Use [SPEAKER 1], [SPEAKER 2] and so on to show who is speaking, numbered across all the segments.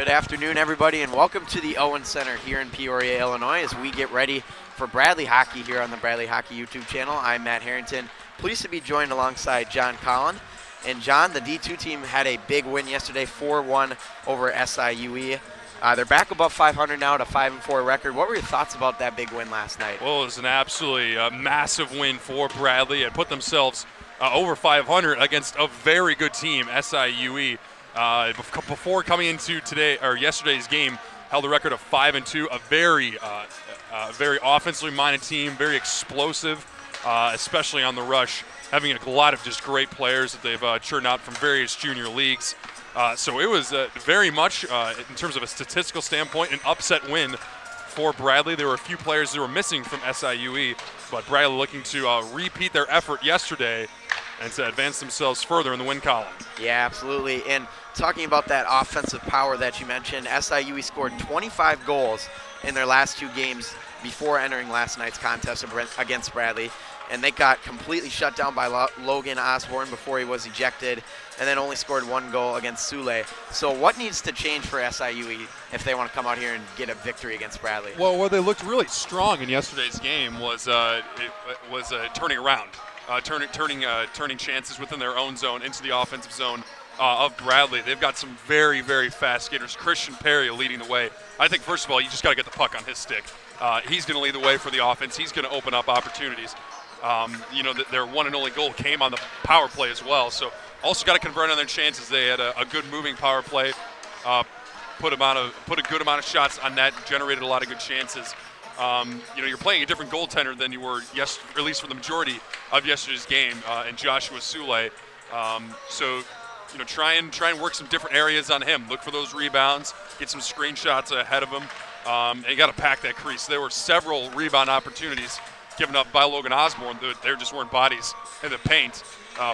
[SPEAKER 1] Good afternoon, everybody, and welcome to the Owen Center here in Peoria, Illinois, as we get ready for Bradley Hockey here on the Bradley Hockey YouTube channel. I'm Matt Harrington, pleased to be joined alongside John Collin. And John, the D2 team had a big win yesterday, 4-1 over SIUE. They're back above 500 now to 5-4 record. What were your thoughts about that big win last night?
[SPEAKER 2] Well, it was an absolutely massive win for Bradley and put themselves over 500 against a very good team, SIUE. Before coming into yesterday's game, held a record of 5-2. A very offensively minded team, very explosive, especially on the rush, having a lot of just great players that they've churned out from various junior leagues. So it was very much, in terms of a statistical standpoint, an upset win for Bradley. There were a few players that were missing from SIUE, but Bradley looking to repeat their effort yesterday and to advance themselves further in the win column.
[SPEAKER 1] Yeah, absolutely. And talking about that offensive power that you mentioned, SIUE scored 25 goals in their last two games before entering last night's contest against Bradley. And they got completely shut down by Logan Osborne before he was ejected, and then only scored one goal against Sule. So what needs to change for SIUE if they want to come out here and get a victory against Bradley?
[SPEAKER 2] Well, where they looked really strong in yesterday's game was turning around, turning chances within their own zone into the offensive zone of Bradley. They've got some very, very fast skaters. Christian Perry leading the way. I think, first of all, you just got to get the puck on his stick. He's going to lead the way for the offense. He's going to open up opportunities. Their one and only goal came on the power play as well. So also got to convert on their chances. They had a good moving power play, put a good amount of shots on net, generated a lot of good chances. You're playing a different goaltender than you were, at least for the majority of yesterday's game, and Joshua Sule. Try and work some different areas on him. Look for those rebounds, get some screenshots ahead of him, and you got to pack that crease. There were several rebound opportunities given up by Logan Osborne. There just weren't bodies in the paint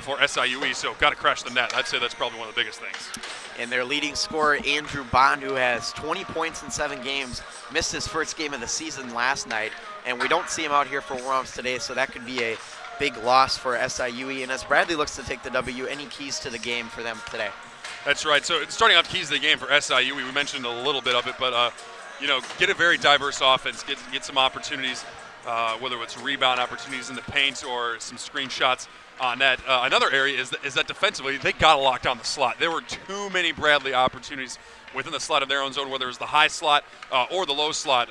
[SPEAKER 2] for SIUE, so got to crash the net. I'd say that's probably one of the biggest things.
[SPEAKER 1] And their leading scorer, Andrew Bond, who has 20 points in 7 games, missed his first game of the season last night, and we don't see him out here for warm-ups today, so that could be a big loss for SIUE. And as Bradley looks to take the W, any keys to the game for them today? That's
[SPEAKER 2] right. So starting off keys to the game for SIUE, we mentioned a little bit of it, but get a very diverse offense, get some opportunities, whether it's rebound opportunities in the paint or some screenshots on net. Another area is that defensively, they got to lock down the slot. There were too many Bradley opportunities within the slot of their own zone, whether it was the high slot or the low slot.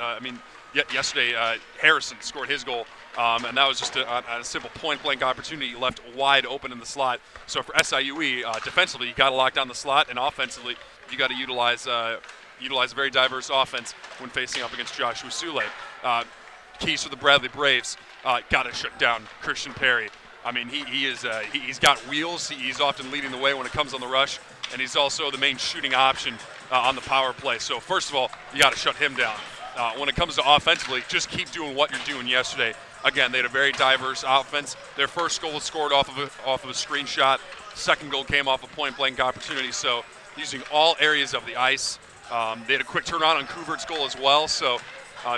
[SPEAKER 2] Yesterday, Harrison scored his goal, and that was just a simple point-blank opportunity left wide open in the slot. So for SIUE, defensively, you got to lock down the slot, and offensively, you got to utilize a very diverse offense when facing up against Joshua Sule. Keys for the Bradley Braves, got to shut down Christian Perry. I mean, he's got wheels. He's often leading the way when it comes on the rush, and he's also the main shooting option on the power play. So first of all, you got to shut him down. When it comes to offensively, just keep doing what you're doing yesterday. Again, they had a very diverse offense. Their first goal was scored off of a screenshot. Second goal came off a point-blank opportunity. So using all areas of the ice. They had a quick turnaround on Kuvert's goal as well. So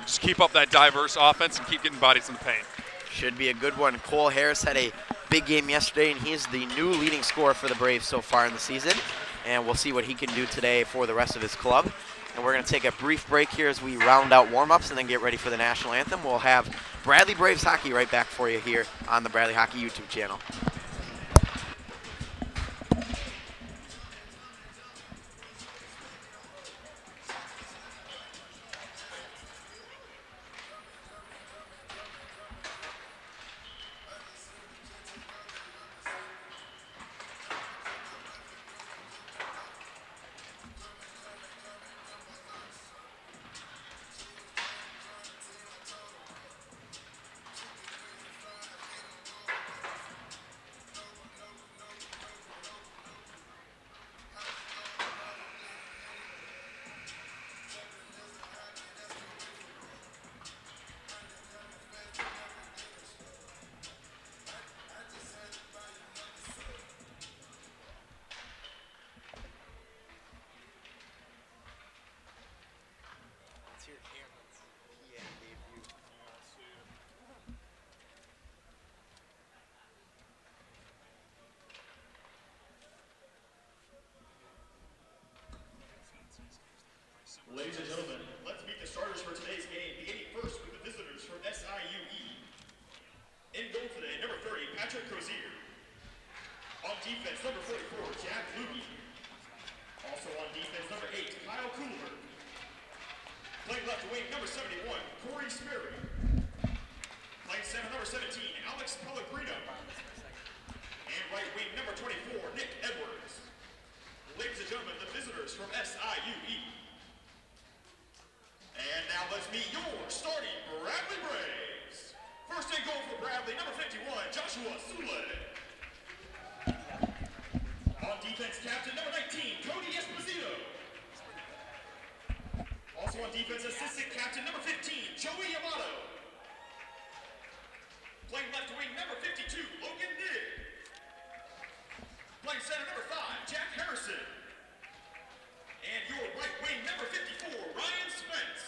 [SPEAKER 2] just keep up that diverse offense and keep getting bodies in the paint.
[SPEAKER 1] Should be a good one. Cole Harris had a big game yesterday, and he's the new leading scorer for the Braves so far in the season. And we'll see what he can do today for the rest of his club. And we're going to take a brief break here as we round out warm-ups and then get ready for the national anthem. We'll have Bradley Braves hockey right back for you here on the Bradley Hockey YouTube channel.
[SPEAKER 3] defense, number 44, Jack Lugie. Also on defense, number 8, Kyle Cooler. Playing left wing, number 71, Corey Sperry. Playing center, number 17, Alex Pellegrino. And right wing, number 24, Nick Edwards. Ladies and gentlemen, the visitors from SIUE. And now let's meet your starting Bradley Braves. First and goal for Bradley, number 51, Joshua Sule. On defense, captain, number 19, Cody Esposito. Also on defense, assistant captain, number 15, Joey Yamato. Playing left wing, number 52, Logan Nig. Playing center, number 5, Jack Harrison. And your right wing, number 54, Ryan Spence.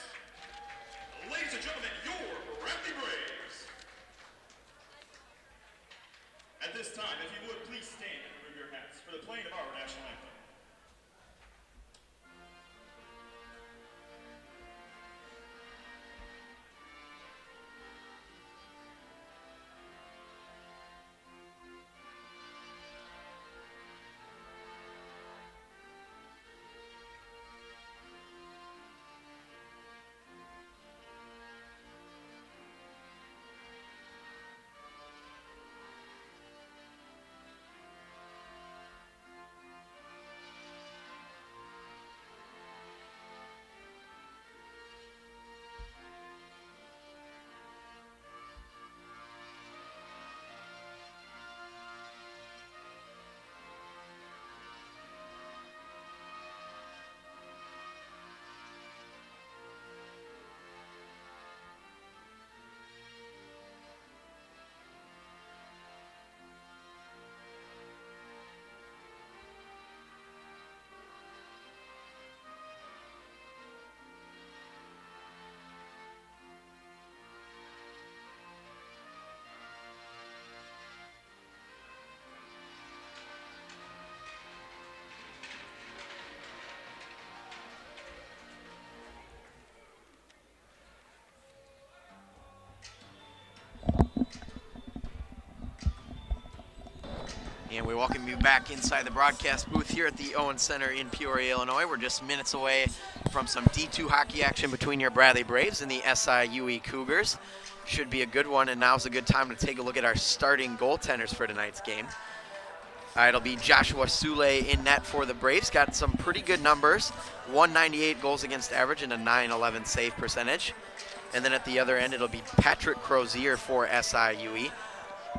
[SPEAKER 3] Ladies and gentlemen, your Bradley Braves. At this time, if you would, please stand and remove your hats for the playing of our national anthem.
[SPEAKER 1] And we welcome you back inside the broadcast booth here at the Owen Center in Peoria, Illinois. We're just minutes away from some D2 hockey action between your Bradley Braves and the SIUE Cougars. Should be a good one, and now's a good time to take a look at our starting goaltenders for tonight's game. It'll be Joshua Sule in net for the Braves. Got some pretty good numbers, 198 goals against average and a .911 save percentage. And then at the other end, it'll be Patrick Crozier for SIUE.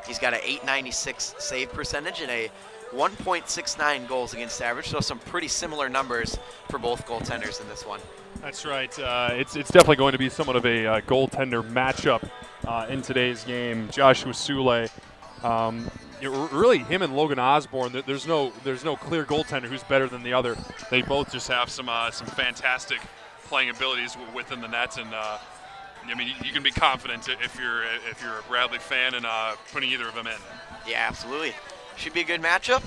[SPEAKER 1] He's got an .896 save percentage and a 1.69 goals against average, so some pretty similar numbers for both goaltenders in this one.
[SPEAKER 4] That's right. It's definitely going to be somewhat of a goaltender matchup in today's game. Joshua Sule, really him and Logan Osborne. There's no clear goaltender who's better than the other.
[SPEAKER 2] They both just have some fantastic playing abilities within the net, and I mean, you can be confident if you're a Bradley fan and putting either of them in.
[SPEAKER 1] Yeah, absolutely. Should be a good matchup.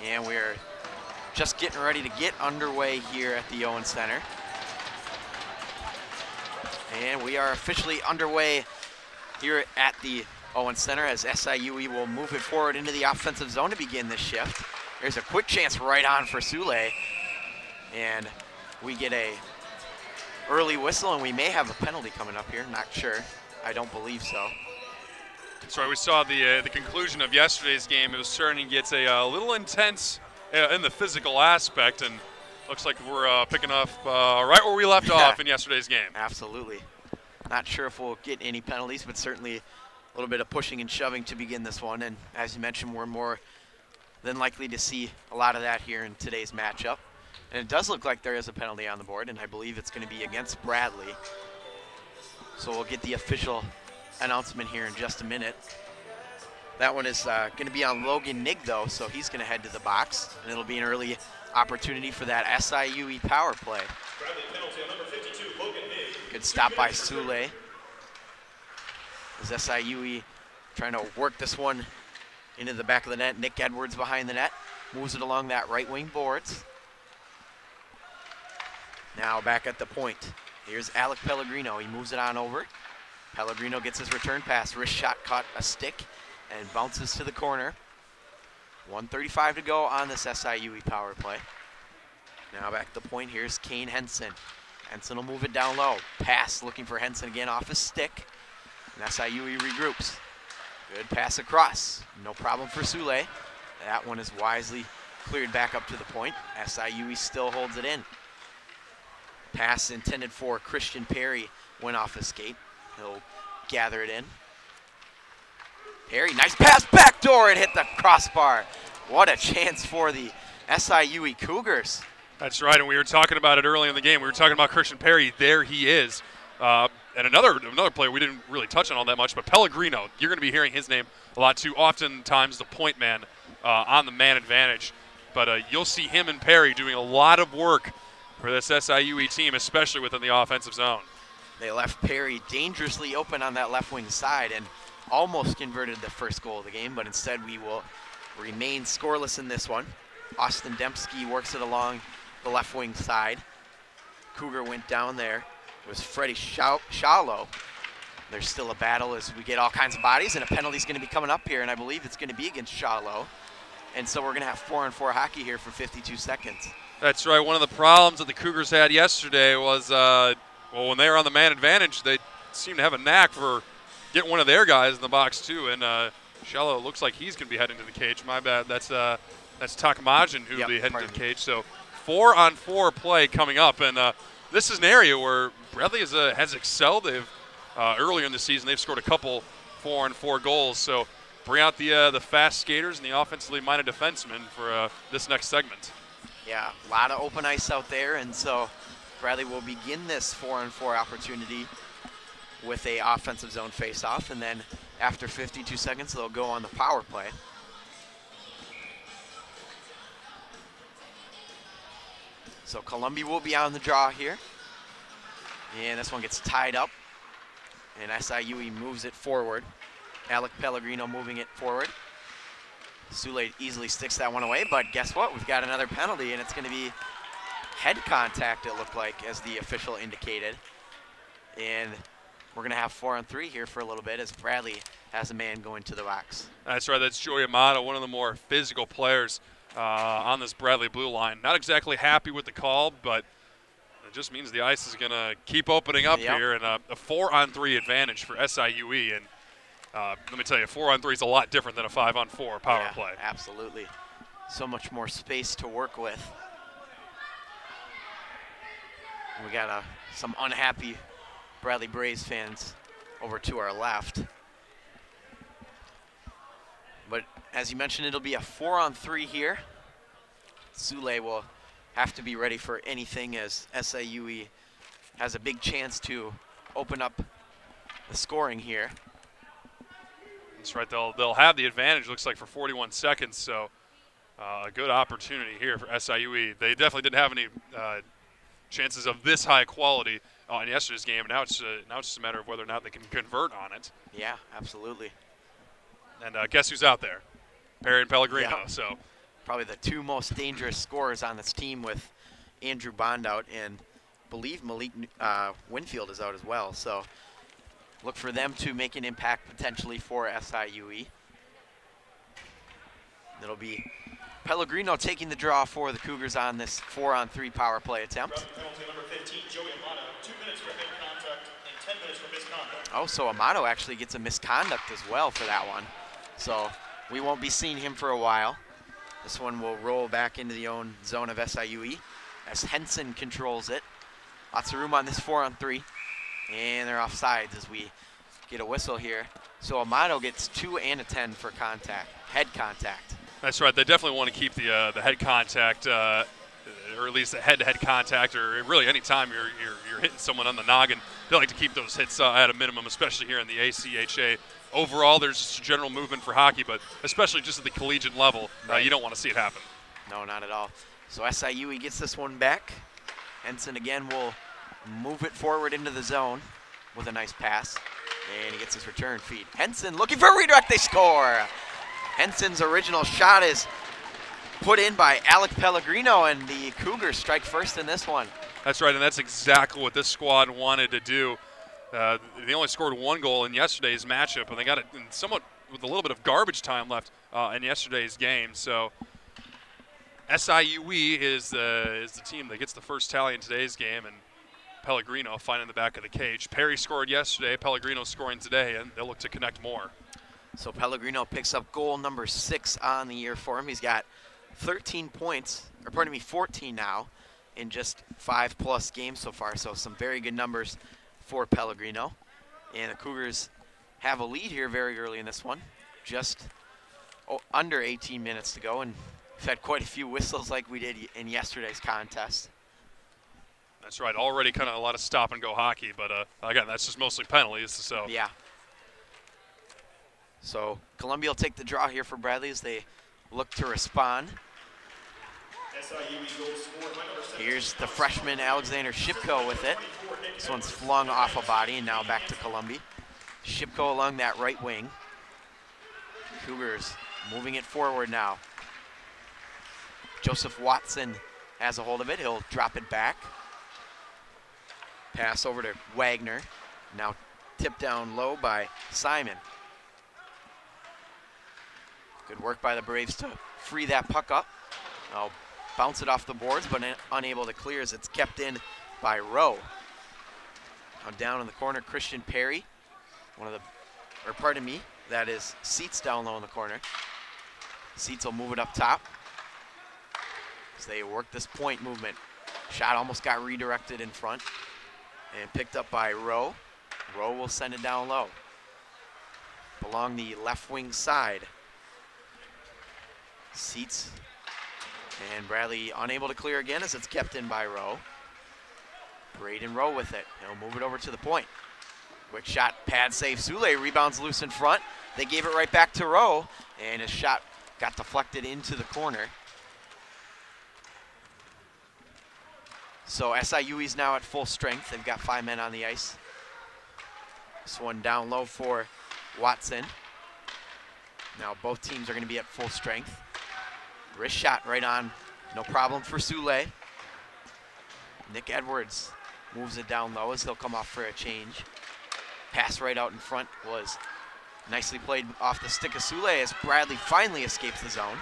[SPEAKER 1] And we're just getting ready to get underway here at the Owen Center. And we are officially underway here at the Owen Center as SIUE will move it forward into the offensive zone to begin this shift. There's a quick chance right on for Sule. And we get a early whistle, and we may have a penalty coming up here. Not sure. I don't believe so.
[SPEAKER 2] That's right. We saw the conclusion of yesterday's game. It was starting to get a little intense in the physical aspect, and looks like we're picking up right where we left off in yesterday's game.
[SPEAKER 1] Absolutely. Not sure if we'll get any penalties, but certainly a little bit of pushing and shoving to begin this one. And as you mentioned, we're more than likely to see a lot of that here in today's matchup. And it does look like there is a penalty on the board, and I believe it's going to be against Bradley. So we'll get the official announcement here in just a minute. That one is going to be on Logan Nig, though, so he's going to head to the box, and it'll be an early opportunity for that SIUE power play.
[SPEAKER 3] Bradley penalty on number 52, Logan Nig.
[SPEAKER 1] Good stop by Sule. As SIUE trying to work this one into the back of the net. Nick Edwards behind the net, moves it along that right wing boards. Now back at the point. Here's Alec Pellegrino. He moves it on over. Pellegrino gets his return pass. Wrist shot caught a stick and bounces to the corner. 1:35 to go on this SIUE power play. Now back to the point. Here's Kane Henson. Henson will move it down low. Pass looking for Henson again off his stick. And SIUE regroups. Good pass across. No problem for Sule. That one is wisely cleared back up to the point. SIUE still holds it in. Pass intended for Christian Perry went off his skate. He'll gather it in. Perry, nice pass, backdoor, and hit the crossbar. What a chance for the SIUE Cougars.
[SPEAKER 2] That's right, and we were talking about it early in the game. We were talking about Christian Perry. There he is. And another player we didn't really touch on all that much, but Pellegrino. You're going to be hearing his name a lot too. Oftentimes the point man on the man advantage. But you'll see him and Perry doing a lot of work for this SIUE team, especially within the offensive zone.
[SPEAKER 1] They left Perry dangerously open on that left wing side and almost converted the first goal of the game, but instead we will remain scoreless in this one. Austin Dembski works it along the left wing side. Cougar went down there. It was Freddie Shallow. There's still a battle as we get all kinds of bodies, and a penalty's going to be coming up here, and I believe it's going to be against Shallow. And so we're going to have 4-on-4 hockey here for 52 seconds.
[SPEAKER 2] That's right. One of the problems that the Cougars had yesterday was, well, when they were on the man advantage, they seemed to have a knack for getting one of their guys in the box too. And Shallow looks like he's going to be heading to the cage. My bad. That's Takamajan who will be heading to the cage. So 4-on-4 play coming up, and this is an area where Bradley has excelled. They've earlier in the season they've scored a couple 4-on-4 goals. So bring out the fast skaters and the offensively minded defensemen for this next segment.
[SPEAKER 1] Yeah, a lot of open ice out there, and so Bradley will begin this 4-on-4 opportunity with a offensive zone face-off, and then after 52 seconds, they'll go on the power play. So Columbia will be on the draw here, and this one gets tied up, and SIUE moves it forward. Alec Pellegrino moving it forward. Sule easily sticks that one away, but guess what? We've got another penalty, and it's going to be head contact, it looked like, as the official indicated. And we're going to have 4-on-3 here for a little bit as Bradley has a man going to the box.
[SPEAKER 2] That's right. That's Joey Amato, one of the more physical players on this Bradley blue line. Not exactly happy with the call, but it just means the ice is going to keep opening up here, and a 4-on-3 advantage for SIUE. And let me tell you, 4-on-3 is a lot different than a 5-on-4 power play.
[SPEAKER 1] Absolutely. So much more space to work with. We got some unhappy Bradley Braves fans over to our left. But as you mentioned, it'll be a 4-on-3 here. Sule will have to be ready for anything as SIUE has a big chance to open up the scoring here.
[SPEAKER 2] That's right. They'll have the advantage, looks like, for 41 seconds. So a good opportunity here for SIUE. They definitely didn't have any chances of this high quality in yesterday's game. Now it's just a matter of whether or not they can convert on it.
[SPEAKER 1] Yeah, absolutely.
[SPEAKER 2] And guess who's out there? Perry and Pellegrino.
[SPEAKER 1] Yeah.
[SPEAKER 2] So
[SPEAKER 1] probably the two most dangerous scorers on this team, with Andrew Bond out and believe Malik Winfield is out as well. So look for them to make an impact potentially for SIUE. It'll be Pellegrino taking the draw for the Cougars on this 4-on-3 power play attempt.
[SPEAKER 3] Penalty number 15, Joey Amato, 2 minutes for head contact and 10 minutes for misconduct.
[SPEAKER 1] Oh, so Amato actually gets a misconduct as well for that one. So we won't be seeing him for a while. This one will roll back into the own zone of SIUE as Henson controls it. Lots of room on this 4-on-3. And they're off sides as we get a whistle here. So Amato gets 2 and a 10 for contact, head contact.
[SPEAKER 2] that's right. They definitely want to keep the head contact, or at least the head-to-head contact, or really any time you're hitting someone on the noggin. They like to keep those hits at a minimum, especially here in the ACHA. Overall, there's just a general movement for hockey, but especially just at the collegiate level, you don't want to see it happen.
[SPEAKER 1] No, not at all. So SIUE gets this one back. Henson again will move it forward into the zone with a nice pass. And he gets his return feed. Henson looking for a redirect, they score! Henson's original shot is put in by Alec Pellegrino, and the Cougars strike first in this one.
[SPEAKER 2] That's right, and that's exactly what this squad wanted to do. They only scored 1 goal in yesterday's matchup, and they got it in somewhat with a little bit of garbage time left in yesterday's game. So SIUE is the team that gets the first tally in today's game, and Pellegrino finding the back of the cage. Perry scored yesterday, Pellegrino scoring today, and they'll look to connect more.
[SPEAKER 1] So Pellegrino picks up goal number 6 on the year for him. He's got 13 points, or pardon me, 14 now in just 5+ games so far. So some very good numbers for Pellegrino. And the Cougars have a lead here very early in this one. Just under 18 minutes to go, and we've had quite a few whistles like we did in yesterday's contest.
[SPEAKER 2] That's right, already kind of a lot of stop-and-go hockey, but again, that's just mostly penalties. So
[SPEAKER 1] yeah. So Columbia will take the draw here for Bradley as they look to respond. Here's the freshman Alexander Shipko with it. This one's flung off a body and now back to Columbia. Shipko along that right wing. Cougars moving it forward now. Joseph Watson has a hold of it. He'll drop it back. Pass over to Wagner. Now tipped down low by Simon. Good work by the Braves to free that puck up. I'll bounce it off the boards, but unable to clear as it's kept in by Rowe. Now down in the corner, Christian Perry. That is Seats down low in the corner. Seats will move it up top as they work this point movement. Shot almost got redirected in front and picked up by Rowe. Rowe will send it down low along the left wing side. Seats and Bradley unable to clear again as it's kept in by Rowe. Braden Rowe with it. He'll move it over to the point. Quick shot, pad save. Soule rebounds loose in front. They gave it right back to Rowe, and his shot got deflected into the corner. So SIUE is now at full strength. They've got 5 men on the ice. This one down low for Watson. Now both teams are going to be at full strength. Wrist shot right on, no problem for Soule. Nick Edwards moves it down low as he'll come off for a change. Pass right out in front was nicely played off the stick of Soule as Bradley finally escapes the zone.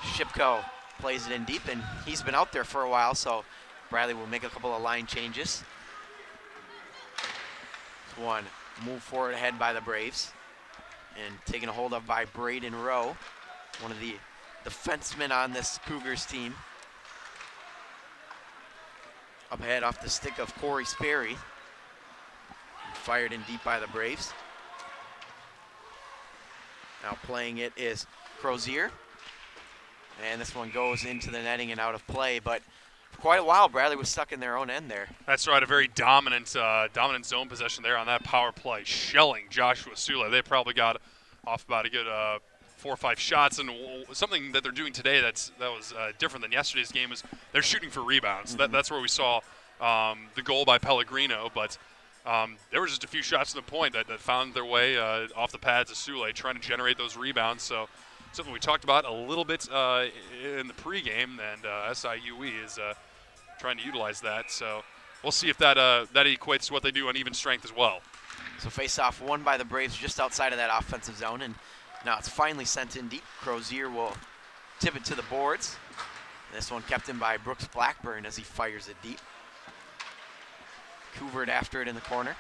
[SPEAKER 1] Shipko plays it in deep, and he's been out there for a while, so Bradley will make a couple of line changes. One move forward ahead by the Braves, and taken a hold of by Braden Rowe, one of the defensemen on this Cougars team. Up ahead off the stick of Corey Sperry. Fired in deep by the Braves. Now playing it is Crozier. And this one goes into the netting and out of play, but for quite a while Bradley was stuck in their own end there.
[SPEAKER 2] That's right, a very dominant zone possession there on that power play, shelling Joshua Soule. They probably got off about a good 4 or 5 shots, and something that they're doing today that was different than yesterday's game is they're shooting for rebounds. That's where we saw the goal by Pellegrino, but there were just a few shots to the point that found their way off the pads of Soule, trying to generate those rebounds. So something we talked about a little bit in the pregame, and SIUE is trying to utilize that. So we'll see if that equates to what they do on even strength as well.
[SPEAKER 1] So face-off won by the Braves just outside of that offensive zone, and now it's finally sent in deep. Crozier will tip it to the boards. This one kept in by Brooks Blackburn as he fires it deep. Couvert after it in the corner.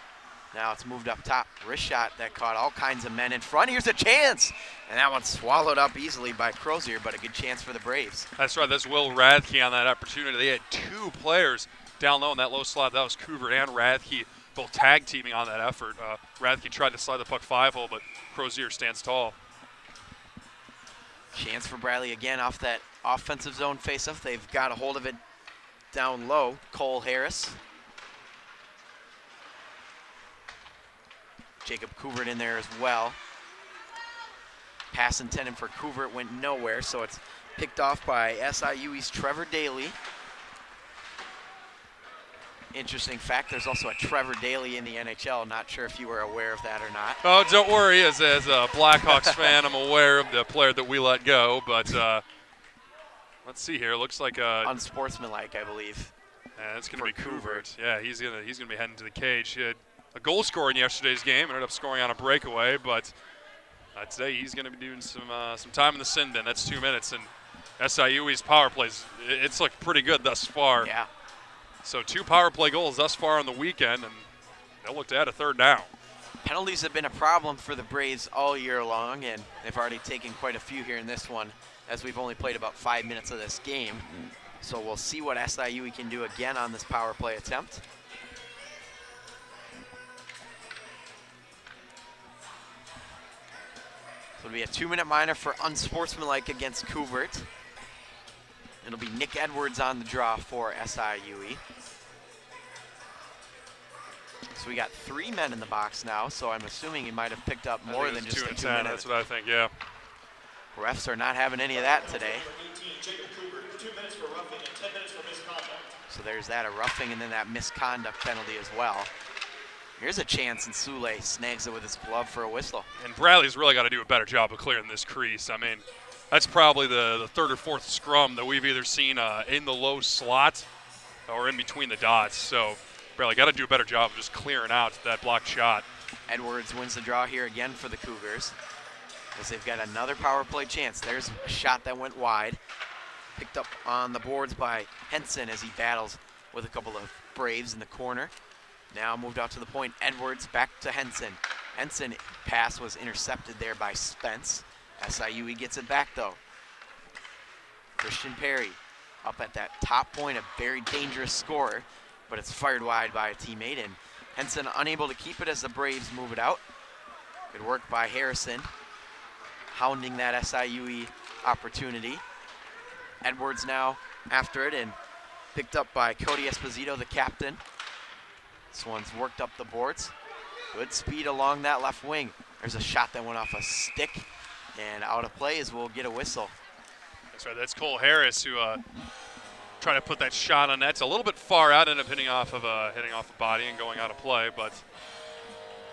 [SPEAKER 1] Now it's moved up top. Wrist shot that caught all kinds of men in front. Here's a chance! And that one's swallowed up easily by Crozier, but a good chance for the Braves.
[SPEAKER 2] That's right. That's Will Radke on that opportunity. They had 2 players down low in that low slot. That was Couvert and Radke, both tag teaming on that effort. Radke tried to slide the puck 5-hole, but Crozier stands tall.
[SPEAKER 1] Chance for Bradley again off that offensive zone faceoff. They've got a hold of it down low. Cole Harris. Jacob Couvert in there as well. Pass intended for Couvert went nowhere, so it's picked off by SIUE's Trevor Daly. Interesting fact, there's also a Trevor Daly in the NHL. Not sure if you were aware of that or not.
[SPEAKER 2] Oh, don't worry. As a Blackhawks fan, I'm aware of the player that we let go, but let's see here. Looks like
[SPEAKER 1] unsportsmanlike, I believe.
[SPEAKER 2] It's going to be Couvert. Yeah, he's gonna be heading to the cage. He had a goal scorer in yesterday's game, ended up scoring on a breakaway, but I'd say he's going to be doing some time in the sin bin. That's 2 minutes, and SIUE's power plays, it's looked pretty good thus far.
[SPEAKER 1] Yeah.
[SPEAKER 2] So 2 power play goals thus far on the weekend, and they'll look to add a third down.
[SPEAKER 1] Penalties have been a problem for the Braves all year long, and they've already taken quite a few here in this one, as we've only played about 5 minutes of this game. So we'll see what SIUE can do again on this power play attempt. So it'll be a 2-minute minor for unsportsmanlike against Cougars. It'll be Nick Edwards on the draw for SIUE. So we got 3 men in the box now, so I'm assuming he might have picked up more than just a 2 minute.
[SPEAKER 2] That's what I think, yeah.
[SPEAKER 1] Refs are not having any of that today.
[SPEAKER 3] 18, Jacob Cougar, 2 minutes for roughing and 10 minutes for misconduct.
[SPEAKER 1] So there's that, a roughing and then that misconduct penalty as well. Here's a chance, and SIUE snags it with his glove for a whistle.
[SPEAKER 2] And Bradley's really got to do a better job of clearing this crease. I mean, that's probably the 3rd or 4th scrum that we've either seen in the low slot or in between the dots. So Bradley got to do a better job of just clearing out that blocked shot.
[SPEAKER 1] Edwards wins the draw here again for the Cougars, as they've got another power play chance. There's a shot that went wide. Picked up on the boards by Henson as he battles with a couple of Braves in the corner. Now moved out to the point. Edwards back to Henson. Henson pass was intercepted there by Spence. SIUE gets it back though. Christian Perry up at that top point, a very dangerous scorer, but it's fired wide by a teammate, and Henson unable to keep it as the Braves move it out. Good work by Harrison, hounding that SIUE opportunity. Edwards now after it, and picked up by Cody Esposito, the captain. This one's worked up the boards. Good speed along that left wing. There's a shot that went off a stick and out of play, as we'll get a whistle.
[SPEAKER 2] That's right, that's Cole Harris who tried to put that shot on net. It's a little bit far out, ended up hitting off a body and going out of play, but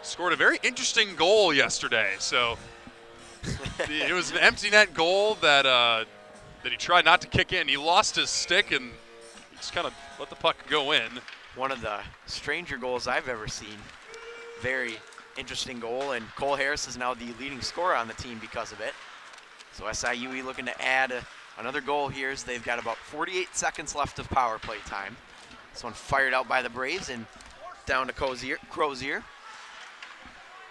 [SPEAKER 2] scored a very interesting goal yesterday. So it was an empty net goal that he tried not to kick in. He lost his stick and he just kind of let the puck go in.
[SPEAKER 1] One of the stranger goals I've ever seen. Very interesting goal, and Cole Harris is now the leading scorer on the team because of it. So SIUE looking to add another goal here, as they've got about 48 seconds left of power play time. This one fired out by the Braves and down to Crozier.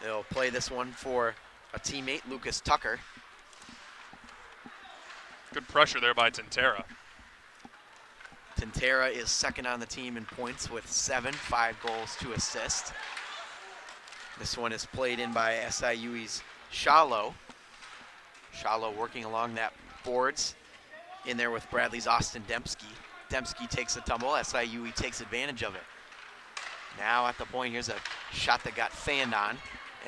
[SPEAKER 1] They'll play this one for a teammate, Lucas Tucker.
[SPEAKER 2] Good pressure there by Tintera.
[SPEAKER 1] Tintera is second on the team in points with 7, 5 goals, 2 assists. This one is played in by SIUE's Shallow. Shallow working along that boards in there with Bradley's Austin Dembski. Dembski takes a tumble, SIUE takes advantage of it. Now at the point, here's a shot that got fanned on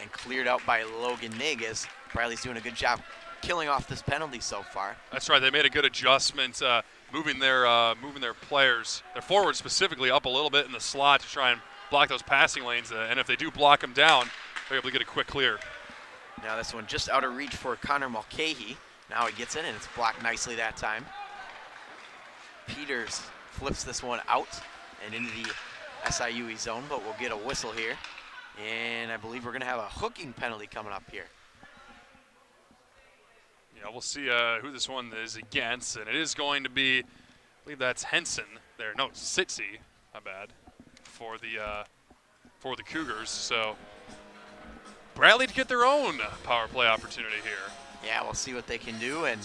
[SPEAKER 1] and cleared out by Logan Negas. Bradley's doing a good job killing off this penalty so far.
[SPEAKER 2] That's right, they made a good adjustment, moving their players, their forwards specifically, up a little bit in the slot to try and block those passing lanes, and if they do block them down, they're able to get a quick clear.
[SPEAKER 1] Now this one just out of reach for Connor Mulcahy. Now he gets in, and it's blocked nicely that time. Peters flips this one out and into the SIUE zone, but we'll get a whistle here. And I believe we're going to have a hooking penalty coming up here.
[SPEAKER 2] Yeah, we'll see who this one is against, and it is going to be, I believe that's Henson there. No, Sitzy, my bad, for the Cougars. So Bradley to get their own power play opportunity here.
[SPEAKER 1] Yeah, we'll see what they can do, and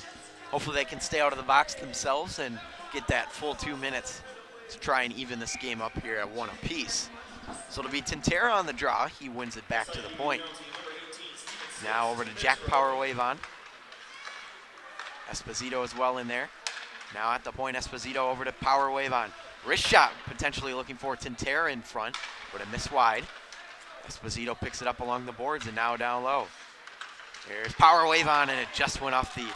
[SPEAKER 1] hopefully they can stay out of the box themselves and get that full 2 minutes to try and even this game up here at 1 apiece. So it'll be Tintera on the draw. He wins it back to the point. Now over to Jack Power Wave on. Esposito as well in there. Now at the point, Esposito over to Power Wave on. Wrist shot, potentially looking for Tintera in front, but a miss wide. Esposito picks it up along the boards and now down low. There's Power Wave on, and it just went off the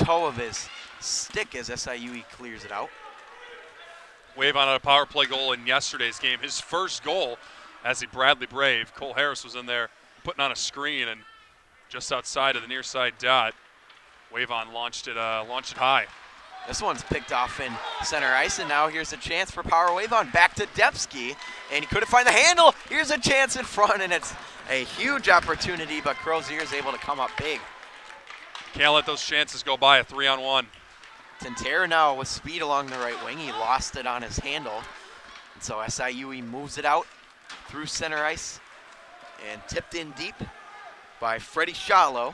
[SPEAKER 1] toe of his stick as SIUE clears it out.
[SPEAKER 2] Wave on a power play goal in yesterday's game. His first goal as a Bradley Brave. Cole Harris was in there putting on a screen, and just outside of the near side dot, Wave on launched it high.
[SPEAKER 1] This one's picked off in center ice, and now here's a chance for Power Wave on. Back to Dembski, and he couldn't find the handle. Here's a chance in front, and it's a huge opportunity, but Crozier is able to come up big
[SPEAKER 2] Can't let those chances go by. A 3-on-1.
[SPEAKER 1] Tintera now with speed along the right wing. He lost it on his handle. And so SIUE moves it out through center ice and tipped in deep by Freddie Shallow.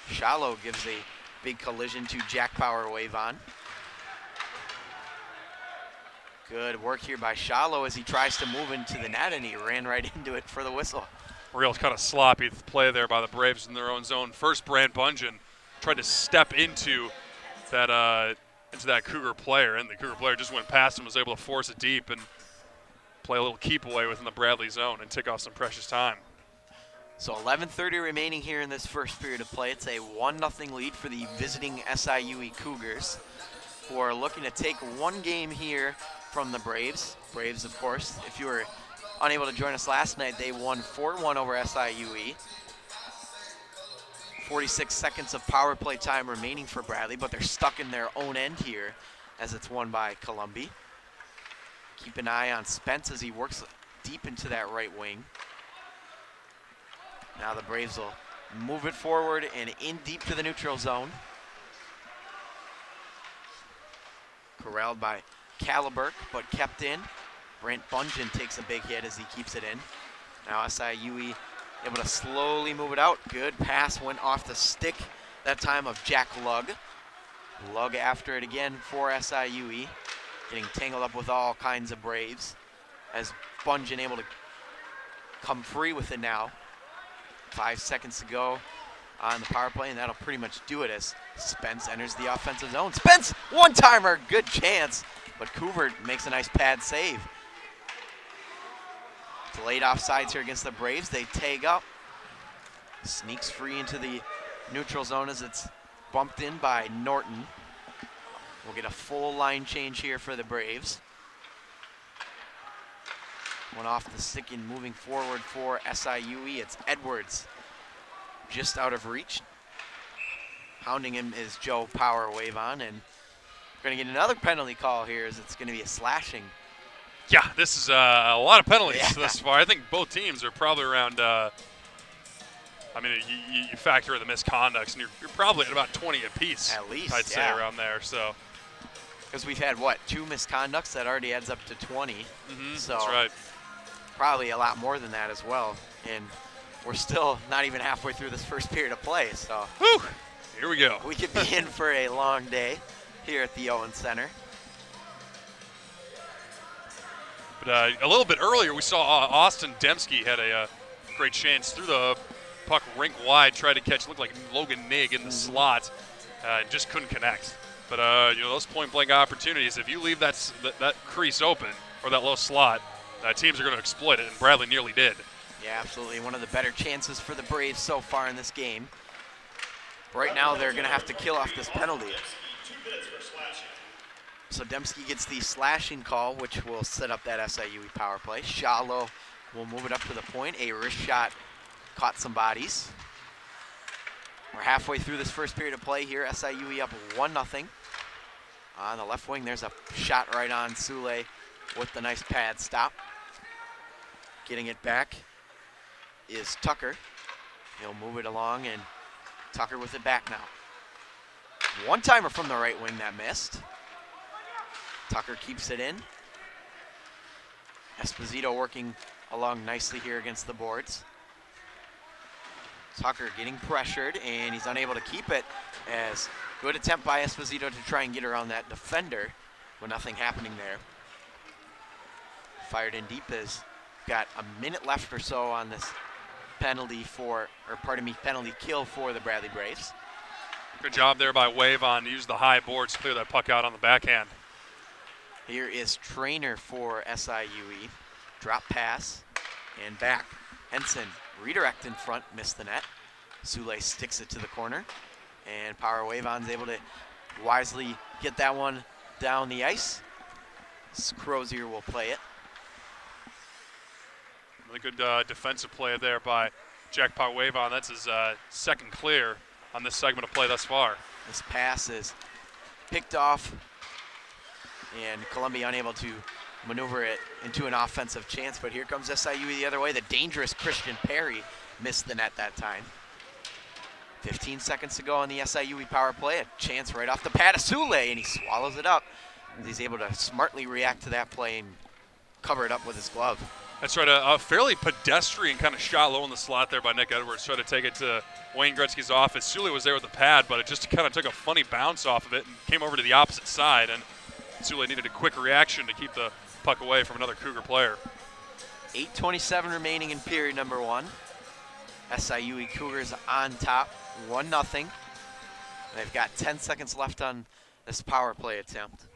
[SPEAKER 1] Shallow gives a big collision to Jack Power Wavon. Good work here by Shallow as he tries to move into the net, and he ran right into it for the whistle.
[SPEAKER 2] Real kind of sloppy play there by the Braves in their own zone. First, Brant Bungeon tried to step into that Cougar player, and the Cougar player just went past him, was able to force it deep and play a little keep away within the Bradley zone and tick off some precious time.
[SPEAKER 1] So 11:30 remaining here in this first period of play. It's a 1-0 lead for the visiting SIUE Cougars, who are looking to take one game here from the Braves. Braves, of course, if you were unable to join us last night, they won 4-1 over SIUE. 46 seconds of power play time remaining for Bradley, but they're stuck in their own end here as it's won by Columbia. Keep an eye on Spence as he works deep into that right wing. Now the Braves will move it forward and in deep to the neutral zone. Corralled by Caliburk, but kept in. Brant Bungeon takes a big hit as he keeps it in. Now SIUE able to slowly move it out. Good pass went off the stick that time of Jack Lugg. Lugg after it again for SIUE. Getting tangled up with all kinds of Braves as Bungeon able to come free with it now. 5 seconds to go on the power play, and that'll pretty much do it as Spence enters the offensive zone. Spence, one-timer, good chance, but Couvert makes a nice pad save. Delayed offsides here against the Braves. They tag up. Sneaks free into the neutral zone as it's bumped in by Norton. We'll get a full line change here for the Braves. One off the stick and moving forward for SIUE. It's Edwards, just out of reach. Pounding him is Joe Power Wavon, and we're going to get another penalty call here as it's going to be a slashing.
[SPEAKER 2] Yeah, this is a lot of penalties thus far. I think both teams are probably around, I mean, you factor in the misconducts, and you're probably at about 20 apiece.
[SPEAKER 1] At least,
[SPEAKER 2] I'd say around there. So,
[SPEAKER 1] because we've had, what, 2 misconducts? That already adds up to 20. So
[SPEAKER 2] that's right.
[SPEAKER 1] Probably a lot more than that as well. And we're still not even halfway through this first period of play. So
[SPEAKER 2] whew, here we go.
[SPEAKER 1] We could be in for a long day here at the Owen Center.
[SPEAKER 2] But a little bit earlier, we saw Austin Dembski had a great chance through the puck rink wide, tried to catch, looked like Logan Nigg in the slot, and just couldn't connect. But you know, those point-blank opportunities, if you leave that crease open or that low slot, teams are going to exploit it, and Bradley nearly did.
[SPEAKER 1] Yeah, absolutely. One of the better chances for the Braves so far in this game. Right now, they're going to have to kill off this penalty. So Dembski gets the slashing call, which will set up that SIUE power play. Shallow will move it up to the point. A wrist shot caught some bodies. We're halfway through this first period of play here. SIUE up 1-0. On the left wing, there's a shot right on Sule with the nice pad stop. Getting it back is Tucker. He'll move it along, and Tucker with it back now. One-timer from the right wing that missed. Tucker keeps it in. Esposito working along nicely here against the boards. Tucker getting pressured, and he's unable to keep it, as good attempt by Esposito to try and get around that defender, but nothing happening there. Fired in deep as got a minute left or so on this penalty penalty kill for the Bradley Braves.
[SPEAKER 2] Good job there by Wavon to use the high boards to clear that puck out on the backhand.
[SPEAKER 1] Here is Trainer for SIUE. Drop pass and back. Henson redirect in front, missed the net. Sule sticks it to the corner, and Power Wavon's able to wisely get that one down the ice. Crozier will play it.
[SPEAKER 2] Really good defensive play there by Jack Power Wavon. That's his second clear on this segment of play thus far.
[SPEAKER 1] This pass is picked off, and Columbia unable to maneuver it into an offensive chance, but here comes SIUE the other way. The dangerous Christian Perry missed the net that time. 15 seconds to go on the SIUE power play. A chance right off the pad of Sule, and he swallows it up. He's able to smartly react to that play and cover it up with his glove.
[SPEAKER 2] That's right, a fairly pedestrian kind of shot low in the slot there by Nick Edwards. Tried to take it to Wayne Gretzky's office. Sule was there with the pad, but it just kind of took a funny bounce off of it and came over to the opposite side. And Sule needed a quick reaction to keep the puck away from another Cougar player.
[SPEAKER 1] 8:27 remaining in period number 1. SIUE Cougars on top, 1-0. They've got 10 seconds left on this power play attempt.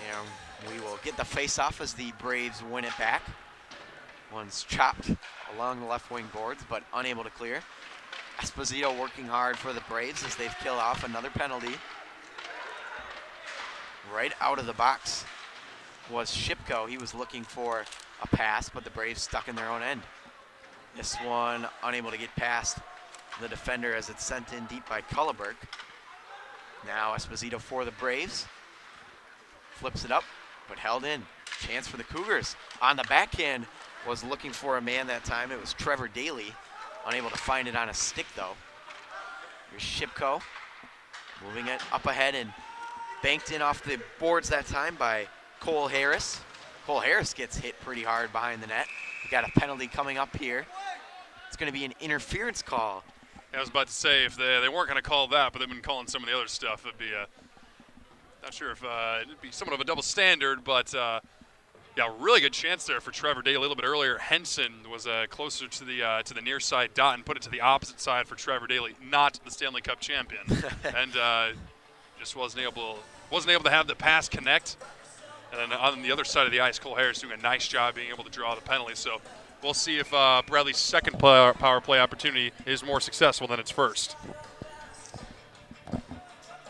[SPEAKER 1] And we will get the face-off as the Braves win it back. One's chopped along the left wing boards, but unable to clear. Esposito working hard for the Braves as they've killed off another penalty. Right out of the box was Shipko. He was looking for a pass, but the Braves stuck in their own end. This one unable to get past the defender as it's sent in deep by Culleberg. Now Esposito for the Braves. Flips it up, but held in. Chance for the Cougars. On the backhand, was looking for a man that time. It was Trevor Daly. Unable to find it on a stick, though. Here's Shipko. Moving it up ahead and banked in off the boards that time by Cole Harris. Cole Harris gets hit pretty hard behind the net. We got a penalty coming up here. It's going to be an interference call.
[SPEAKER 2] Yeah, I was about to say, if they weren't going to call that, but they've been calling some of the other stuff, it'd be not sure if it'd be somewhat of a double standard, but yeah, really good chance there for Trevor Day. A little bit earlier, Henson was closer to the near side dot and put it to the opposite side for Trevor Daly, not the Stanley Cup champion, and just wasn't able to have the pass connect. And then on the other side of the ice, Cole Harris doing a nice job being able to draw the penalty. So we'll see if Bradley's second power play opportunity is more successful than its first.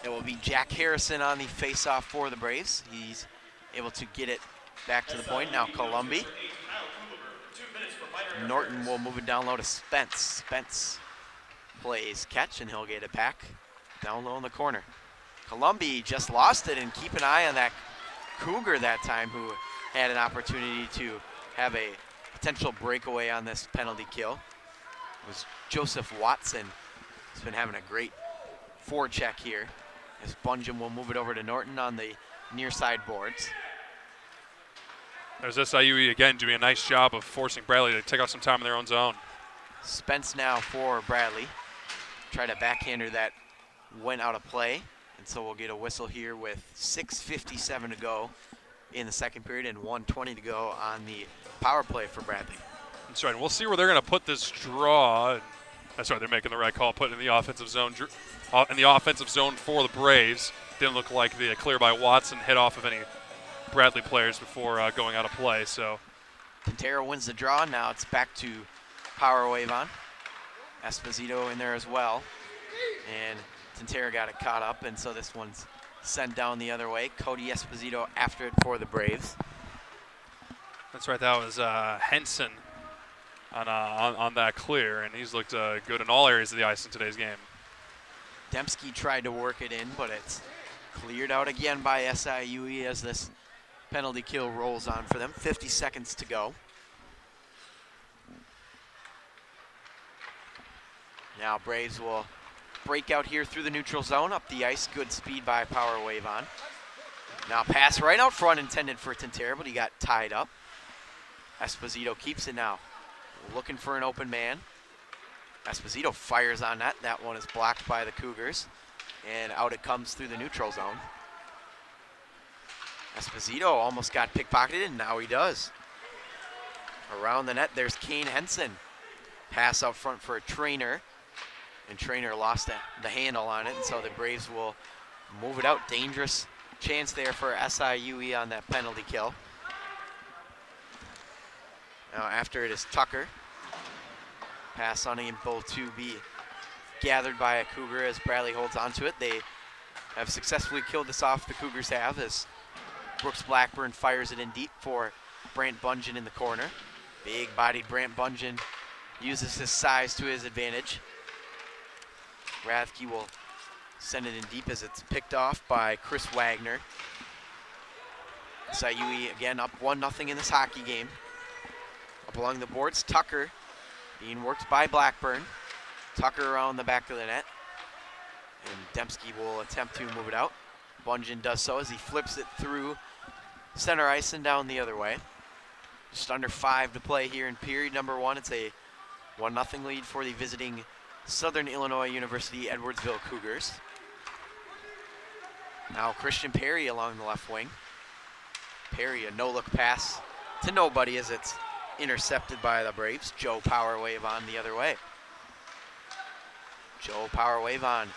[SPEAKER 1] It will be Jack Harrison on the face-off for the Braves. He's able to get it back to the point. Now Columbi. Norton will move it down low to Spence. Spence plays catch, and he'll get it back down low in the corner. Columbi just lost it, and keep an eye on that Cougar that time who had an opportunity to have a potential breakaway on this penalty kill. It was Joseph Watson. He's been having a great forecheck here. As Bunjum will move it over to Norton on the near side boards.
[SPEAKER 2] There's SIUE again doing a nice job of forcing Bradley to take out some time in their own zone.
[SPEAKER 1] Spence now for Bradley. Try to backhander that went out of play. And so we'll get a whistle here with 6:57 to go in the second period and 1:20 to go on the power play for Bradley.
[SPEAKER 2] That's right. We'll see where they're going to put this draw. That's right. They're making the right call, putting it in the offensive zone. In the offensive zone for the Braves. Didn't look like the clear by Watson hit off of any Bradley players before going out of play. So
[SPEAKER 1] Quintero wins the draw. Now it's back to power wave on. Esposito in there as well. And Quintero got it caught up, and so this one's sent down the other way. Cody Esposito after it for the Braves.
[SPEAKER 2] That's right. That was Henson on that clear, and he's looked good in all areas of the ice in today's game.
[SPEAKER 1] Dembski tried to work it in, but it's cleared out again by SIUE as this penalty kill rolls on for them. 50 seconds to go. Now Braves will break out here through the neutral zone, up the ice. Good speed by power wave on. Now pass right out front intended for Quintero, but he got tied up. Esposito keeps it now. Looking for an open man. Esposito fires on that. That one is blocked by the Cougars. And out it comes through the neutral zone. Esposito almost got pickpocketed, and now he does. Around the net, there's Kane Henson. Pass out front for a Trainer. And Trainer lost the handle on it, and so the Braves will move it out. Dangerous chance there for SIUE on that penalty kill. Now after it is Tucker. Pass unable to be gathered by a Cougar as Bradley holds onto it. They have successfully killed this off, the Cougars have, as Brooks Blackburn fires it in deep for Brant Bungeon in the corner. Big-bodied Brant Bungeon uses his size to his advantage. Rathke will send it in deep as it's picked off by Chris Wagner. SIUE again up 1-0 in this hockey game. Up along the boards, Tucker being worked by Blackburn. Tucker around the back of the net. And Dembski will attempt to move it out. Bungeon does so as he flips it through center ice and down the other way. Just under 5 to play here in period number 1. It's a 1-0 lead for the visiting Southern Illinois University Edwardsville Cougars. Now Christian Perry along the left wing. Perry, a no-look pass to nobody as it's intercepted by the Braves. Joe Power Wave on the other way. Joe Power Wave on.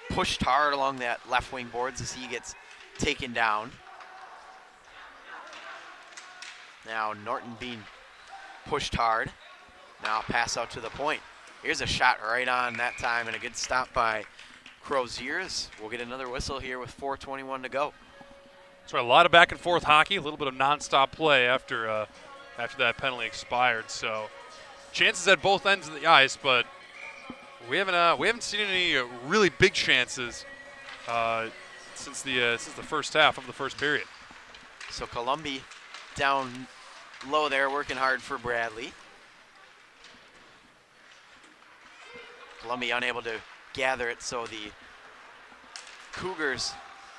[SPEAKER 1] Pushed hard along that left wing boards as he gets taken down. Now Norton being pushed hard. Now pass out to the point. Here's a shot right on that time and a good stop by Croziers. We'll get another whistle here with 4:21 to go.
[SPEAKER 2] So a lot of back and forth hockey, a little bit of nonstop play after that penalty expired. So chances at both ends of the ice, but we haven't seen any really big chances since the first half of the first period.
[SPEAKER 1] So Columbia down low there, working hard for Bradley. Columbia unable to gather it, so the Cougars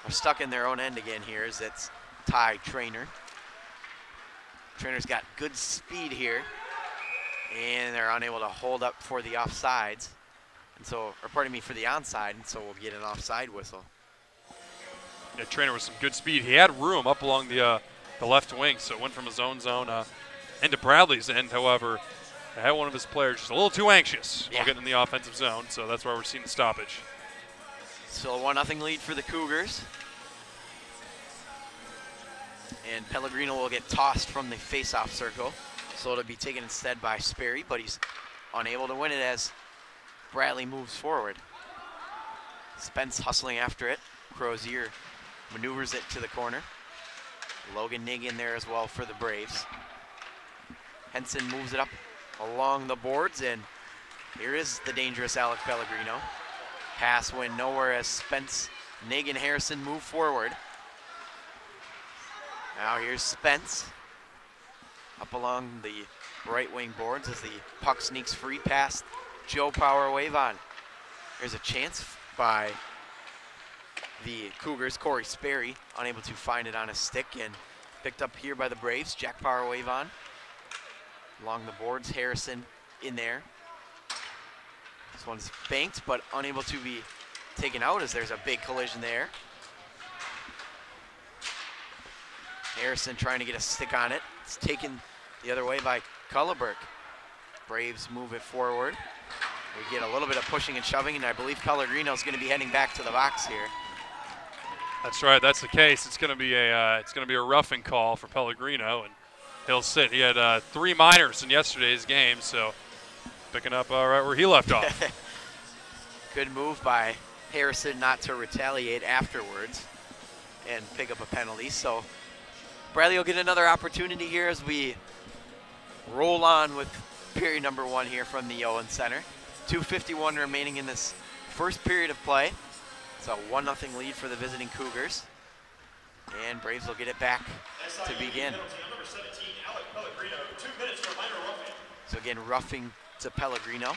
[SPEAKER 1] are stuck in their own end again here as it's Ty Trainer. Trainer's got good speed here, and they're unable to hold up for the offsides. And so, or pardon me, for the onside, and so we'll get an offside whistle.
[SPEAKER 2] Yeah, Trainer with some good speed. He had room up along the left wing, so it went from his own zone into Bradley's end. However, I had one of his players just a little too anxious while getting in the offensive zone, so that's why we're seeing the stoppage.
[SPEAKER 1] Still a 1-0 lead for the Cougars. And Pellegrino will get tossed from the face-off circle, so it'll be taken instead by Sperry, but he's unable to win it as Bradley moves forward. Spence hustling after it. Crozier maneuvers it to the corner. Logan Nig in there as well for the Braves. Henson moves it up along the boards, and here is the dangerous Alec Pellegrino. Pass went nowhere as Spence, Nig, and Harrison move forward. Now here's Spence up along the right wing boards as the puck sneaks free past Joe Power Wave on. There's a chance by the Cougars. Corey Sperry unable to find it on a stick and picked up here by the Braves. Jack Power Wave on. Along the boards, Harrison in there. This one's banked but unable to be taken out as there's a big collision there. Harrison trying to get a stick on it. It's taken the other way by Culleberg. Braves move it forward. We get a little bit of pushing and shoving, and I believe Pellegrino's going to be heading back to the box here.
[SPEAKER 2] That's right. That's the case. It's going to be a roughing call for Pellegrino, and he'll sit. He had 3 minors in yesterday's game, so picking up right where he left off.
[SPEAKER 1] Good move by Harrison not to retaliate afterwards and pick up a penalty. So Bradley will get another opportunity here as we roll on with period number 1 here from the Owen Center. 2:51 remaining in this first period of play. It's a 1-0 lead for the visiting Cougars. And Braves will get it back to begin. So again, roughing to Pellegrino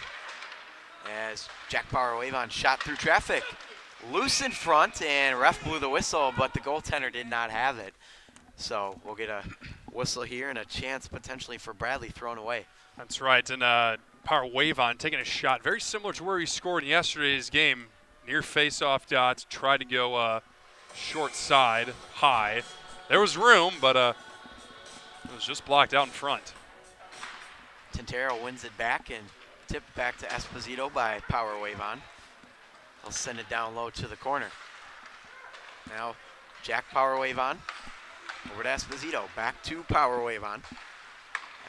[SPEAKER 1] as Jack Power Wave on shot through traffic. Loose in front, and ref blew the whistle, but the goaltender did not have it. So we'll get a whistle here and a chance potentially for Bradley thrown away.
[SPEAKER 2] That's right, and Power Wave on taking a shot very similar to where he scored in yesterday's game. Near face-off dots, tried to go short side, high. There was room, but it was just blocked out in front.
[SPEAKER 1] Tintero wins it back and tipped back to Esposito by Power Wave on. He'll send it down low to the corner. Now Jack Power Wave on. Over to Esposito, back to Power Wave on.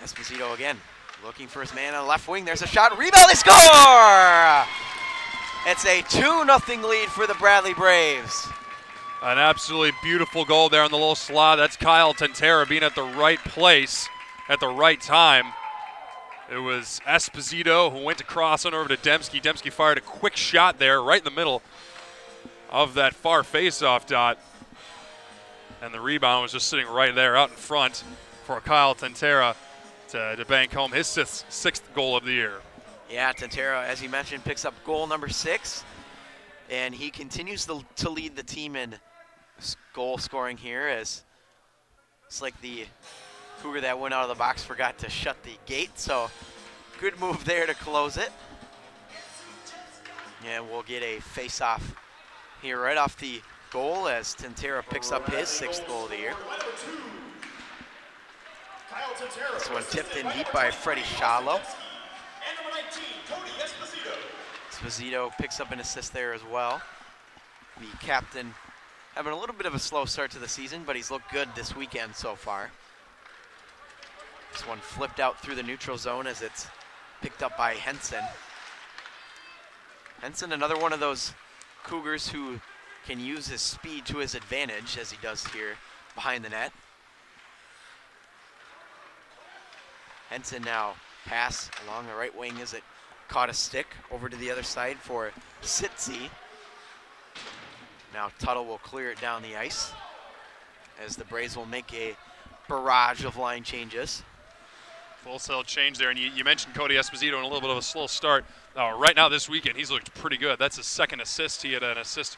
[SPEAKER 1] Esposito again, looking for his man on the left wing. There's a shot, rebound, they score! It's a 2-0 lead for the Bradley Braves.
[SPEAKER 2] An absolutely beautiful goal there on the little slot. That's Kyle Tintera being at the right place at the right time. It was Esposito who went to cross on over to Dembski. Dembski fired a quick shot there right in the middle of that far face-off dot. And the rebound was just sitting right there out in front for Kyle Tintera to bank home his sixth goal of the year.
[SPEAKER 1] Yeah, Tantera, as you mentioned, picks up goal number 6, and he continues to lead the team in goal scoring here, as it's like the Cougar that went out of the box forgot to shut the gate, so good move there to close it. And we'll get a face-off here right off the goal as Tantera picks up his 6th goal of the year. This one tipped in deep by Freddie Shallow.
[SPEAKER 3] And number 19, Cody Esposito.
[SPEAKER 1] Esposito picks up an assist there as well. The captain having a little bit of a slow start to the season, but he's looked good this weekend so far. This one flipped out through the neutral zone as it's picked up by Henson. Henson, another one of those Cougars who can use his speed to his advantage, as he does here behind the net. Henson now pass along the right wing as it caught a stick over to the other side for Sitzi. Now Tuttle will clear it down the ice as the Braves will make a barrage of line changes.
[SPEAKER 2] Full cell change there, and you mentioned Cody Esposito in a little bit of a slow start. Right now this weekend, he's looked pretty good. That's his 2nd assist. He had an assist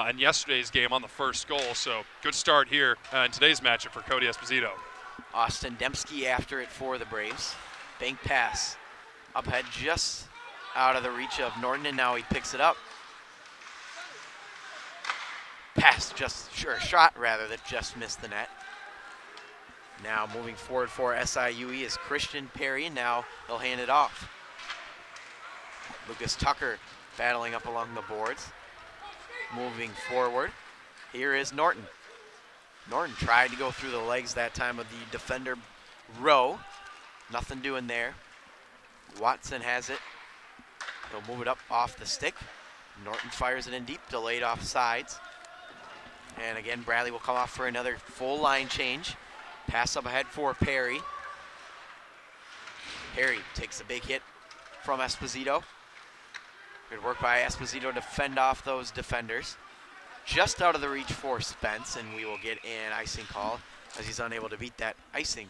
[SPEAKER 2] in yesterday's game on the 1st goal, so good start here in today's matchup for Cody Esposito.
[SPEAKER 1] Austin Dembski after it for the Braves. Bank pass up ahead, just out of the reach of Norton, and now he picks it up. Pass, shot rather, that just missed the net. Now moving forward for SIUE is Christian Perry, and now he'll hand it off. Lucas Tucker battling up along the boards. Moving forward, here is Norton. Norton tried to go through the legs that time of the defender Rowe. Nothing doing there. Watson has it. He'll move it up off the stick. Norton fires it in deep, delayed off sides. And again, Bradley will come off for another full line change. Pass up ahead for Perry. Perry takes a big hit from Esposito. Good work by Esposito to fend off those defenders. Just out of the reach for Spence, and we will get an icing call as he's unable to beat that icing.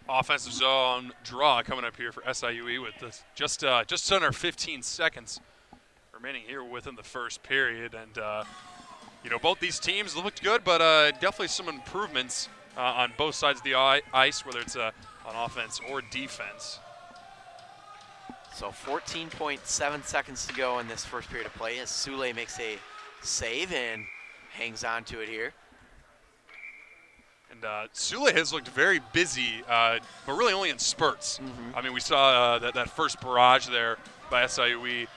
[SPEAKER 2] Offensive zone draw coming up here for SIUE with this just under 15 seconds remaining here within the 1st period, and both these teams looked good, but definitely some improvements on both sides of the ice, whether it's on offense or defense.
[SPEAKER 1] So 14.7 seconds to go in this 1st period of play as Sule makes a save and hangs on to it here.
[SPEAKER 2] And Sule has looked very busy, but really only in spurts. I mean, we saw that first barrage there by SIUE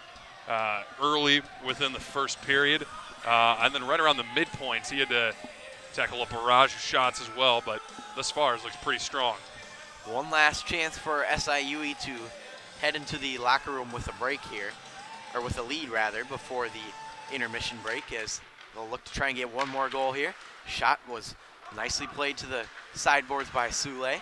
[SPEAKER 2] early within the 1st period. And then right around the midpoints, he had to tackle a barrage of shots as well, but thus far it looks pretty strong.
[SPEAKER 1] One last chance for SIUE to head into the locker room with a break here, or with a lead rather, before the intermission break, as they'll look to try and get one more goal here. Shot was nicely played to the sideboards by Sule.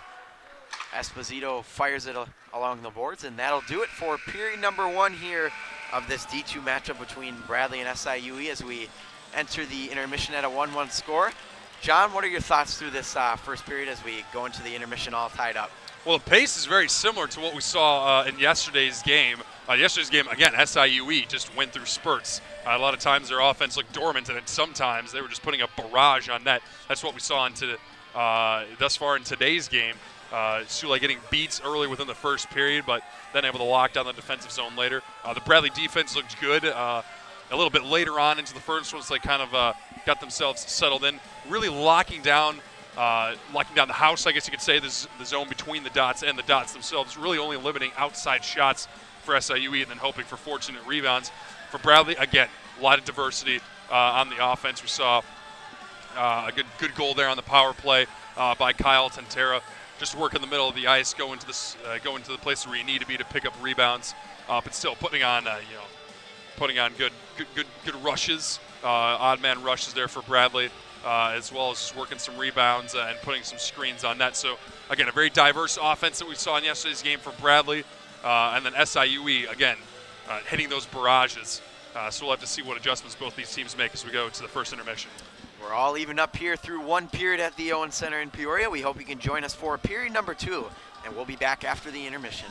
[SPEAKER 1] Esposito fires it along the boards, and that'll do it for period number 1 here of this D2 matchup between Bradley and SIUE as we enter the intermission at a 1-1 score. John, what are your thoughts through this 1st period as we go into the intermission all tied up?
[SPEAKER 2] Well, the pace is very similar to what we saw in yesterday's game. Again, SIUE just went through spurts. A lot of times their offense looked dormant, and sometimes they were just putting a barrage on net. That's what we saw thus far in today's game. Sule getting beats early within the 1st period, but then able to lock down the defensive zone later. The Bradley defense looked good. A little bit later on into the 1st, once they kind of got themselves settled in, really locking down the house, I guess you could say, the zone between the dots and the dots themselves, really only limiting outside shots for SIUE and then hoping for fortunate rebounds. For Bradley, again, a lot of diversity on the offense. We saw a good goal there on the power play by Kyle Tantera. Just work in the middle of the ice, go into the place where you need to be to pick up rebounds, but still putting on good rushes, odd man rushes there for Bradley, as well as just working some rebounds and putting some screens on net. So again, a very diverse offense that we saw in yesterday's game for Bradley, and then SIUE again hitting those barrages. So we'll have to see what adjustments both these teams make as we go to the 1st intermission.
[SPEAKER 1] We're all even up here through one period at the Owen Center in Peoria. We hope you can join us for period number 2, and we'll be back after the intermission.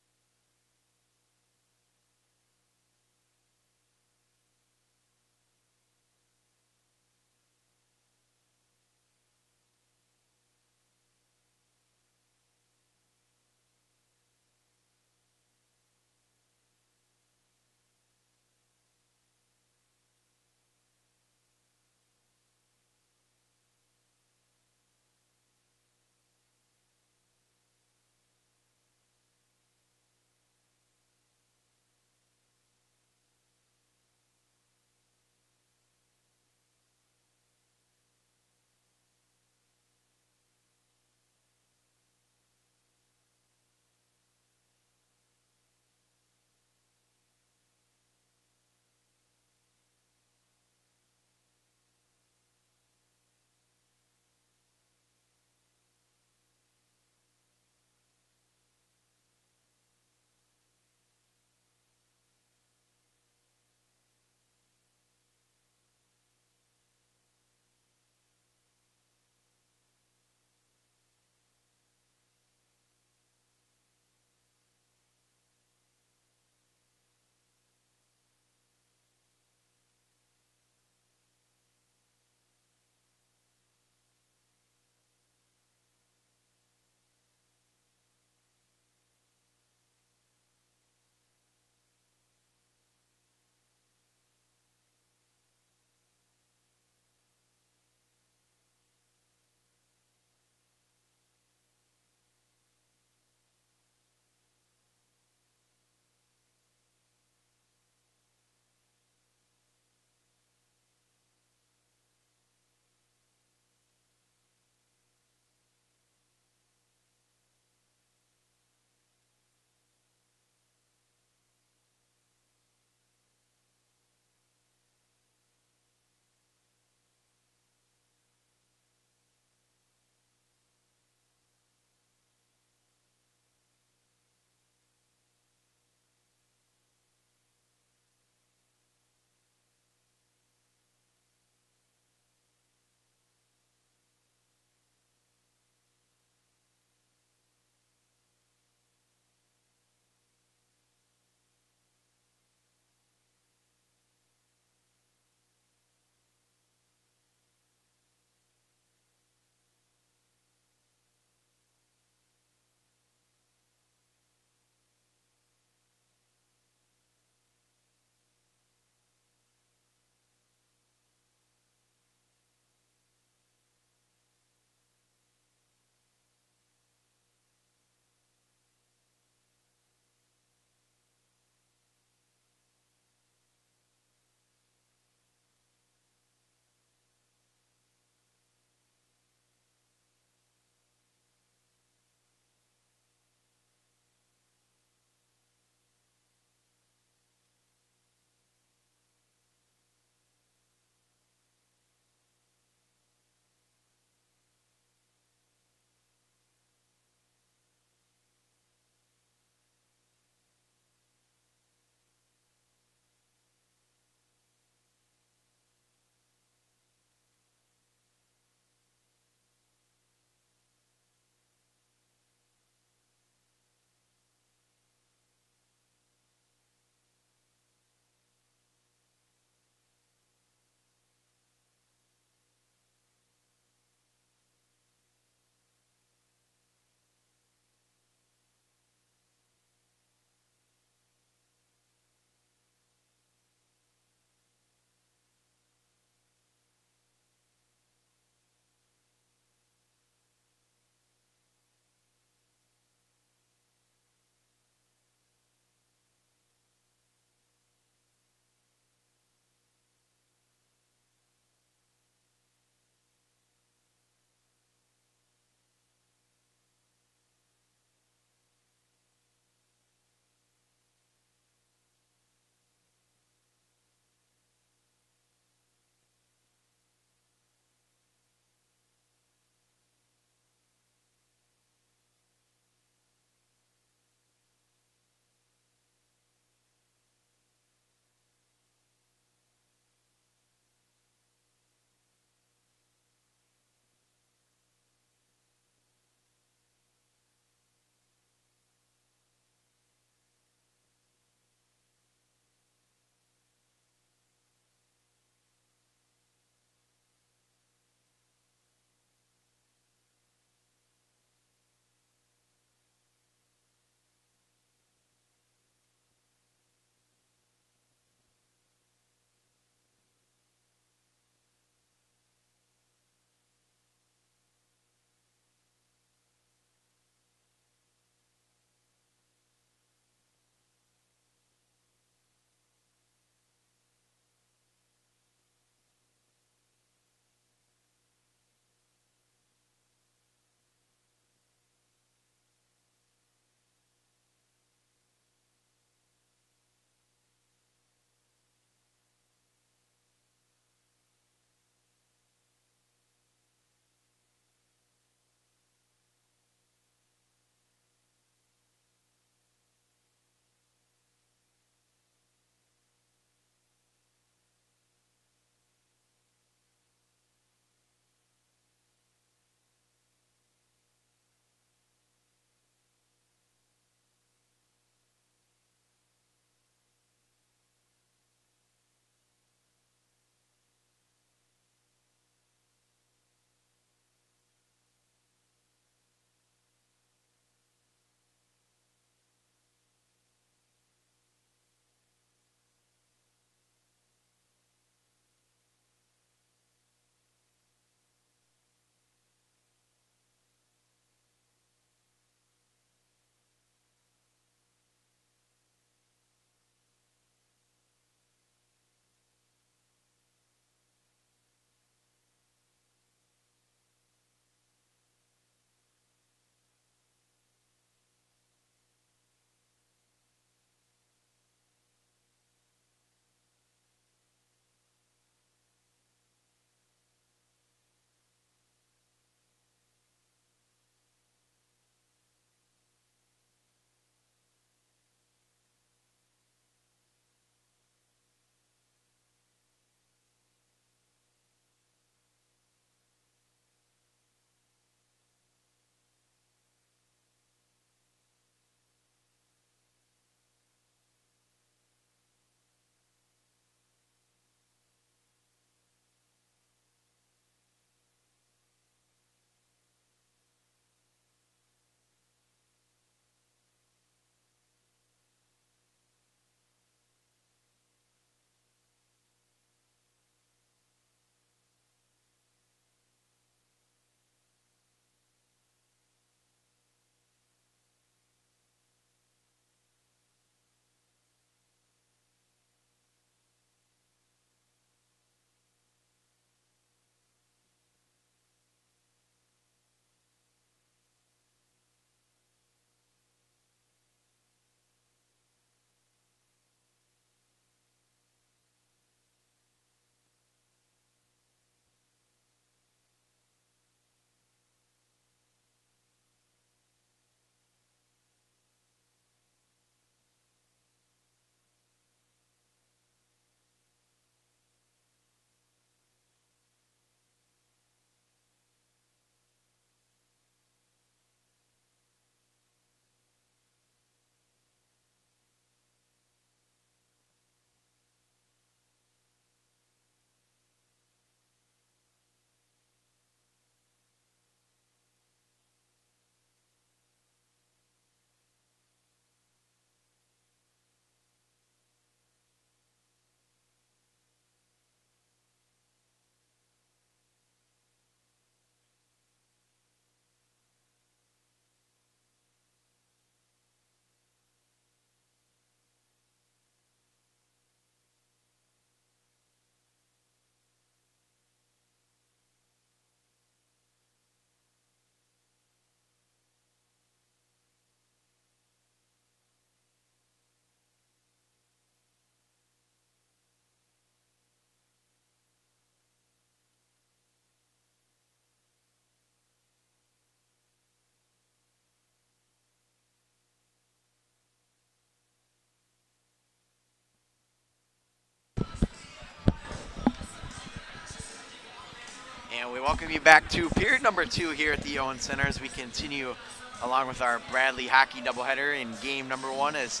[SPEAKER 1] welcome you back to period number 2 here at the Owen Center as we continue along with our Bradley hockey doubleheader in game number 1 as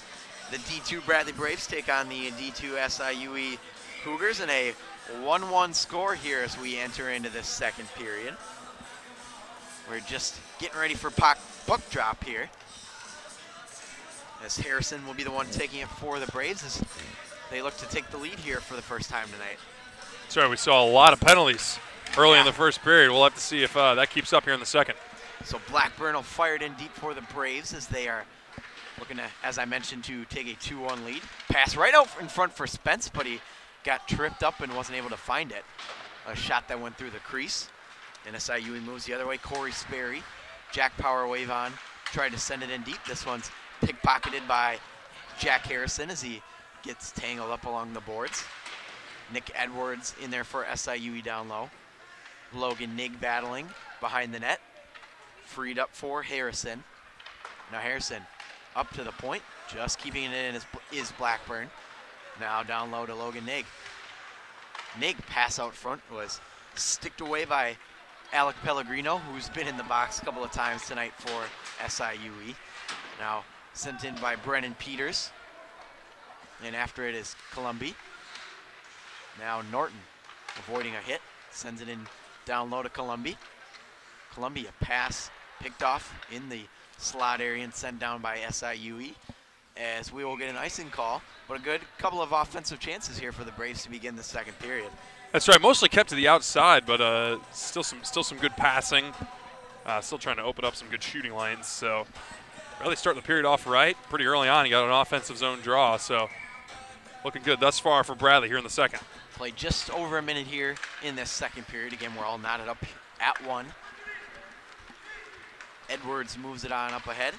[SPEAKER 1] the D2 Bradley Braves take on the D2 SIUE Cougars in a 1-1 score here as we enter into this second period. We're just getting ready for puck drop here, as Harrison will be the one taking it for the Braves as they look to take the lead here for the first time tonight.
[SPEAKER 4] That's right, we saw a lot of penalties early in the first period. We'll have to see if that keeps up here in the second.
[SPEAKER 1] So Blackburn will fire it in deep for the Braves as they are looking to, as I mentioned, to take a 2-1 lead. Pass right out in front for Spence, but he got tripped up and wasn't able to find it. A shot that went through the crease. And SIUE moves the other way. Corey Sperry, Jack Power wave on, tried to send it in deep. This one's pickpocketed by Jack Harrison as he gets tangled up along the boards. Nick Edwards in there for SIUE down low. Logan Nig battling behind the net. Freed up for Harrison. Now Harrison up to the point, just keeping it in is Blackburn. Now down low to Logan Nig. Nig pass out front was sticked away by Alec Pellegrino, who's been in the box a couple of times tonight for SIUE. Now sent in by Brennan Peters. And after it is Columbi. Now Norton avoiding a hit, sends it in down low to Columbi. Columbi, a pass picked off in the slot area and sent down by SIUE as we will get an icing call. But a good couple of offensive chances here for the Braves to begin the second period.
[SPEAKER 4] That's right, mostly kept to the outside, but still some good passing. Still trying to open up some good shooting lanes. So really starting the period off right. Pretty early on, he got an offensive zone draw. So looking good thus far for Bradley here in the second.
[SPEAKER 1] Played just over a minute here in this second period. Again, we're all knotted up at 1. Edwards moves it on up ahead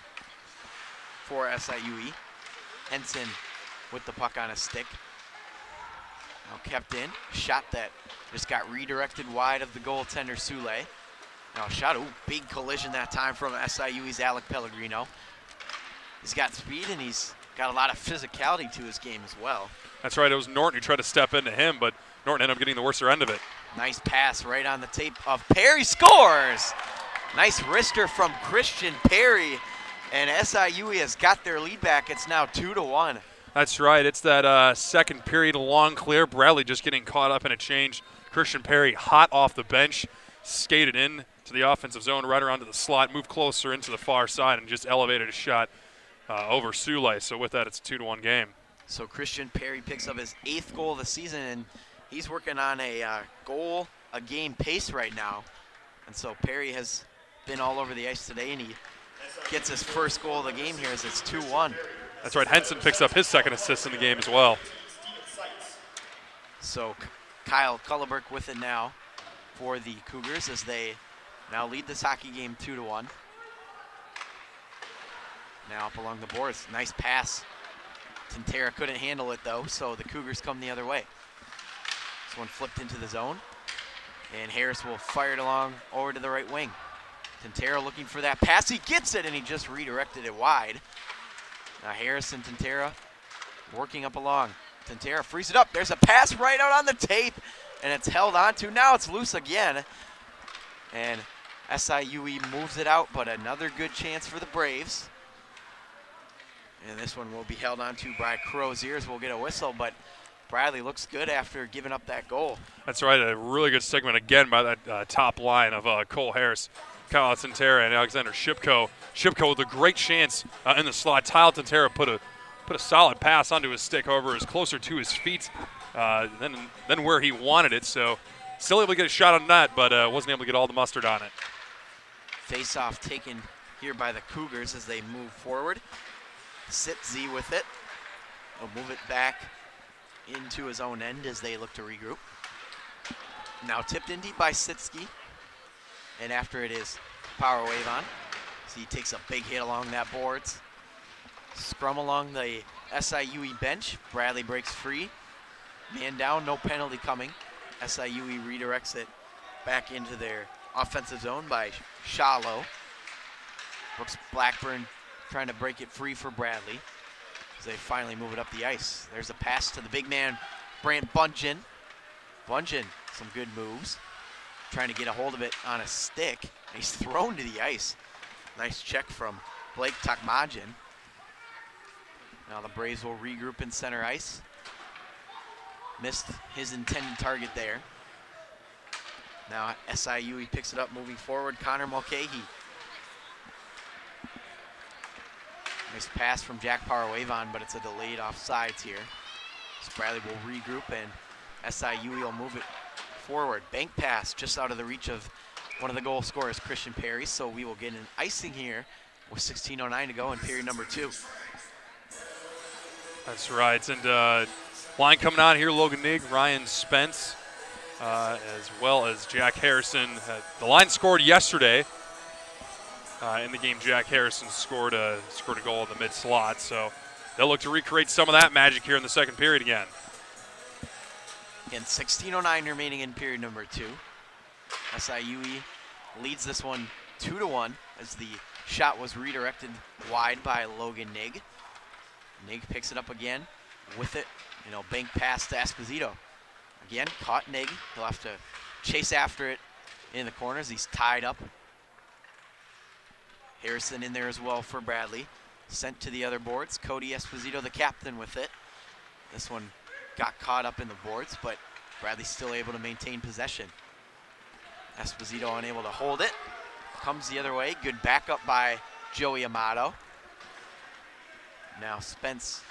[SPEAKER 1] for SIUE. Henson with the puck on a stick. Now kept in. Shot that just got redirected wide of the goaltender, Sule. Now a shot, big collision that time from SIUE's Alec Pellegrino. He's got speed and he's got a lot of physicality to his game as well.
[SPEAKER 4] That's right, it was Norton who tried to step into him, but Norton ended up getting the worser end of it.
[SPEAKER 1] Nice pass right on the tape of Perry, scores! Nice wrister from Christian Perry, and SIUE has got their lead back. It's now 2-1.
[SPEAKER 4] That's right, it's that second period long clear. Bradley just getting caught up in a change. Christian Perry hot off the bench, skated in to the offensive zone, right around to the slot, moved closer into the far side, and just elevated a shot over Sule. So with that, it's a 2-1 game.
[SPEAKER 1] So Christian Perry picks up his 8th goal of the season, and he's working on a goal-a-game pace right now. And so Perry has been all over the ice today, and he gets his first goal of the game here as it's 2-1.
[SPEAKER 4] That's right, Henson picks up his second assist in the game as well.
[SPEAKER 1] So Kyle Culleberg with it now for the Cougars as they now lead this hockey game 2-1. Now up along the boards, nice pass. Tintera couldn't handle it though, so the Cougars come the other way. This one flipped into the zone, and Harris will fire it along over to the right wing. Tintera looking for that pass, he gets it, and he just redirected it wide. Now Harris and Tintera working up along. Tintera frees it up, there's a pass right out on the tape, and it's held onto. Now it's loose again, and SIUE moves it out, but another good chance for the Braves. And this one will be held onto by Croziers. We'll get a whistle, but Bradley looks good after giving up that goal.
[SPEAKER 4] That's right, a really good segment again by that top line of Cole Harris, Kyle Tintera, and Alexander Shipko. Shipko with a great chance in the slot. Kyle Tintera put a solid pass onto his stick, however, is closer to his feet than where he wanted it. So still able to get a shot on net, but wasn't able to get all the mustard on it.
[SPEAKER 1] Face-off taken here by the Cougars as they move forward. Sitzi with it. He'll move it back into his own end as they look to regroup. Now tipped in deep by Sitski. And after it is power wave on. So he takes a big hit along that boards. Scrum along the SIUE bench. Bradley breaks free. Man down, no penalty coming. SIUE redirects it back into their offensive zone by Shallow. Brooks Blackburn trying to break it free for Bradley as they finally move it up the ice. There's a pass to the big man, Brant Bungeon. Bungeon, some good moves. trying to get a hold of it on a stick. And he's thrown to the ice. Nice check from Blake Takmajin. Now the Braves will regroup in center ice. Missed his intended target there. Now SIUE picks it up moving forward. Connor Mulcahy. Nice pass from Jack Parawavan, but it's a delayed offsides here. So Bradley will regroup and SIUE will move it forward. Bank pass just out of the reach of one of the goal scorers, Christian Perry. So we will get an icing here with 16:09 to go in period number 2.
[SPEAKER 4] That's right. And line coming on here, Logan Nigg, Ryan Spence, as well as Jack Harrison. The line scored yesterday. In the game, Jack Harrison scored a goal in the mid slot. So they'll look to recreate some of that magic here in the second period again.
[SPEAKER 1] And 16:09 remaining in period number 2. SIUE leads this one 2-1 as the shot was redirected wide by Logan Nigg. Nigg picks it up again with it, bank pass to Esposito. Again, caught Nigg. He'll have to chase after it in the corners. He's tied up. Harrison in there as well for Bradley. Sent to the other boards. Cody Esposito, the captain, with it. This one got caught up in the boards, but Bradley's still able to maintain possession. Esposito unable to hold it. Comes the other way. Good backup by Joey Amato. Now Spence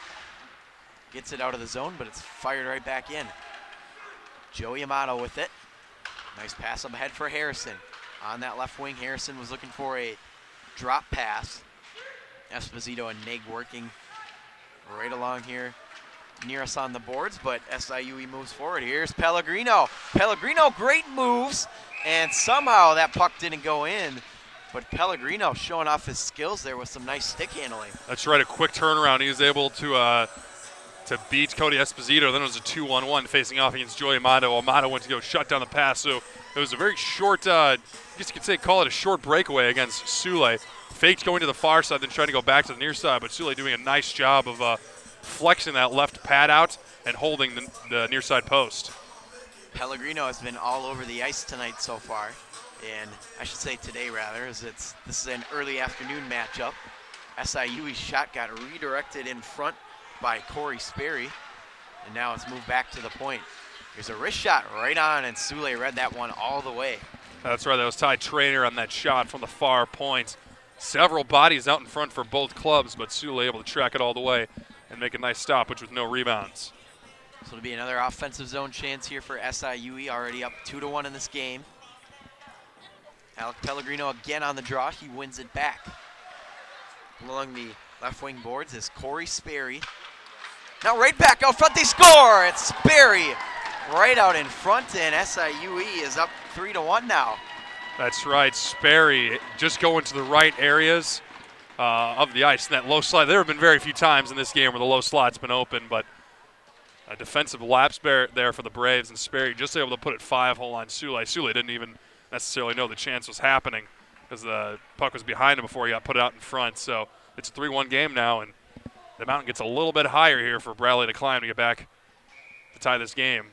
[SPEAKER 1] gets it out of the zone, but it's fired right back in. Joey Amato with it. Nice pass up ahead for Harrison. On that left wing, Harrison was looking for a drop pass. Esposito and Nigg working right along here near us on the boards, but SIUE moves forward. Here's Pellegrino. Pellegrino, great moves, and somehow that puck didn't go in. But Pellegrino showing off his skills there with some nice stick handling.
[SPEAKER 4] That's right, a quick turnaround. He was able to beat Cody Esposito. Then it was a 2-1-1 facing off against Joey Amato. Amato went to go shut down the pass. So it was a very short, I guess you could say, call it a short breakaway against SIUE. Faked going to the far side, then trying to go back to the near side. But SIUE doing a nice job of flexing that left pad out and holding the near side post.
[SPEAKER 1] Pellegrino has been all over the ice tonight so far. And I should say today, rather, as this is an early afternoon matchup. SIUE's shot got redirected in front by Corey Sperry, and now it's moved back to the point. Here's a wrist shot right on, and SIUE read that one all the way.
[SPEAKER 4] That's right, that was Ty Trainer on that shot from the far point. Several bodies out in front for both clubs, but SIUE able to track it all the way and make a nice stoppage with no rebounds.
[SPEAKER 1] So it'll be another offensive zone chance here for SIUE, already up 2-1 in this game. Alec Pellegrino again on the draw. He wins it back. Along the left wing boards is Corey Sperry. Now right back out front, they score! It's Sperry right out in front, and SIUE is up 3-1 now.
[SPEAKER 4] That's right, Sperry just going to the right areas of the ice. And that low slide, there have been very few times in this game where the low slide's been open, but a defensive lapse there for the Braves, and Sperry just able to put it 5-hole on SIUE. SIUE didn't even necessarily know the chance was happening because the puck was behind him before he got put out in front. So it's a 3-1 game now, and the mountain gets a little bit higher here for Bradley to climb to get back to tie this game.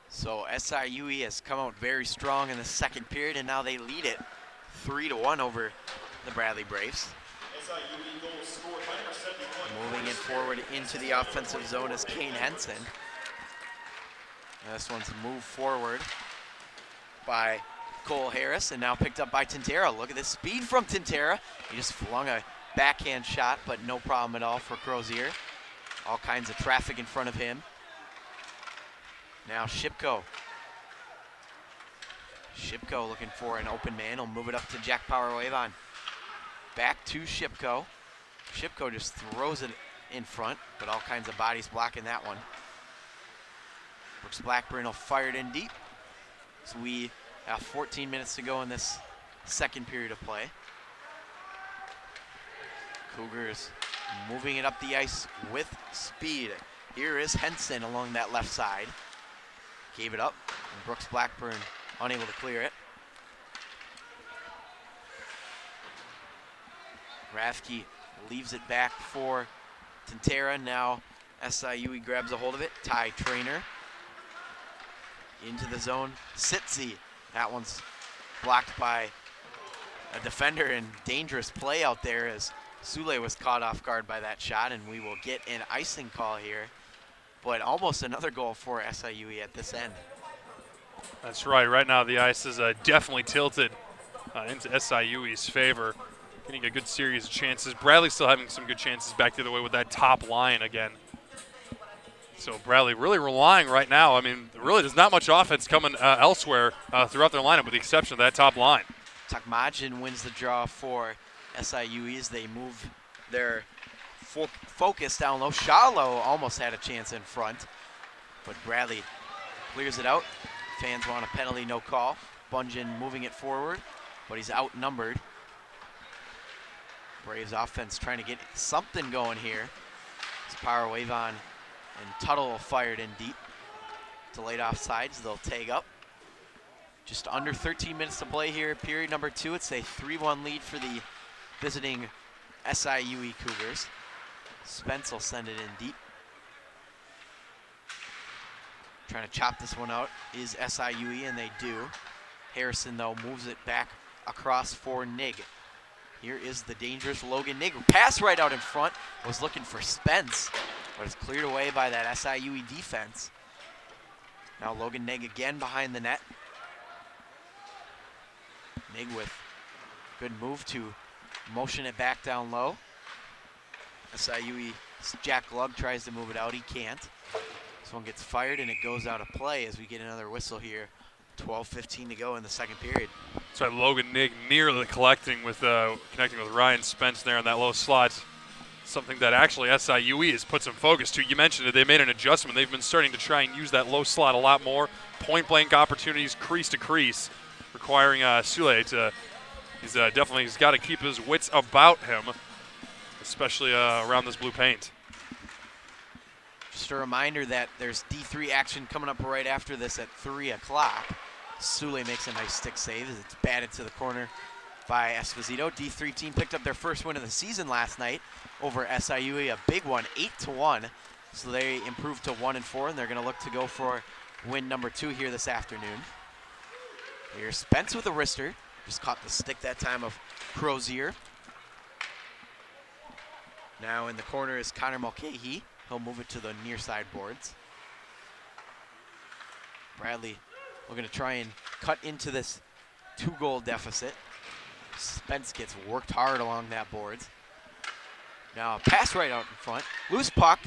[SPEAKER 1] So SIUE has come out very strong in the second period, and now they lead it 3-1 over the Bradley Braves.
[SPEAKER 3] SIUE goal scored by number 71.
[SPEAKER 1] Moving it forward into the offensive zone is Kane Henson. This one's moved forward by Cole Harris, and now picked up by Tintera. Look at this speed from Tintera. He just flung a backhand shot, but no problem at all for Crozier. All kinds of traffic in front of him. Now Shipko. Shipko looking for an open man. He'll move it up to Jack Parawavan. Back to Shipko. Shipko just throws it in front, but all kinds of bodies blocking that one. Brooks Blackburn will fire it in deep. So we have 14 minutes to go in this second period of play. Cougars moving it up the ice with speed. Here is Henson along that left side. Gave it up, and Brooks Blackburn unable to clear it. Rafke leaves it back for Tintera. Now SIUE grabs a hold of it. Ty Trainer into the zone. Sitzi That one's blocked by a defender, and dangerous play out there as SIUE was caught off guard by that shot, and we will get an icing call here. But almost another goal for SIUE at this end.
[SPEAKER 4] That's right. Right now the ice is definitely tilted into SIUE's favor. Getting a good series of chances. Bradley's still having some good chances back the other way with that top line again. So Bradley really relying right now. I mean, really there's not much offense coming elsewhere throughout their lineup with the exception of that top line.
[SPEAKER 1] Takmajin wins the draw for SIUE as they move their focus down low. Shallow almost had a chance in front, but Bradley clears it out. Fans want a penalty, no call. Bunjin moving it forward, but he's outnumbered. Braves offense trying to get something going here. It's Power Wave on, and Tuttle fired in deep. Delayed offsides, they'll tag up. Just under 13 minutes to play here, period number 2. It's a 3-1 lead for the visiting SIUE Cougars. Spence will send it in deep. Trying to chop this one out is SIUE, and they do. Harrison, though, moves it back across for Nig. Here is the dangerous Logan Nig. Pass right out in front. Was looking for Spence, but it's cleared away by that SIUE defense. Now Logan Nig again behind the net. Nig with good move to motion it back down low. SIUE's Jack Glug tries to move it out. He can't. This one gets fired, and it goes out of play as we get another whistle here. 12:15 to go in the second period.
[SPEAKER 4] That's right, Logan Nig nearly connecting with Ryan Spence there on that low slot. Something that actually SIUE has put some focus to. You mentioned it, they made an adjustment. They've been starting to try and use that low slot a lot more. Point blank opportunities, crease to crease, requiring SIUE to, he's got to keep his wits about him, especially around this blue paint.
[SPEAKER 1] Just a reminder that there's D3 action coming up right after this at 3 o'clock. SIUE makes a nice stick save as it's batted to the corner by Esposito. D3 team picked up their first win of the season last night over SIUE, a big one, 8-1. So they improved to 1-4, and they're going to look to go for win number 2 here this afternoon. Here's Spence with a wrister. Just caught the stick that time of Crozier. Now in the corner is Connor Mulcahy. He'll move it to the near side boards. Bradley looking to try and cut into this 2-goal deficit. Spence gets worked hard along that boards. Now a pass right out in front. Loose puck,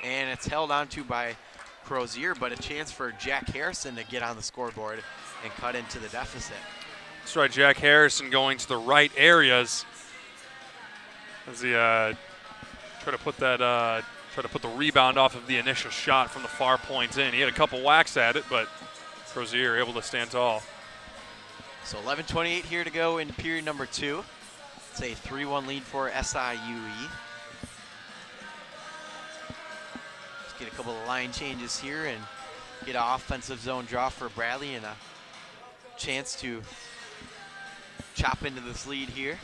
[SPEAKER 1] and it's held onto by Crozier, but a chance for Jack Harrison to get on the scoreboard and cut into the deficit.
[SPEAKER 4] That's right, Jack Harrison going to the right areas as he try to put the rebound off of the initial shot from the far point in. He had a couple whacks at it, but Crozier able to stand tall.
[SPEAKER 1] So 11:28 here to go in period number 2. It's a 3-1 lead for SIUE. Let's get a couple of line changes here and get an offensive zone draw for Bradley and a chance to chop into this lead here.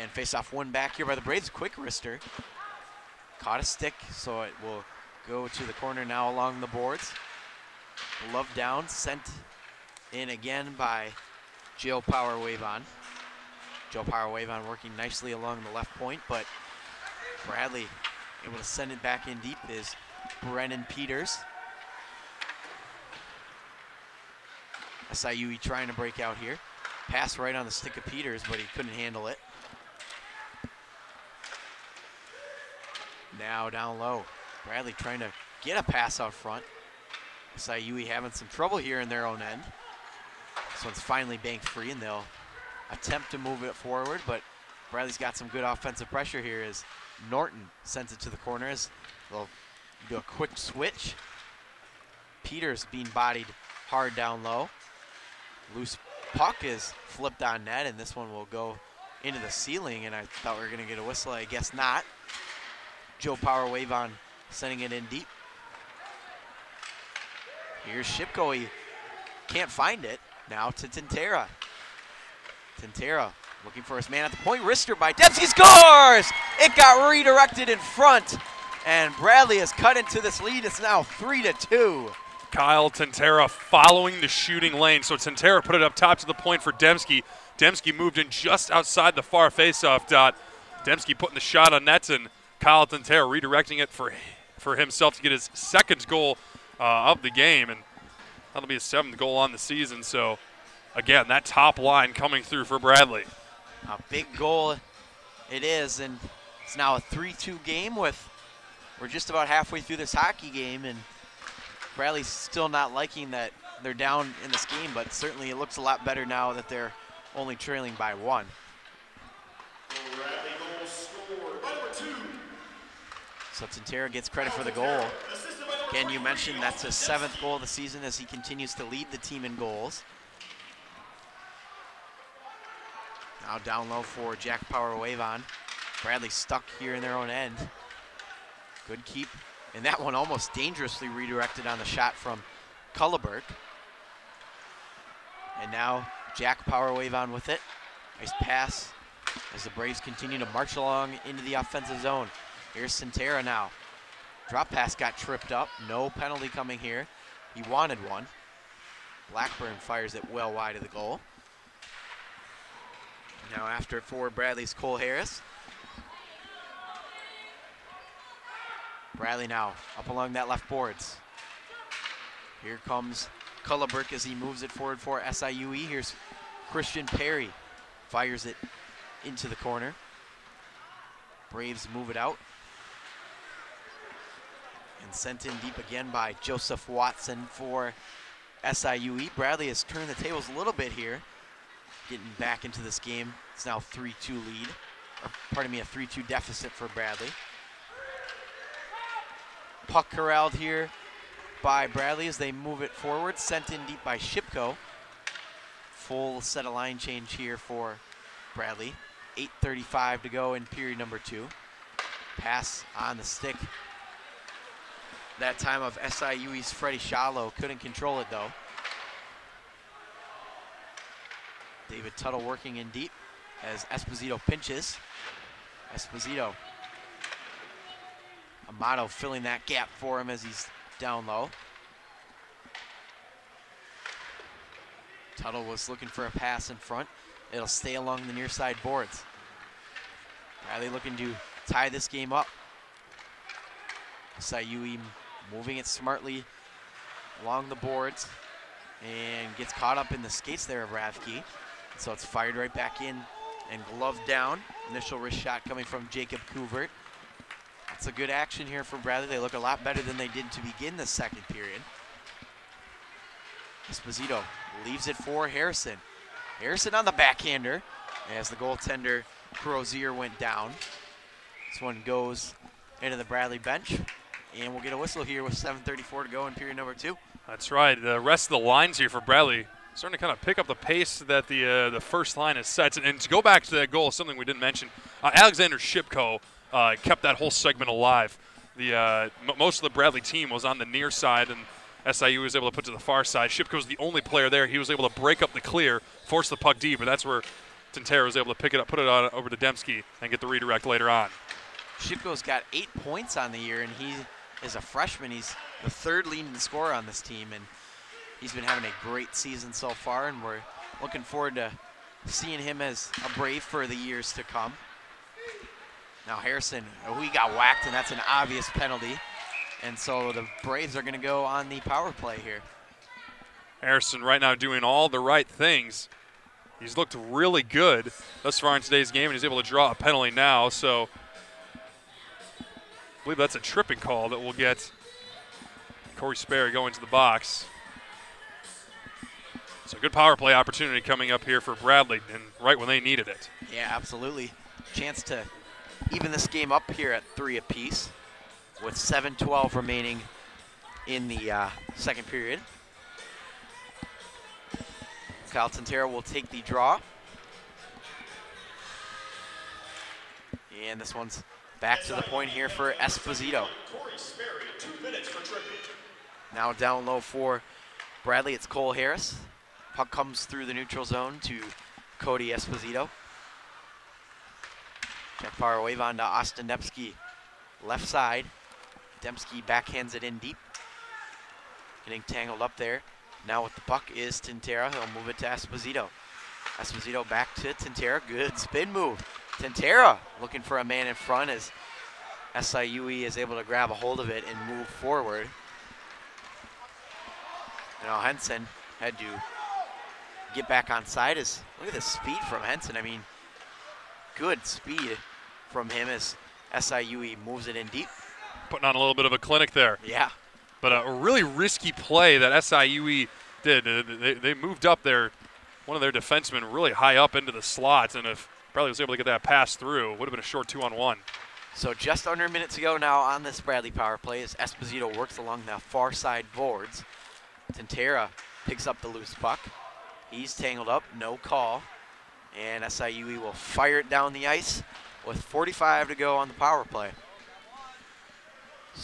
[SPEAKER 1] And face off one back here by the Braves. Quick wrister. Caught a stick, so it will go to the corner now along the boards. Love down, sent in again by Joe Power Wave on. Joe Power Wave on working nicely along the left point, but Bradley able to send it back in deep is Brennan Peters. SIUE trying to break out here. Pass right on the stick of Peters, but he couldn't handle it. Now down low. Bradley trying to get a pass out front. SIUE having some trouble here in their own end. This one's finally banked free, and they'll attempt to move it forward, but Bradley's got some good offensive pressure here as Norton sends it to the corners. They'll do a quick switch. Peters being bodied hard down low. Loose puck is flipped on net, and this one will go into the ceiling, and I thought we were going to get a whistle. I guess not. Joe Power Wave on sending it in deep. Here's Shipko. He can't find it. Now to Tintera. Tintera Looking for his man at the point. Wrister by Dempsey, scores! It got redirected in front, and Bradley has cut into this lead. It's now 3-2.
[SPEAKER 4] Kyle Tantera following the shooting lane. So Tantera put it up top to the point for Dembski. Dembski moved in just outside the far faceoff dot. Dembski putting the shot on net, and Kyle Tantera redirecting it for himself to get his second goal of the game, and that'll be his 7th goal on the season. So, again, that top line coming through for Bradley.
[SPEAKER 1] A big goal it is, and it's now a 3-2 game we're just about halfway through this hockey game, and Bradley's still not liking that they're down in this game, but certainly it looks a lot better now that they're only trailing by 1.
[SPEAKER 3] Bradley goal scored by number 2.
[SPEAKER 1] So Tantera gets credit for the goal. Again, you mentioned that's his 7th goal of the season as he continues to lead the team in goals. Now down low for Jack Power Wavon. Bradley stuck here in their own end. Good keep. And that one almost dangerously redirected on the shot from Culleberg. And now Jack Power Wavon with it. Nice pass as the Braves continue to march along into the offensive zone. Here's Tantera now. Drop pass got tripped up. No penalty coming here. He wanted one. Blackburn fires it well wide of the goal. Now after it for Bradley's Cole Harris. Bradley now up along that left boards. Here comes Culleberg as he moves it forward for SIUE. Here's Christian Perry. Fires it into the corner. Braves move it out. And sent in deep again by Joseph Watson for SIUE. Bradley has turned the tables a little bit here. Getting back into this game. It's now 3-2 lead. Or pardon me, a 3-2 deficit for Bradley. Puck corralled here by Bradley as they move it forward. Sent in deep by Shipko. Full set of line change here for Bradley. 8:35 to go in period number 2. Pass on the stick. That time of SIUE's Freddie Shallow. Couldn't control it though. David Tuttle working in deep as Esposito pinches. Esposito. Amato filling that gap for him as he's down low. Tuttle was looking for a pass in front. It'll stay along the near side boards. Bradley looking to tie this game up. SIUE moving it smartly along the boards and gets caught up in the skates there of Ravke. So it's fired right back in and gloved down. Initial wrist shot coming from Jacob Kuvert. That's a good action here for Bradley. They look a lot better than they did to begin the second period. Esposito leaves it for Harrison. Harrison on the backhander as the goaltender Crozier went down. This one goes into the Bradley bench. And we'll get a whistle here with 7:34 to go in period number 2.
[SPEAKER 4] That's right. The rest of the lines here for Bradley starting to kind of pick up the pace that the first line has set. And to go back to that goal, something we didn't mention, Alexander Shipko kept that whole segment alive. Most of the Bradley team was on the near side, and SIU was able to put to the far side. Shipko was the only player there. He was able to break up the clear, force the puck deep, but that's where Tantera was able to pick it up, put it on over to Dembski, and get the redirect later on.
[SPEAKER 1] Shipko's got 8 points on the year, and he is a freshman. He's the 3rd leading scorer on this team, and he's been having a great season so far, and we're looking forward to seeing him as a Brave for the years to come. Now Harrison, he got whacked, and that's an obvious penalty. And so the Braves are going to go on the power play here.
[SPEAKER 4] Harrison right now doing all the right things. He's looked really good thus far in today's game, and he's able to draw a penalty now. So I believe that's a tripping call that will get Corey Sperry going to the box. So good power play opportunity coming up here for Bradley, and right when they needed it.
[SPEAKER 1] Yeah, absolutely. Chance to even this game up here at 3 apiece with 7:12 remaining in the second period. Kyle Tantera will take the draw. And this one's back to the point here for Esposito.
[SPEAKER 3] Corey Sperry, 2 minutes for tripping.
[SPEAKER 1] Now down low for Bradley, it's Cole Harris. Puck comes through the neutral zone to Cody Esposito. Check power wave on to Austin Dembski, left side. Dembski backhands it in deep. Getting tangled up there. Now with the puck is Tintera. He'll move it to Esposito. Esposito back to Tintera. Good spin move. Tintera looking for a man in front as SIUE is able to grab a hold of it and move forward. Now Henson had to get back on side. Look at the speed from Henson. I mean, good speed from him as SIUE moves it in deep.
[SPEAKER 4] Putting on a little bit of a clinic there.
[SPEAKER 1] Yeah.
[SPEAKER 4] But a really risky play that SIUE did. They moved up one of their defensemen really high up into the slots, and if Bradley was able to get that pass through, it would have been a short 2-on-1.
[SPEAKER 1] So just under a minute to go now on this Bradley power play as Esposito works along the far side boards. Tintera picks up the loose puck. He's tangled up, no call. And SIUE will fire it down the ice with 45 to go on the power play.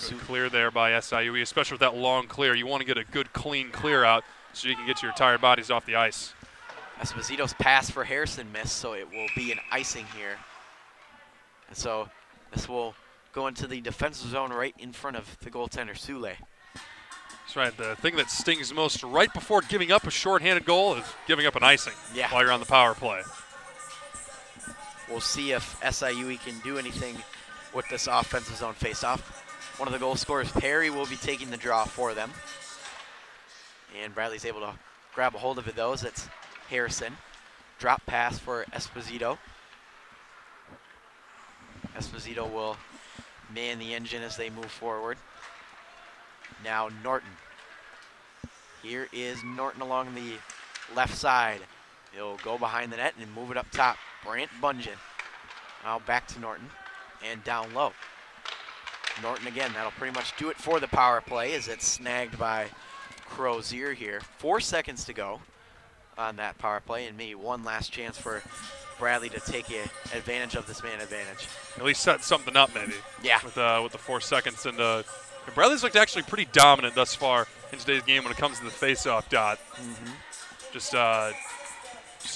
[SPEAKER 4] Good clear there by SIUE, especially with that long clear. You want to get a good, clean clear out so you can get your tired bodies off the ice.
[SPEAKER 1] Esposito's pass for Harrison missed, so it will be an icing here. And so this will go into the defensive zone right in front of the goaltender, Sule.
[SPEAKER 4] That's right. The thing that stings most right before giving up a shorthanded goal is giving up an icing while you're on the power play.
[SPEAKER 1] We'll see if SIUE can do anything with this offensive zone faceoff. One of the goal scorers, Perry, will be taking the draw for them. And Bradley's able to grab a hold of it, though, as it's Harrison. Drop pass for Esposito. Esposito will man the engine as they move forward. Now Norton. Here is Norton along the left side. He'll go behind the net and move it up top. Brant Bungeon. Now back to Norton and down low. Norton again, that'll pretty much do it for the power play as it's snagged by Crozier here. 4 seconds to go on that power play, and maybe one last chance for Bradley to take advantage of this man advantage.
[SPEAKER 4] At least set something up maybe.
[SPEAKER 1] Yeah.
[SPEAKER 4] With the 4 seconds. And Bradley's looked actually pretty dominant thus far in today's game when it comes to the face-off dot. Just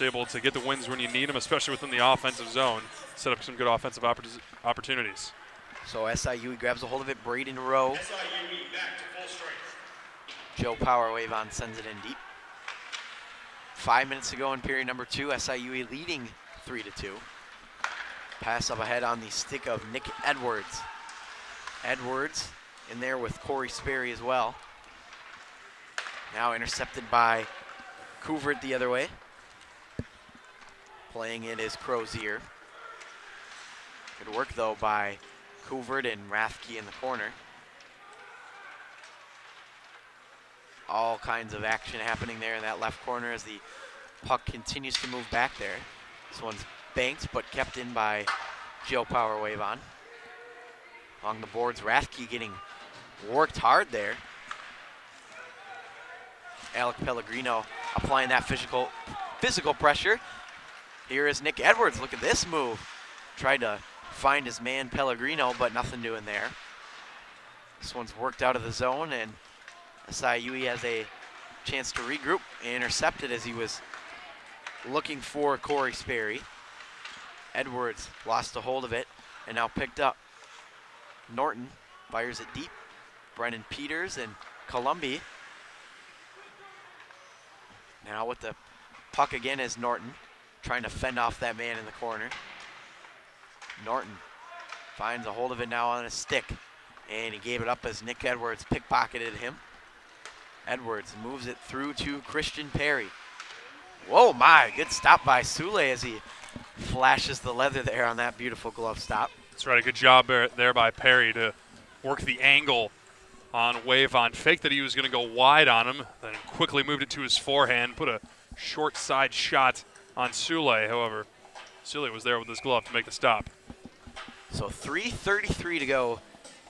[SPEAKER 4] able to get the wins when you need them, especially within the offensive zone. Set up some good offensive opportunities.
[SPEAKER 1] So SIUE grabs a hold of it. Braden Rowe.
[SPEAKER 3] SIUE back to full strength.
[SPEAKER 1] Joe Power Wave on sends it in deep. 5 minutes to go in period number 2. SIUE leading 3-2. Pass up ahead on the stick of Nick Edwards. Edwards in there with Corey Sperry as well. Now intercepted by Couvert the other way. Playing it is Crozier. Good work though by Couvert and Rathke in the corner. All kinds of action happening there in that left corner as the puck continues to move back there. This one's banked but kept in by Joe Power Wave on. Along the boards, Rathke getting worked hard there. Alec Pellegrino applying that physical pressure. Here is Nick Edwards. Look at this move. Tried to find his man Pellegrino, but nothing doing there. This one's worked out of the zone, and SIUE has a chance to regroup and intercept it as he was looking for Corey Sperry. Edwards lost a hold of it and now picked up. Norton fires it deep. Brennan Peters and Columbi. Now with the puck again is Norton, trying to fend off that man in the corner. Norton finds a hold of it now on a stick, and he gave it up as Nick Edwards pickpocketed him. Edwards moves it through to Christian Perry. Whoa, my, good stop by Sule as he flashes the leather there on that beautiful glove stop.
[SPEAKER 4] That's right, a good job there by Perry to work the angle on Wave on. Fake that he was going to go wide on him, then quickly moved it to his forehand, put a short side shot on Sule. However, Sule was there with his glove to make the stop.
[SPEAKER 1] So 3:33 to go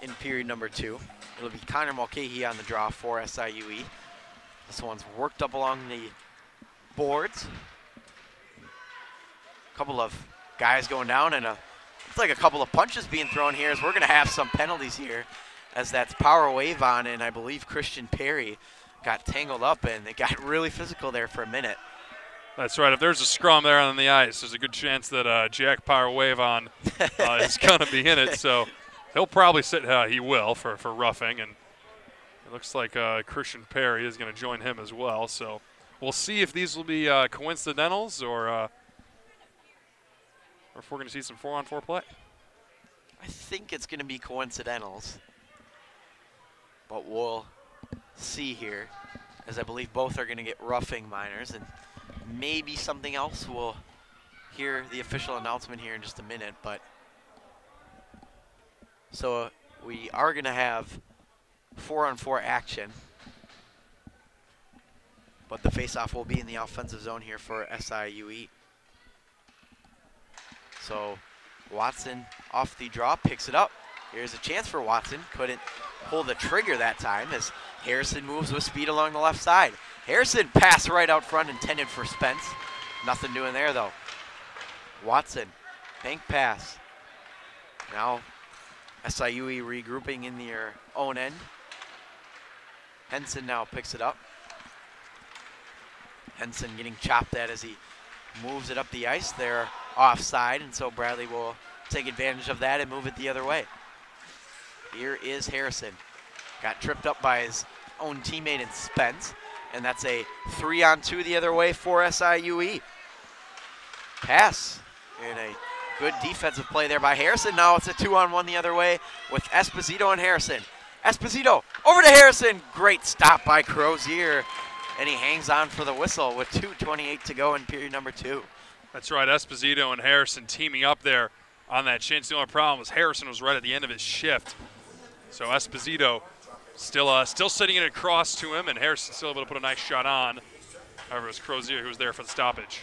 [SPEAKER 1] in period number 2. It'll be Connor Mulcahy on the draw for SIUE. This one's worked up along the boards. A couple of guys going down, and it's like a couple of punches being thrown here as we're going to have some penalties here, as that's Power Wave on, and I believe Christian Perry got tangled up, and it got really physical there for a minute.
[SPEAKER 2] That's right. If there's a scrum there on the ice, there's a good chance that Jack Power Wave on is going to be in it. So he'll probably sit. He will for roughing, and it looks like Christian Perry is going to join him as well. So we'll see if these will be coincidentals or if we're going to see some 4-on-4 play.
[SPEAKER 1] I think it's going to be coincidentals, but we'll see here, as I believe both are going to get roughing minors, and maybe something else. We'll hear the official announcement here in just a minute, but so we are going to have 4-on-4 action, but the faceoff will be in the offensive zone here for SIUE. So Watson off the draw, picks it up. Here's a chance for Watson. Couldn't pull the trigger that time as Harrison moves with speed along the left side. Harrison pass right out front, intended for Spence. Nothing doing there though. Watson, bank pass. Now SIUE regrouping in their own end. Henson now picks it up. Henson getting chopped at as he moves it up the ice. They're offside, and so Bradley will take advantage of that and move it the other way. Here is Harrison. Got tripped up by his own teammate in Spence, and that's a 3-on-2 the other way for SIUE. Pass, and a good defensive play there by Harrison. Now it's a 2-on-1 the other way with Esposito and Harrison. Esposito over to Harrison. Great stop by Crozier, and he hangs on for the whistle with 2:28 to go in period number 2.
[SPEAKER 2] That's right, Esposito and Harrison teaming up there on that chance. The only problem was Harrison was right at the end of his shift. So Esposito still sitting it across to him, and Harrison still able to put a nice shot on. However, it was Crozier who was there for the stoppage.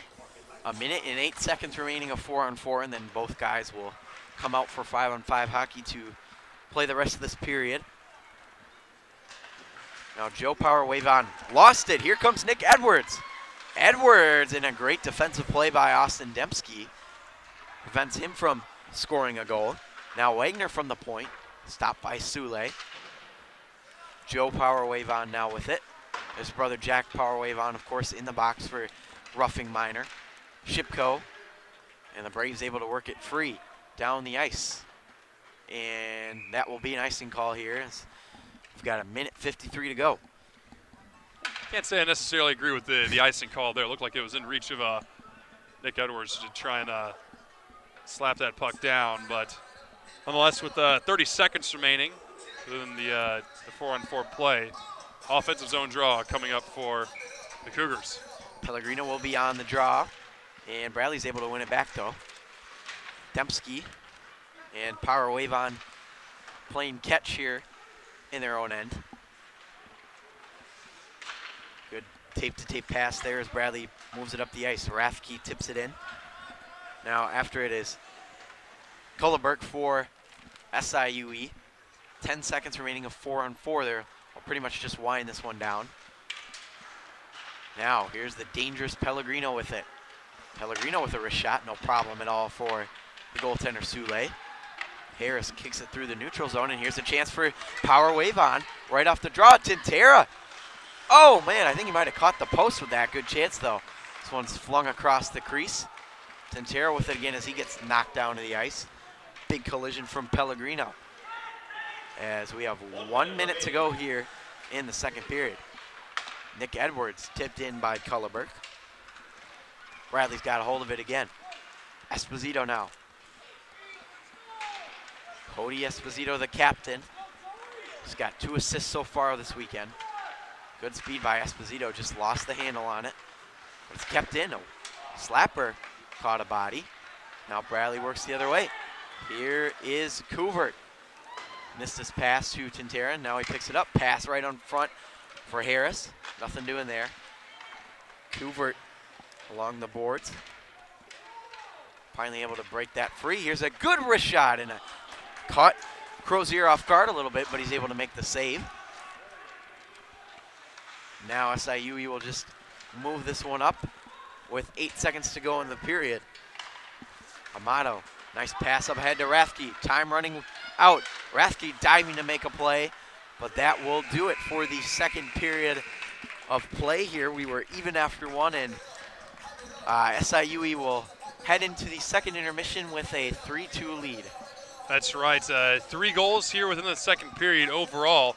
[SPEAKER 1] A minute and 8 seconds remaining of 4-on-4, and then both guys will come out for 5-on-5 hockey to play the rest of this period. Now Joe Power Wave on, lost it. Here comes Nick Edwards. Edwards in a great defensive play by Austin Dembski. Prevents him from scoring a goal. Now Wagner from the point, stopped by Sule. Joe Power Wave on now with it. His brother Jack Power Wave on, of course, in the box for roughing minor. Shipko, and the Braves able to work it free down the ice. And that will be an icing call here. We've got a minute 53 to go.
[SPEAKER 2] Can't say I necessarily agree with the icing call there. It looked like it was in reach of Nick Edwards to try and slap that puck down. But nonetheless, with 30 seconds remaining in the 4-on-4 play, offensive zone draw coming up for the Cougars.
[SPEAKER 1] Pellegrino will be on the draw, and Bradley's able to win it back though. Dembski and Power Wave on playing catch here in their own end. Good tape-to-tape pass there as Bradley moves it up the ice. Rathke tips it in. Now after it is Kuliberg for SIUE. 10 seconds remaining of 4-on-4 there. I'll pretty much just wind this one down. Now here's the dangerous Pellegrino with it. Pellegrino with a wrist shot, no problem at all for the goaltender Sule. Harris kicks it through the neutral zone, and here's a chance for Power Wave on. Right off the draw, Tintera. Oh man, I think he might have caught the post with that. Good chance though. This one's flung across the crease. Tintera with it again as he gets knocked down to the ice. Big collision from Pellegrino. As we have 1 minute to go here in the second period. Nick Edwards tipped in by Kuliberg. Bradley's got a hold of it again. Esposito now. Cody Esposito, the captain. He's got 2 assists so far this weekend. Good speed by Esposito, just lost the handle on it. But it's kept in. A slapper caught a body. Now Bradley works the other way. Here is Couvert. Missed his pass to Tintera, now he picks it up. Pass right on front for Harris. Nothing doing there. Couvert along the boards. Finally able to break that free. Here's a good wrist shot and a caught Crozier off guard a little bit, but he's able to make the save. Now SIUE will just move this one up with 8 seconds to go in the period. Amato, nice pass up ahead to Rathke. Time running out. Rathke diving to make a play, but that will do it for the second period of play here. We were even after one, and SIUE will head into the second intermission with a 3-2 lead.
[SPEAKER 4] That's right. 3 goals here within the second period overall.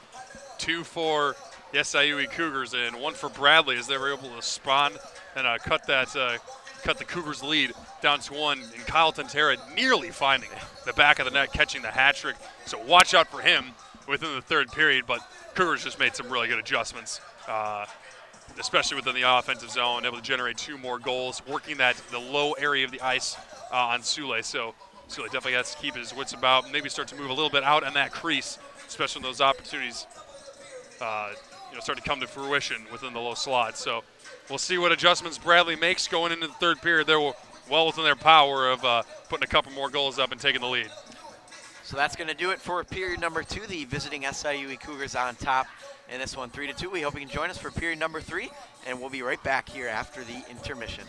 [SPEAKER 4] 2 for the SIUE Cougars and 1 for Bradley as they were able to respond and cut the Cougars' lead down to 1. And Kyle Tantera nearly finding the back of the net, catching the hat trick. So watch out for him within the third period. But Cougars just made some really good adjustments, especially within the offensive zone, able to generate 2 more goals, working the low area of the ice on SIUE. So SIUE definitely has to keep his wits about, maybe start to move a little bit out on that crease, especially when those opportunities start to come to fruition within the low slot. So we'll see what adjustments Bradley makes going into the third period. They're well within their power of putting a couple more goals up and taking the lead.
[SPEAKER 1] So that's going to do it for period number 2. The visiting SIUE Cougars on top in this one 3-2. We hope you can join us for period number 3, and we'll be right back here after the intermission.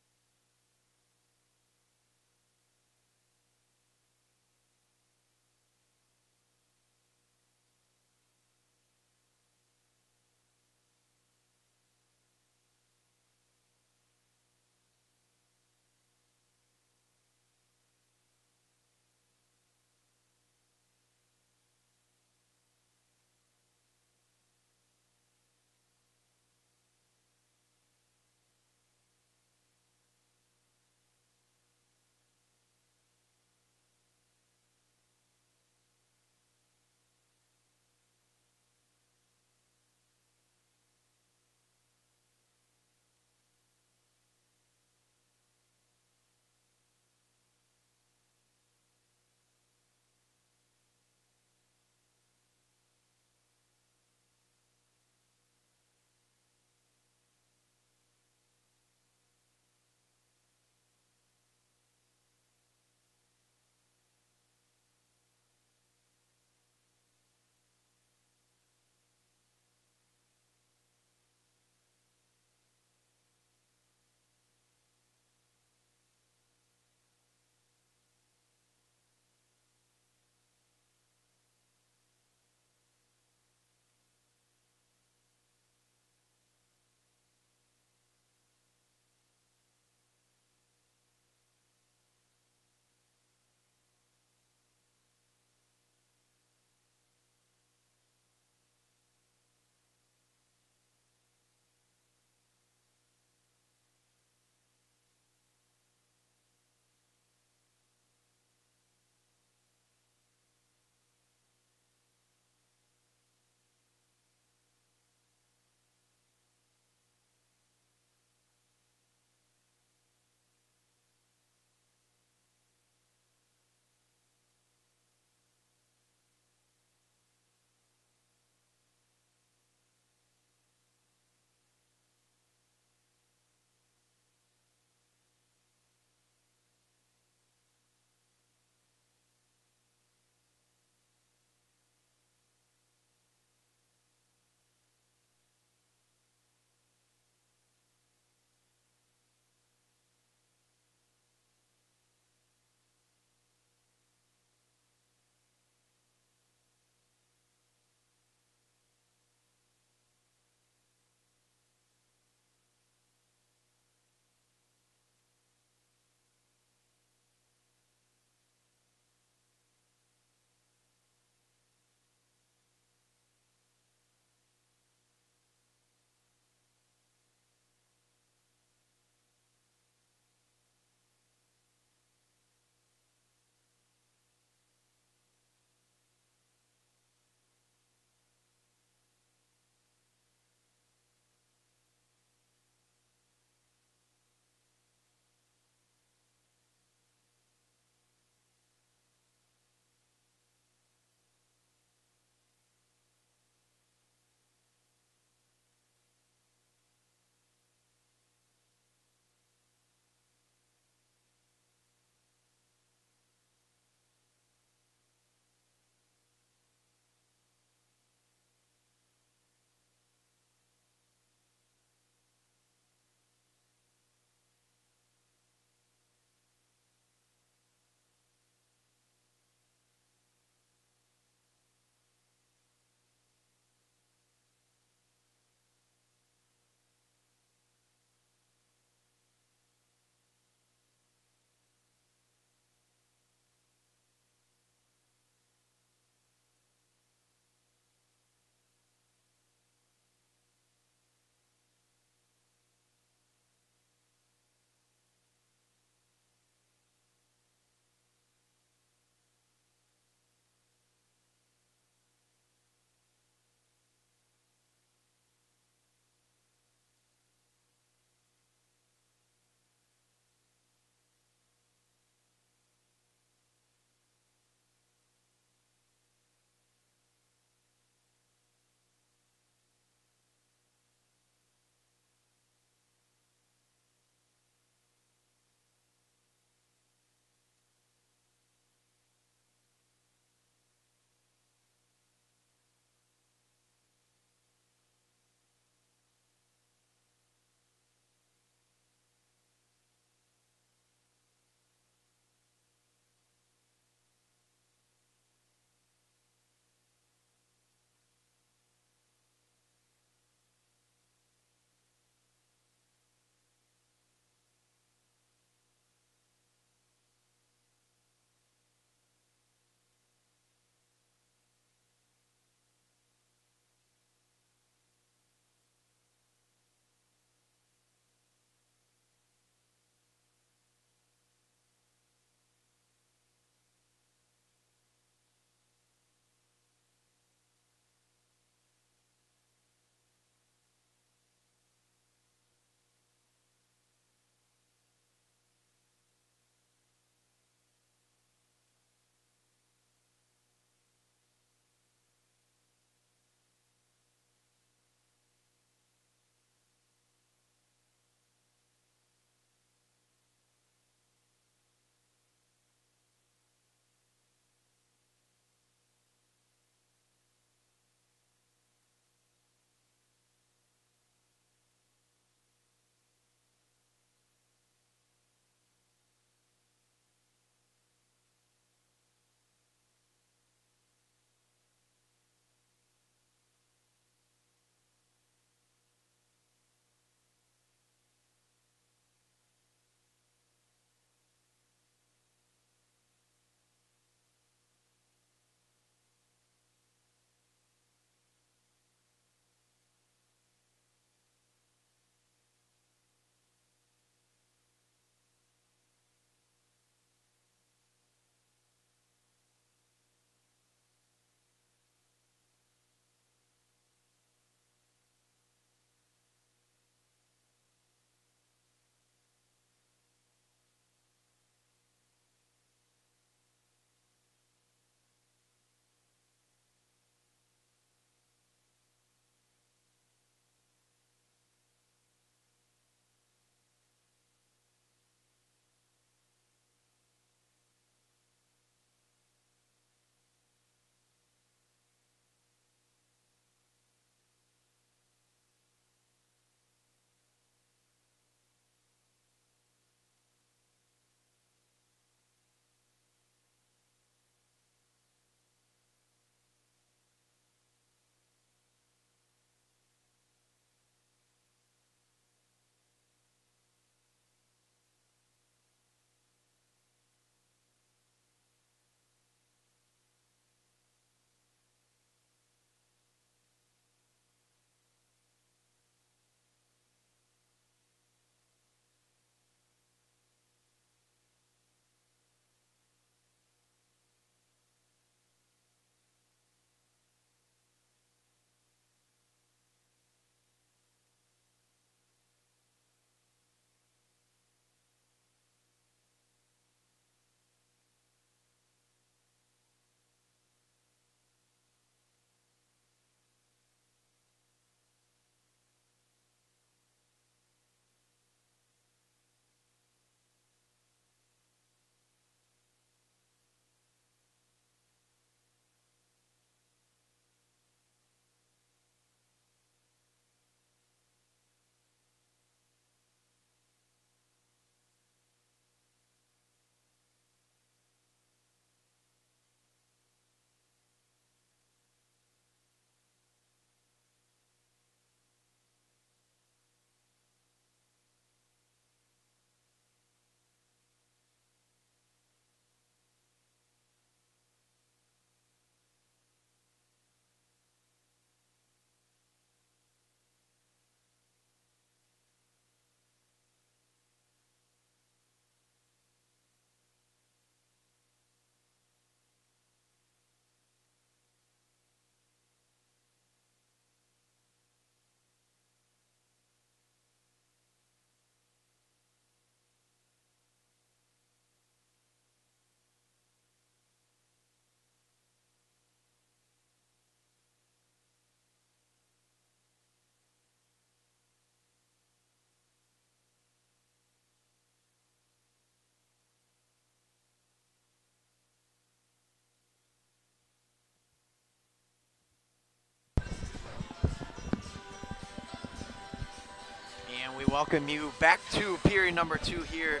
[SPEAKER 1] welcome you back to period number 2 here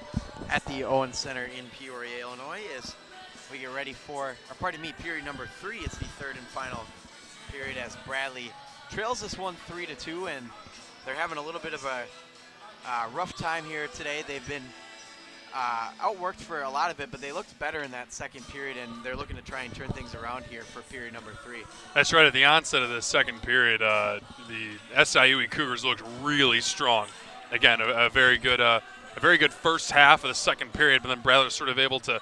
[SPEAKER 1] at the Owen Center in Peoria, Illinois, as we get ready for, or pardon me, period number 3. It's the third and final period as Bradley trails this one 3-2, and they're having a little bit of a rough time here today. They've been outworked for a lot of it, but they looked better in that second period, and they're looking to try and turn things around here for period number 3.
[SPEAKER 2] That's right. At the onset of the second period, the SIUE Cougars looked really strong. Again, a very good first half of the second period, but then Bradley was sort of able to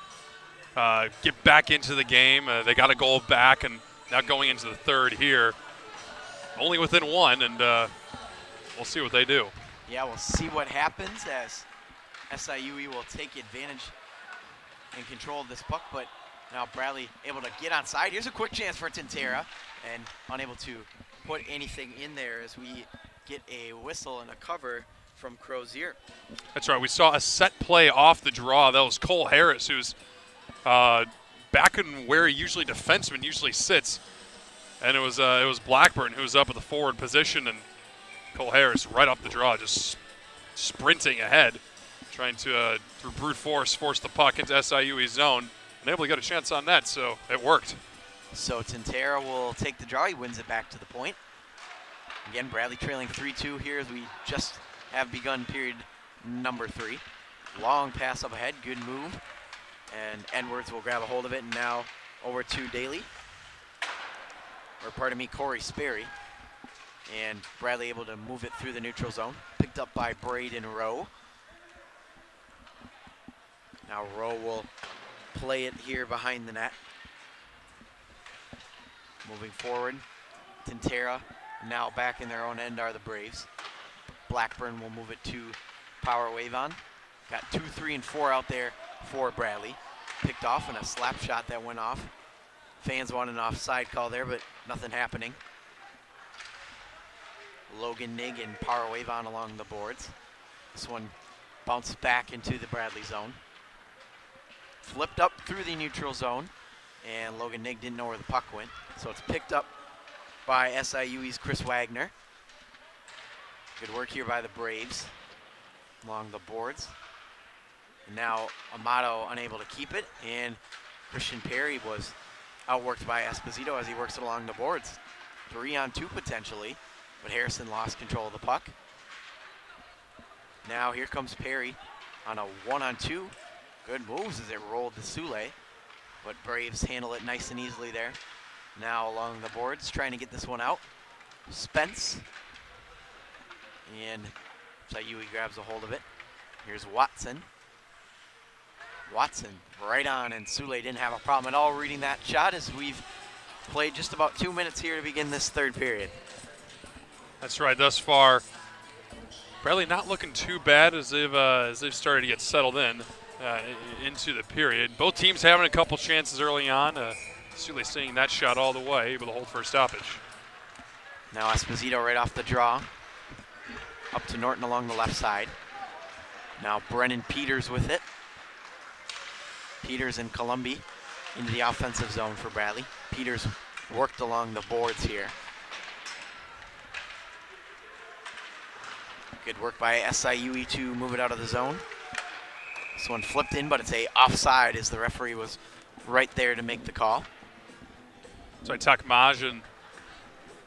[SPEAKER 2] get back into the game. They got a goal back, and now going into the third here, only within one, and we'll see what they do.
[SPEAKER 1] Yeah, we'll see what happens as SIUE will take advantage and control of this puck, but now Bradley able to get onside. Here's a quick chance for Tintera, and unable to put anything in there as we get a whistle and a cover from Crozier.
[SPEAKER 2] That's right. We saw a set play off the draw. That was Cole Harris, who's back in where defenseman usually sits, and it was Blackburn who was up at the forward position, and Cole Harris right off the draw, just sprinting ahead, trying to through brute force the puck into SIUE's zone, and able to get a chance on net, so it worked.
[SPEAKER 1] So Tintera will take the draw. He wins it back to the point. Again, Bradley trailing 3-2 here as we just have begun period number 3. Long pass up ahead, good move. And Edwards will grab a hold of it, and now over to Daly. Or pardon me, Corey Sperry. And Bradley able to move it through the neutral zone. Picked up by Braden Rowe. Now Rowe will play it here behind the net. Moving forward, Tintera. Now back in their own end are the Braves. Blackburn will move it to Power Wavon. Got 2, 3, and 4 out there for Bradley. Picked off and a slap shot that went off. Fans want an offside call there, but nothing happening. Logan Nig and Power Wavon along the boards. This one bounced back into the Bradley zone. Flipped up through the neutral zone, and Logan Nig didn't know where the puck went. So it's picked up by SIUE's Chris Wagner. Good work here by the Braves along the boards. And now Amato unable to keep it, and Christian Perry was outworked by Esposito as he works it along the boards. 3-on-2 potentially, but Harrison lost control of the puck. Now here comes Perry on a 1-on-2. Good moves as it rolled to Sule, but Braves handle it nice and easily there. Now along the boards, trying to get this one out. Spence. And SIUE grabs a hold of it. Here's Watson. Watson right on, and Sule didn't have a problem at all reading that shot as we've played just about 2 minutes here to begin this third period.
[SPEAKER 2] That's right. Thus far, Bradley not looking too bad as they've started to get settled into the period. Both teams having a couple chances early on. Sule seeing that shot all the way, able to hold for a stoppage.
[SPEAKER 1] Now Esposito right off the draw. Up to Norton along the left side. Now Brennan Peters with it. Peters and Columbi into the offensive zone for Bradley. Peters worked along the boards here. Good work by SIUE to move it out of the zone. This one flipped in, but it's a offside as the referee was right there to make the call.
[SPEAKER 2] So Takmajan,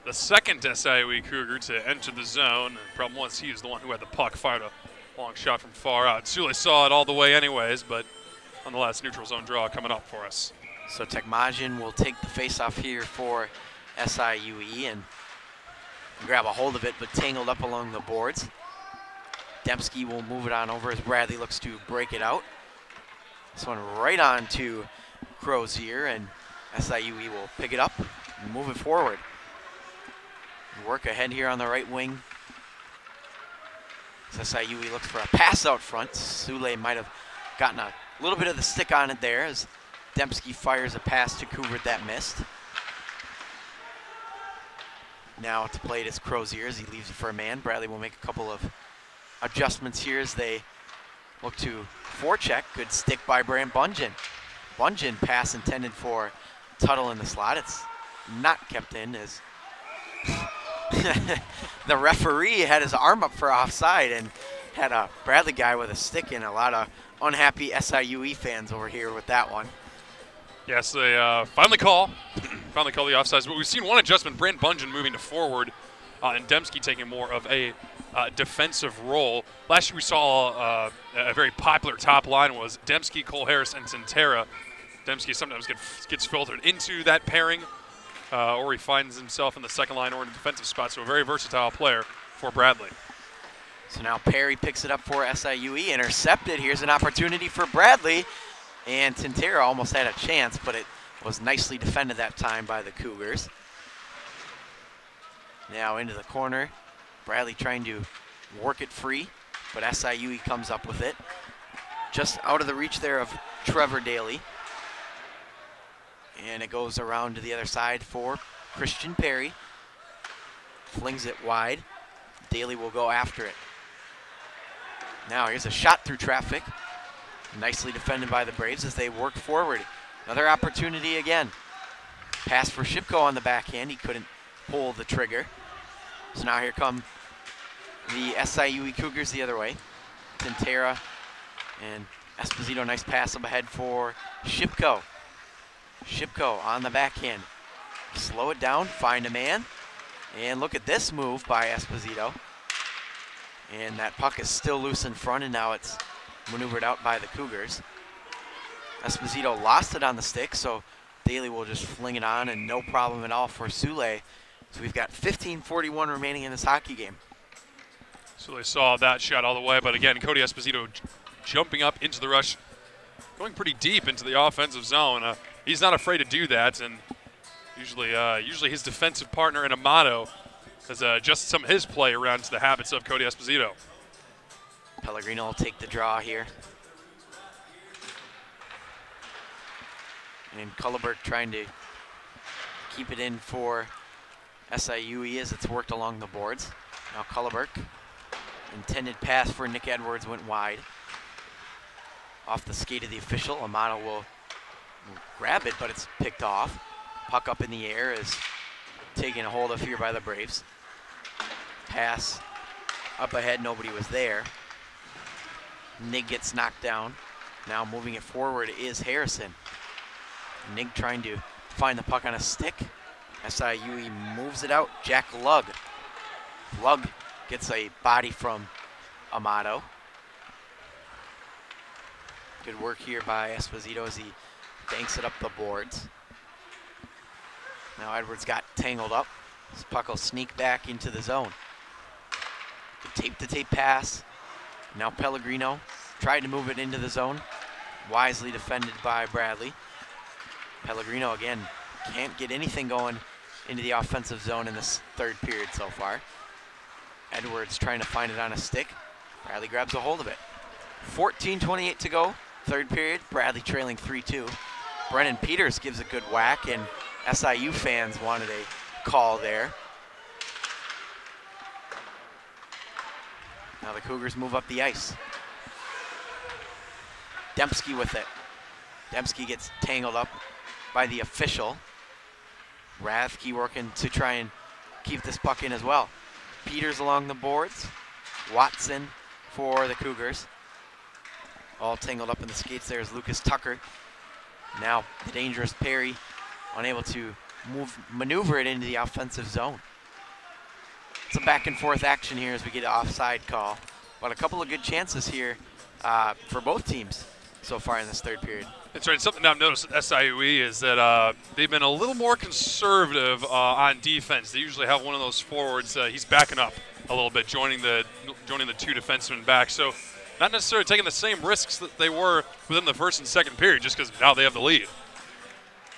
[SPEAKER 2] the second SIUE Cougar to enter the zone. The problem was he was the one who had the puck, fired a long shot from far out. Sule saw it all the way anyways, but nonetheless, neutral zone draw coming up for us.
[SPEAKER 1] So Takmajan will take the face-off here for SIUE and grab a hold of it, but tangled up along the boards. Dembski will move it on over as Bradley looks to break it out. This one right on to Crozier, and SIUE will pick it up and move it forward. Work ahead here on the right wing. As SIUE looks for a pass out front. Sule might have gotten a little bit of the stick on it there as Dembski fires a pass to Cougar that missed. Now to play it is Crozier as he leaves it for a man. Bradley will make a couple of adjustments here as they look to forecheck. Good stick by Bram Bungeon. Bungeon pass intended for Tuttle in the slot. It's not kept in as the referee had his arm up for offside, and Had a Bradley guy with a stick in. A lot of unhappy SIUE fans over here with that one.
[SPEAKER 2] Yes, they finally call the offsides. But we've seen one adjustment, Brant Bungeon moving to forward, and Dembski taking more of a defensive role. Last year we saw a very popular top line was Dembski, Cole Harris, and Tintera. Dembski sometimes gets filtered into that pairing, or he finds himself in the second line or in a defensive spot, so a very versatile player for Bradley.
[SPEAKER 1] So now Perry picks it up for SIUE, intercepted. Here's an opportunity for Bradley. And Tintera almost had a chance, but it was nicely defended that time by the Cougars. Now into the corner. Bradley trying to work it free, but SIUE comes up with it. Just out of the reach there of Trevor Daly. And it goes around to the other side for Christian Perry. Flings it wide. Daly will go after it. Now here's a shot through traffic. Nicely defended by the Braves as they work forward. Another opportunity again. Pass for Shipko on the backhand. He couldn't pull the trigger. So now here come the SIUE Cougars the other way. Tintera and Esposito, nice pass up ahead for Shipko. Shipko on the backhand. Slow it down, find a man. And look at this move by Esposito. And that puck is still loose in front, and now it's maneuvered out by the Cougars. Esposito lost it on the stick, so Daly will just fling it on, and no problem at all for Sule. So we've got 15:41 remaining in this hockey game.
[SPEAKER 2] So they saw that shot all the way, but again, Cody Esposito jumping up into the rush, going pretty deep into the offensive zone. He's not afraid to do that, and usually his defensive partner in Amato has adjusted some of his play around to the habits of Cody Esposito.
[SPEAKER 1] Pellegrino will take the draw here. And Culleberg trying to keep it in for SIUE as it's worked along the boards. Now Culleberg, intended pass for Nick Edwards went wide. Off the skate of the official, Amato will grab it, but it's picked off. Puck up in the air is taken a hold of here by the Braves. Pass up ahead, nobody was there. Nig gets knocked down. Now moving it forward is Harrison. Nig trying to find the puck on a stick. SIUE moves it out. Jack Lugg. Lugg gets a body from Amato. Good work here by Esposito as he banks it up the boards. Now Edwards got tangled up. This puck will sneak back into the zone. Good tape-to-tape pass. Now Pellegrino tried to move it into the zone. Wisely defended by Bradley. Pellegrino again can't get anything going into the offensive zone in this third period so far. Edwards trying to find it on a stick. Bradley grabs a hold of it. 14:28 to go, third period. Bradley trailing 3-2. Brennan Peters gives a good whack, and SIU fans wanted a call there. Now the Cougars move up the ice. Dembski with it. Dembski gets tangled up by the official. Rathke working to try and keep this puck in as well. Peters along the boards. Watson for the Cougars. All tangled up in the skates there is Lucas Tucker. Now the dangerous Perry unable to maneuver it into the offensive zone. It's a back and forth action here as we get an offside call. But a couple of good chances here for both teams so far in this third period.
[SPEAKER 2] That's right. Something I've noticed at SIUE is that they've been a little more conservative on defense. They usually have one of those forwards. He's backing up a little bit, joining the two defensemen back. So not necessarily taking the same risks that they were within the first and second period, just because now they have the lead.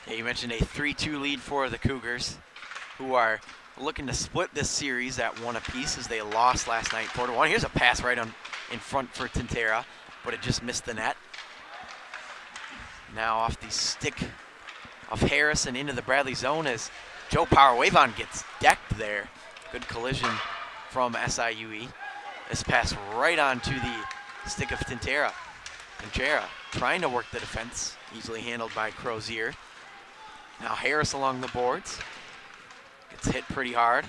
[SPEAKER 1] Yeah, you mentioned a 3-2 lead for the Cougars, who are looking to split this series at one apiece as they lost last night 4-1. Here's a pass right in front for Tintera, but it just missed the net. Now off the stick of Harris and into the Bradley zone as Joe Power-Wavon gets decked there. Good collision from SIUE. This pass right onto the stick of Tintera. Tintera trying to work the defense, easily handled by Crozier. Now Harris along the boards. Gets hit pretty hard.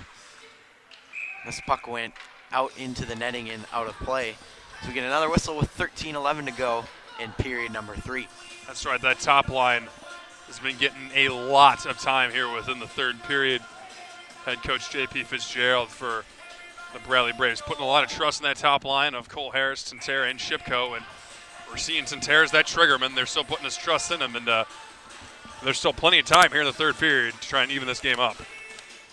[SPEAKER 1] This puck went out into the netting and out of play. So we get another whistle with 13:11 to go in period number 3.
[SPEAKER 2] That's right. That top line has been getting a lot of time here within the third period. Head coach J.P. Fitzgerald for the Bradley Braves putting a lot of trust in that top line of Cole Harris, Tantera, and Shipko. And we're seeing Tantera's that triggerman. They're still putting his trust in him. And there's still plenty of time here in the third period to try and even this game up.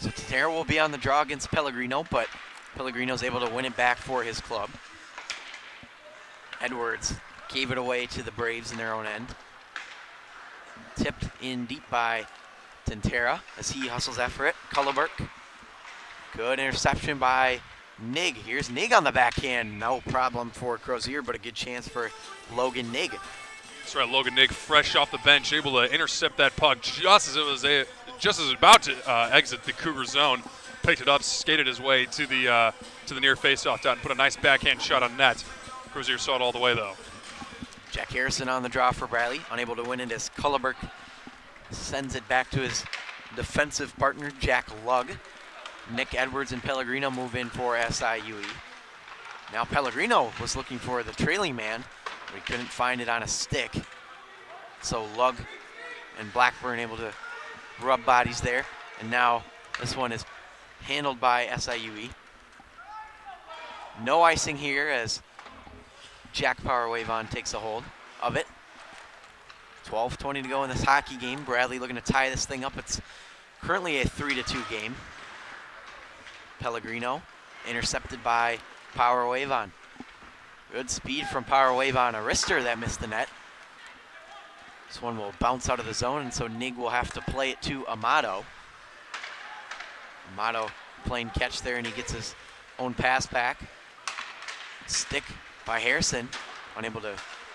[SPEAKER 1] So Tantera will be on the draw against Pellegrino, but Pellegrino's able to win it back for his club. Edwards gave it away to the Braves in their own end. Tipped in deep by Tantera as he hustles after it. Culleberg. Good interception by Nig. Here's Nig on the backhand. No problem for Crozier, but a good chance for Logan Nig.
[SPEAKER 2] That's right, Logan Nig, fresh off the bench, able to intercept that puck just as it was about to exit the Cougar zone. Picked it up, skated his way to the near faceoff dot, and put a nice backhand shot on net. Crozier saw it all the way though.
[SPEAKER 1] Jack Harrison on the draw for Bradley, unable to win it as Culleberg sends it back to his defensive partner, Jack Lugg. Nick Edwards and Pellegrino move in for SIUE. Now Pellegrino was looking for the trailing man, but he couldn't find it on a stick. So Lugg and Blackburn able to rub bodies there. And now this one is handled by SIUE. No icing here as Jack Powerwave takes a hold of it. 12:20 to go in this hockey game. Bradley looking to tie this thing up. It's currently a 3-2 game. Pellegrino intercepted by Powerwave. Good speed from Powerwave, a wrister that missed the net. This one will bounce out of the zone, and so Nig will have to play it to Amato. Amato playing catch there, and he gets his own pass back. Stick by Harrison, unable to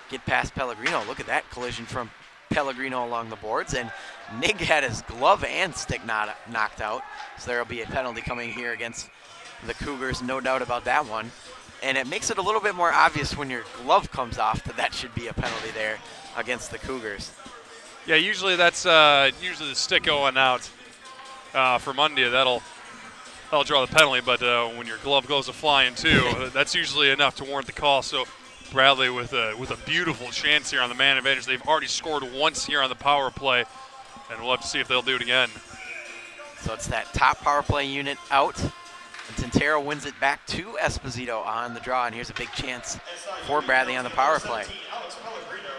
[SPEAKER 1] get past Pellegrino. Look at that collision from Pellegrino along the boards, and Nig had his glove and stick knocked out. So there will be a penalty coming here against the Cougars, no doubt about that one. And it makes it a little bit more obvious when your glove comes off that should be a penalty there against the Cougars.
[SPEAKER 2] Yeah, usually that's usually the stick going out for Monday. That'll draw the penalty, but when your glove goes a-flying too, that's usually enough to warrant the call. So Bradley with a beautiful chance here on the man advantage. They've already scored once here on the power play, and we'll have to see if they'll do it again.
[SPEAKER 1] So it's that top power play unit out, and Tantera wins it back to Esposito on the draw, and here's a big chance for Bradley on the power play.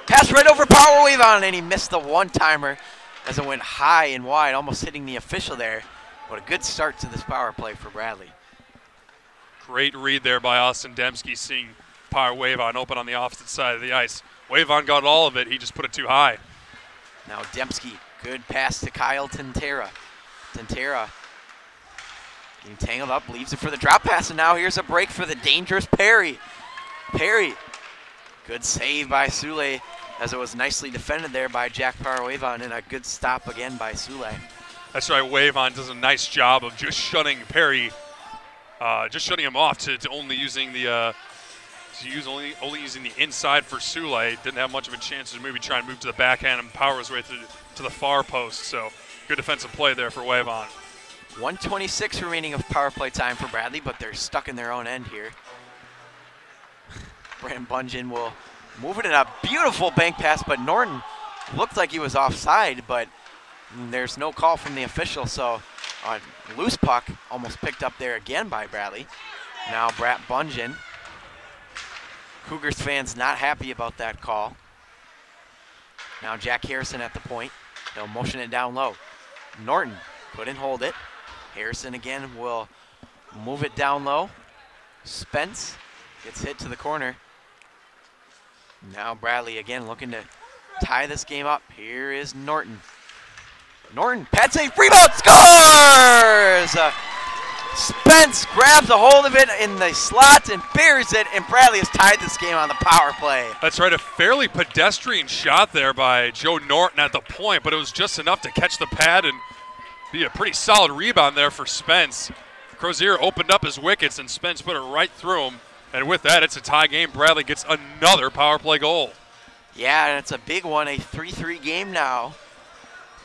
[SPEAKER 1] Pass right over Powerwave and he missed the one-timer as it went high and wide, almost hitting the official there. What a good start to this power play for Bradley.
[SPEAKER 2] Great read there by Austin Dembski, seeing Powerwave open on the opposite side of the ice. Wavon got all of it, he just put it too high.
[SPEAKER 1] Now Dembski, good pass to Kyle Tantera. Tantera getting tangled up, leaves it for the drop pass, and now here's a break for the dangerous Perry. Perry, good save by Sule, as it was nicely defended there by Jack Powerwave, and a good stop again by Sule.
[SPEAKER 2] That's right, Wavon does a nice job of just shutting Perry, just shutting him off to only using the only using the inside for Sule. Didn't have much of a chance to maybe try and move to the backhand and power his way to the far post. So good defensive play there for Wavon.
[SPEAKER 1] 1:26 remaining of power play time for Bradley, but they're stuck in their own end here. Brandon Bungeon will move it in a beautiful bank pass, but Norton looked like he was offside, but there's no call from the official, so a loose puck almost picked up there again by Bradley. Now Brett Bungeon. Cougars fans not happy about that call. Now Jack Harrison at the point. They'll motion it down low. Norton couldn't hold it. Harrison again will move it down low. Spence gets hit to the corner. Now Bradley again looking to tie this game up. Here is Norton. Norton, pad save, rebound, scores! Spence grabs a hold of it in the slot and buries it, and Bradley has tied this game on the power play.
[SPEAKER 2] That's right, a fairly pedestrian shot there by Joe Norton at the point, but it was just enough to catch the pad and be a pretty solid rebound there for Spence. Crozier opened up his wickets, and Spence put it right through him. And with that, it's a tie game. Bradley gets another power play goal.
[SPEAKER 1] Yeah, and it's a big one, a 3-3 game now.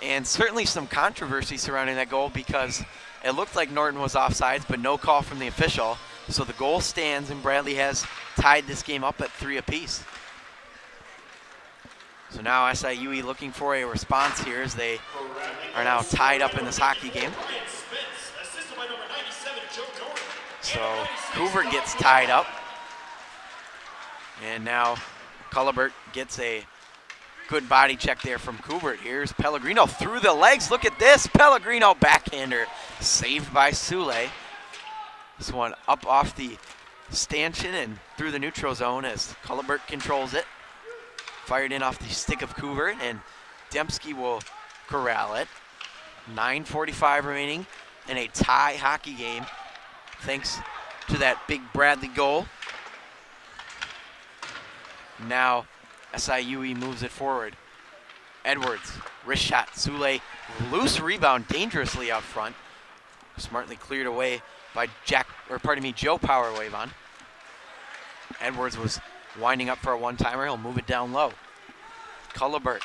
[SPEAKER 1] And certainly some controversy surrounding that goal because it looked like Norton was offsides, but no call from the official. So the goal stands, and Bradley has tied this game up at 3 apiece. So now SIUE looking for a response here as they are now tied up in this hockey game. So Hoover gets tied up. And now Cullibert gets a good body check there from Kubert. Here's Pellegrino through the legs. Look at this. Pellegrino backhander saved by Sule. This one up off the stanchion and through the neutral zone as Cullibert controls it. Fired in off the stick of Kubert, and Dembski will corral it. 9:45 remaining in a tie hockey game thanks to that big Bradley goal. Now SIUE moves it forward. Edwards, wrist shot, Sule, loose rebound dangerously out front. Smartly cleared away by Joe Powerwave. Edwards was winding up for a one-timer. He'll move it down low. Cullibert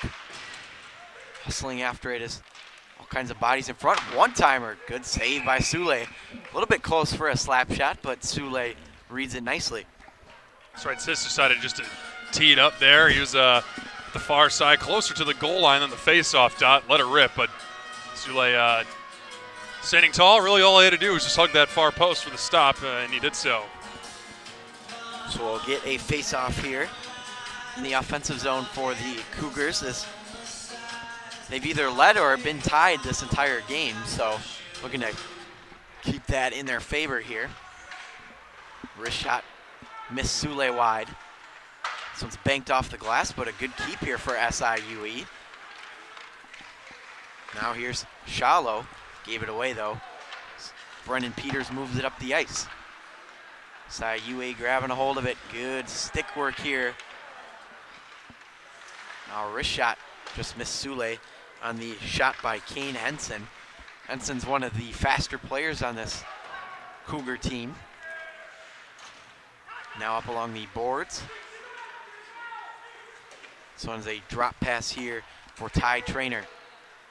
[SPEAKER 1] hustling after it as all kinds of bodies in front. One-timer, good save by Sule. A little bit close for a slap shot, but Sule reads it nicely.
[SPEAKER 2] That's right, Sis decided just to tee it up there. He was the far side, closer to the goal line than the face-off dot. Let it rip, but Sule standing tall. Really all he had to do was just hug that far post for the stop, and he did so.
[SPEAKER 1] So we'll get a face-off here in the offensive zone for the Cougars. They've either led or been tied this entire game, so looking to keep that in their favor here. Wrist shot, missed Sule wide. This one's banked off the glass, but a good keep here for SIUE. Now here's Shallow. Gave it away though. Brendan Peters moves it up the ice. SIUE grabbing a hold of it. Good stick work here. Now wrist shot, just missed Sule on the shot by Kane Henson. Henson's one of the faster players on this Cougar team. Now up along the boards. This one's a drop pass here for Ty Trainer.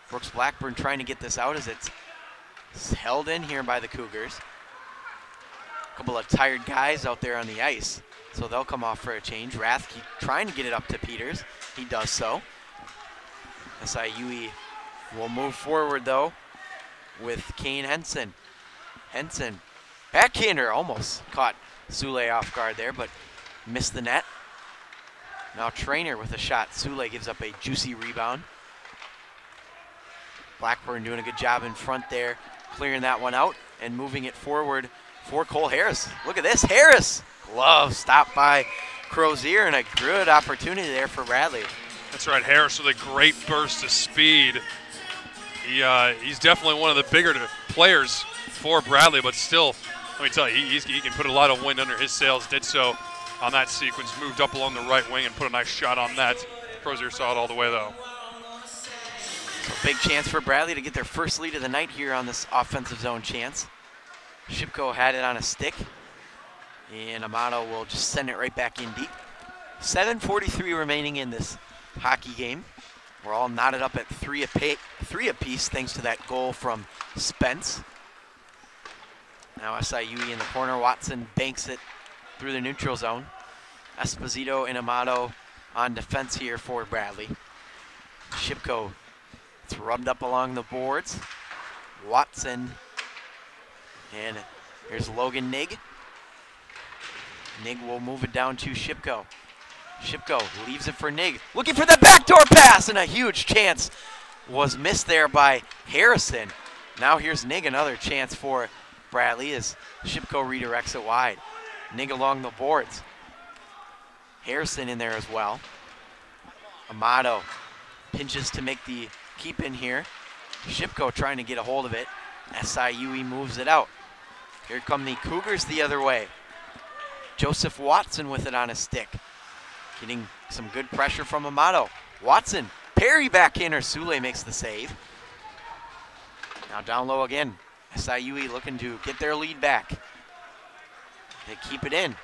[SPEAKER 1] Brooks Blackburn trying to get this out as it's held in here by the Cougars. A couple of tired guys out there on the ice, so they'll come off for a change. Rathke trying to get it up to Peters. He does so. SIUE will move forward though with Kane Henson. Henson, backhander, almost caught Sule off guard there, but missed the net. Now Trainer with a shot. Sule gives up a juicy rebound. Blackburn doing a good job in front there, clearing that one out and moving it forward for Cole Harris. Look at this, Harris! Glove stopped by Crozier, and a good opportunity there for Bradley.
[SPEAKER 2] That's right, Harris with a great burst of speed. He's definitely one of the bigger players for Bradley, but still, let me tell you, he can put a lot of wind under his sails. Did so on that sequence, moved up along the right wing and put a nice shot on that. Crozier saw it all the way though.
[SPEAKER 1] So big chance for Bradley to get their first lead of the night here on this offensive zone chance. Shipko had it on a stick, and Amato will just send it right back in deep. 7:43 remaining in this hockey game. We're all knotted up at three apiece thanks to that goal from Spence. Now SIUE in the corner. Watson banks it through the neutral zone. Esposito and Amato on defense here for Bradley. Shipko, it's rubbed up along the boards. Watson, and here's Logan Nig. Nig will move it down to Shipko. Shipko leaves it for Nig. Looking for the backdoor pass, and a huge chance was missed there by Harrison. Now here's Nig, another chance for Bradley as Shipko redirects it wide. Nig along the boards. Harrison in there as well. Amato pinches to make the keep in here. Shipko trying to get a hold of it. SIUE moves it out. Here come the Cougars the other way. Joseph Watson with it on a stick. Getting some good pressure from Amato. Watson, parry backhander. Sule makes the save. Now down low again. SIUE looking to get their lead back. They keep it in.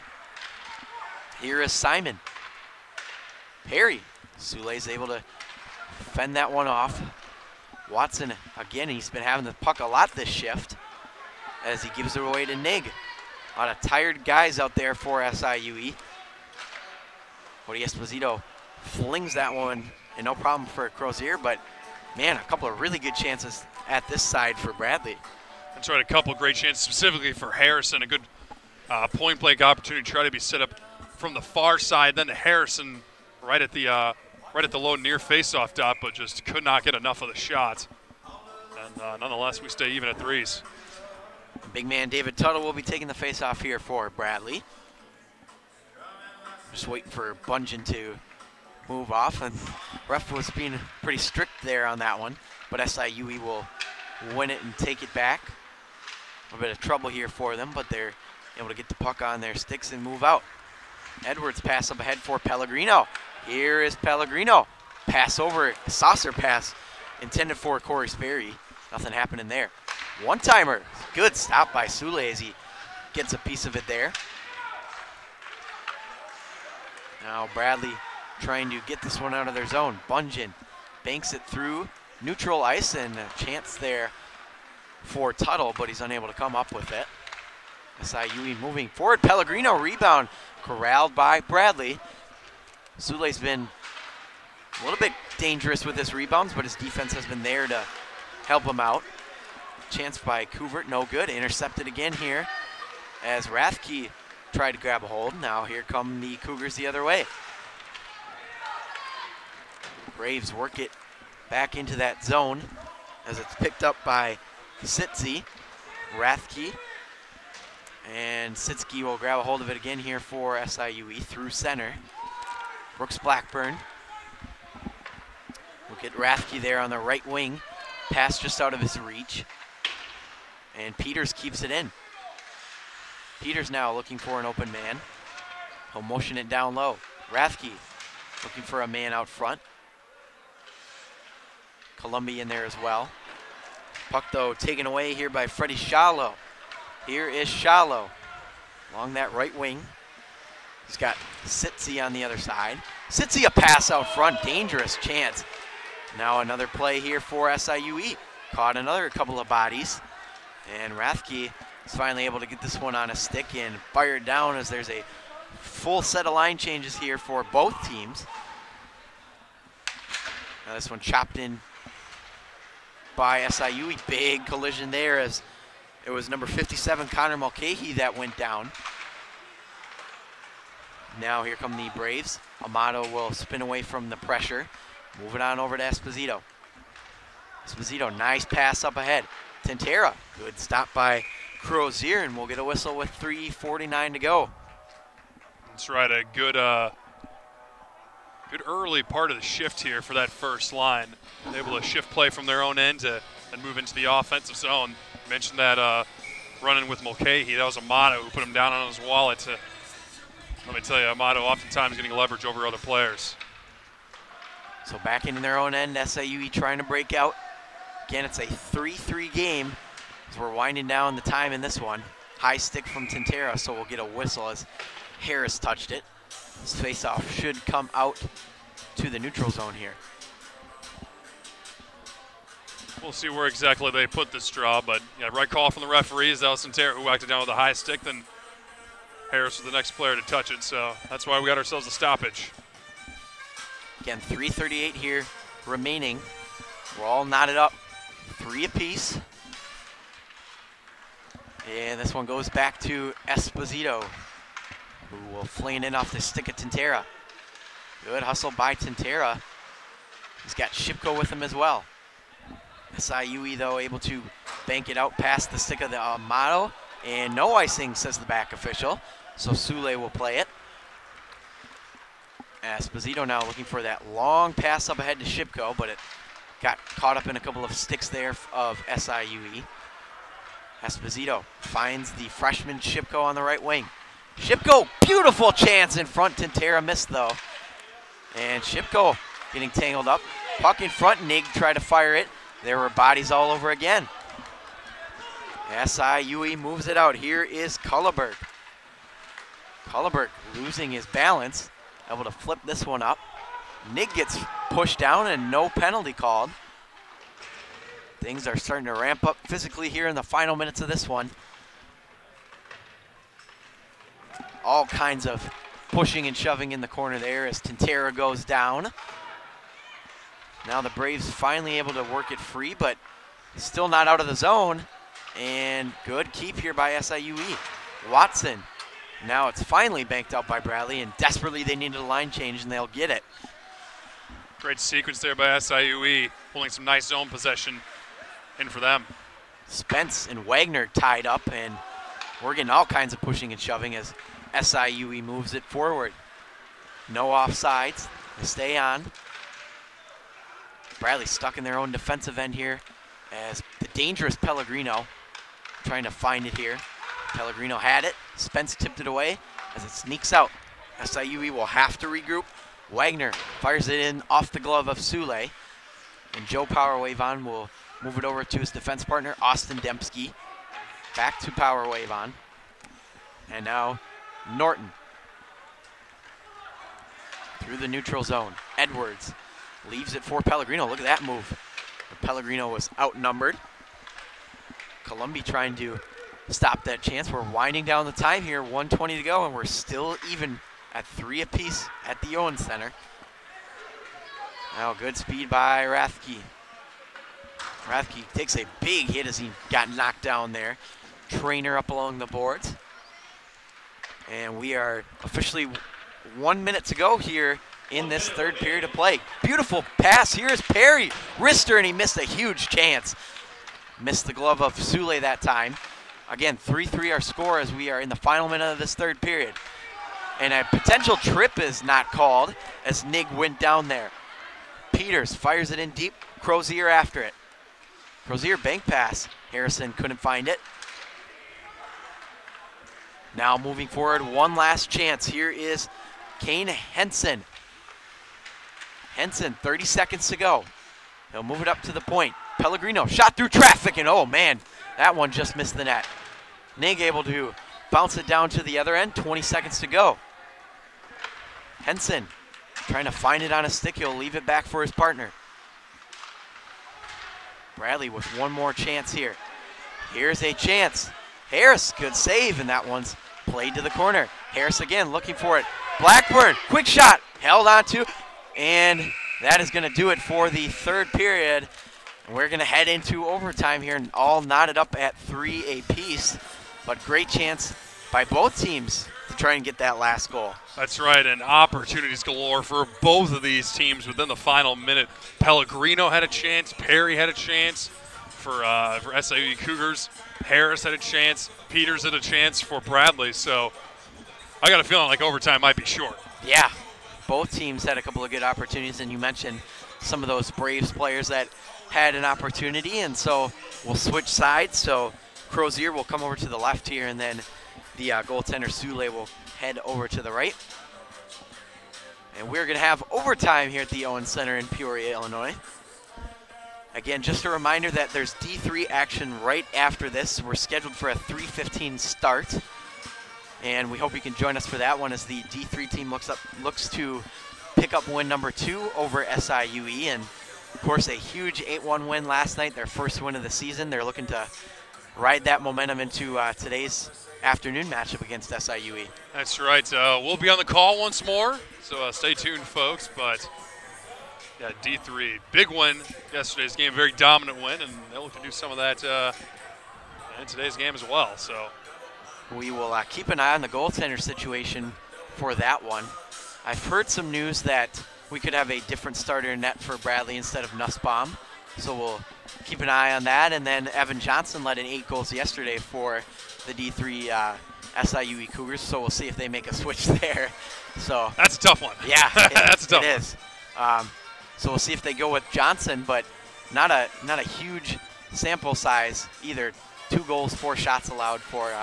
[SPEAKER 1] Here is Simon. Parry. Sule's able to fend that one off. Watson, again, he's been having the puck a lot this shift as he gives it away to Nig. A lot of tired guys out there for SIUE. Cody Esposito flings that one, and no problem for Crozier, but man, a couple of really good chances at this side for Bradley.
[SPEAKER 2] That's right, a couple of great chances, specifically for Harrison. A good point blank opportunity to try to be set up from the far side. Then to Harrison right at the low near faceoff dot, but just could not get enough of the shot. And nonetheless, we stay even at threes.
[SPEAKER 1] Big man David Tuttle will be taking the faceoff here for Bradley. Just waiting for Bungeon to move off, and ref was being pretty strict there on that one, but SIUE will win it and take it back. A bit of trouble here for them, but they're able to get the puck on their sticks and move out. Edwards pass up ahead for Pellegrino. Here is Pellegrino. Pass over, saucer pass intended for Corey Sperry. Nothing happening there. One-timer, good stop by Sule as he gets a piece of it there. Now Bradley trying to get this one out of their zone. Bungeon banks it through neutral ice, and a chance there for Tuttle, but he's unable to come up with it. SIUE moving forward. Pellegrino rebound, corralled by Bradley. Sule's been a little bit dangerous with his rebounds, but his defense has been there to help him out. Chance by Couvert, no good. Intercepted again here as Rathke tried to grab a hold. Now here come the Cougars the other way. Braves work it back into that zone as it's picked up by Sitzi. Rathke. And Sitski will grab a hold of it again here for SIUE through center. Brooks Blackburn will get Rathke there on the right wing. Pass just out of his reach. And Peters keeps it in. Peters now looking for an open man. He'll motion it down low. Rathke looking for a man out front. Columbia in there as well. Puck though taken away here by Freddie Shallow. Here is Shallow along that right wing. He's got Sitzi on the other side. Sitzi a pass out front, dangerous chance. Now another play here for SIUE. Caught another couple of bodies. And Rathke is finally able to get this one on a stick and fire it down as there's a full set of line changes here for both teams. Now this one chopped in by SIUE. Big collision there as it was number 57, Connor Mulcahy, that went down. Now here come the Braves. Amato will spin away from the pressure. Move it on over to Esposito. Esposito, nice pass up ahead. Tintera, good stop by Crozier, and we'll get a whistle with 3:49 to go.
[SPEAKER 2] That's right, a good early part of the shift here for that first line. Able to shift play from their own end and move into the offensive zone. Mentioned that run-in with Mulcahy. That was Amato who put him down on his wallet. Let me tell you, Amato oftentimes getting leverage over other players.
[SPEAKER 1] So back into their own end, SIUE trying to break out. Again, it's a 3-3 game as we're winding down the time in this one. High stick from Tintera, so we'll get a whistle as Harris touched it. This face-off should come out to the neutral zone here.
[SPEAKER 2] We'll see where exactly they put this draw, but yeah, right call from the referees. That was Tintera who whacked it down with a high stick, then Harris was the next player to touch it, so that's why we got ourselves a stoppage.
[SPEAKER 1] Again, 3:38 here remaining. We're all knotted up, 3 apiece. And this one goes back to Esposito, who will fling it off the stick of Tintera. Good hustle by Tintera. He's got Shipko with him as well. SIUE, though, able to bank it out past the stick of the Amato. And no icing, says the back official. So Sule will play it. Esposito now looking for that long pass up ahead to Shipko, but it got caught up in a couple of sticks there of SIUE. Esposito finds the freshman Shipko on the right wing. Shipko, beautiful chance in front. Tintera missed though. And Shipko getting tangled up. Puck in front, Nig tried to fire it. There were bodies all over again. SIUE moves it out. Here is Culleberg. Culleberg losing his balance, able to flip this one up. Nig gets pushed down and no penalty called. Things are starting to ramp up physically here in the final minutes of this one. all kinds of pushing and shoving in the corner there as Tintera goes down. Now the Braves finally able to work it free, but still not out of the zone. And good keep here by SIUE. Watson. Now it's finally banked out by Bradley, and desperately they needed a line change, and they'll get it.
[SPEAKER 2] Great sequence there by SIUE, pulling some nice zone possession in for them.
[SPEAKER 1] Spence and Wagner tied up, and we're getting all kinds of pushing and shoving as SIUE moves it forward. No offsides. They stay on. Bradley stuck in their own defensive end here as the dangerous Pellegrino trying to find it here. Pellegrino had it. Spence tipped it away as it sneaks out. SIUE will have to regroup. Wagner fires it in off the glove of Sule. And Joe Powerwave on will move it over to his defense partner, Austin Dembski. Back to Powerwave on. And now Norton. Through the neutral zone. Edwards leaves it for Pellegrino. Look at that move. Pellegrino was outnumbered. Columbi trying to stop that chance. We're winding down the time here, 1:20 to go, and we're still even at 3 apiece at the Owen Center. Now good speed by Rathke. Rathke takes a big hit as he got knocked down there. Trainer up along the boards. And we are officially 1 minute to go here in this third period of play. Beautiful pass. Here is Perry. Wrister, and he missed a huge chance. Missed the glove of Sule that time. Again, 3-3 our score as we are in the final minute of this third period. And a potential trip is not called as Nig went down there. Peters fires it in deep. Crozier after it. Crozier bank pass. Harrison couldn't find it. Now moving forward, one last chance. Here is Kane Henson. Henson, 30 seconds to go. He'll move it up to the point. Pellegrino shot through traffic, and oh man, that one just missed the net. Nig able to bounce it down to the other end, 20 seconds to go. Henson trying to find it on a stick. He'll leave it back for his partner. Bradley with one more chance here. Here's a chance. Harris, good save, and that one's played to the corner. Harris again looking for it. Blackburn, quick shot, held on to, and that is going to do it for the third period. And we're going to head into overtime here, and all knotted up at 3 apiece. But great chance by both teams to try and get that last goal.
[SPEAKER 2] That's right, and opportunities galore for both of these teams within the final minute. Pellegrino had a chance, Perry had a chance for SIUE Cougars. Harris had a chance, Peters had a chance for Bradley. So I got a feeling like overtime might be short.
[SPEAKER 1] Yeah, both teams had a couple of good opportunities, and you mentioned some of those Braves players that had an opportunity, and so we'll switch sides. So Crozier will come over to the left here, and then the goaltender Sule will head over to the right. And we're going to have overtime here at the Owen Center in Peoria, Illinois. Again, just a reminder that there's D3 action right after this. We're scheduled for a 3:15 start, and we hope you can join us for that one as the D3 team looks to pick up win number 2 over SIUE. And of course, a huge 8-1 win last night, their first win of the season. They're looking to ride that momentum into today's afternoon matchup against SIUE.
[SPEAKER 2] That's right. We'll be on the call once more, so stay tuned, folks. But yeah, D3, big win yesterday's game, very dominant win, and they'll look to do some of that in today's game as well. So
[SPEAKER 1] we will keep an eye on the goaltender situation for that one. I've heard some news that we could have a different starter in net for Bradley instead of Nussbaum, so we'll keep an eye on that. And then Evan Johnson led in 8 goals yesterday for the D3 SIUE Cougars, so we'll see if they make a switch there. So
[SPEAKER 2] that's a tough one.
[SPEAKER 1] Yeah,
[SPEAKER 2] that's a tough one.
[SPEAKER 1] It is. So we'll see if they go with Johnson, but not a huge sample size either. 2 goals, 4 shots allowed for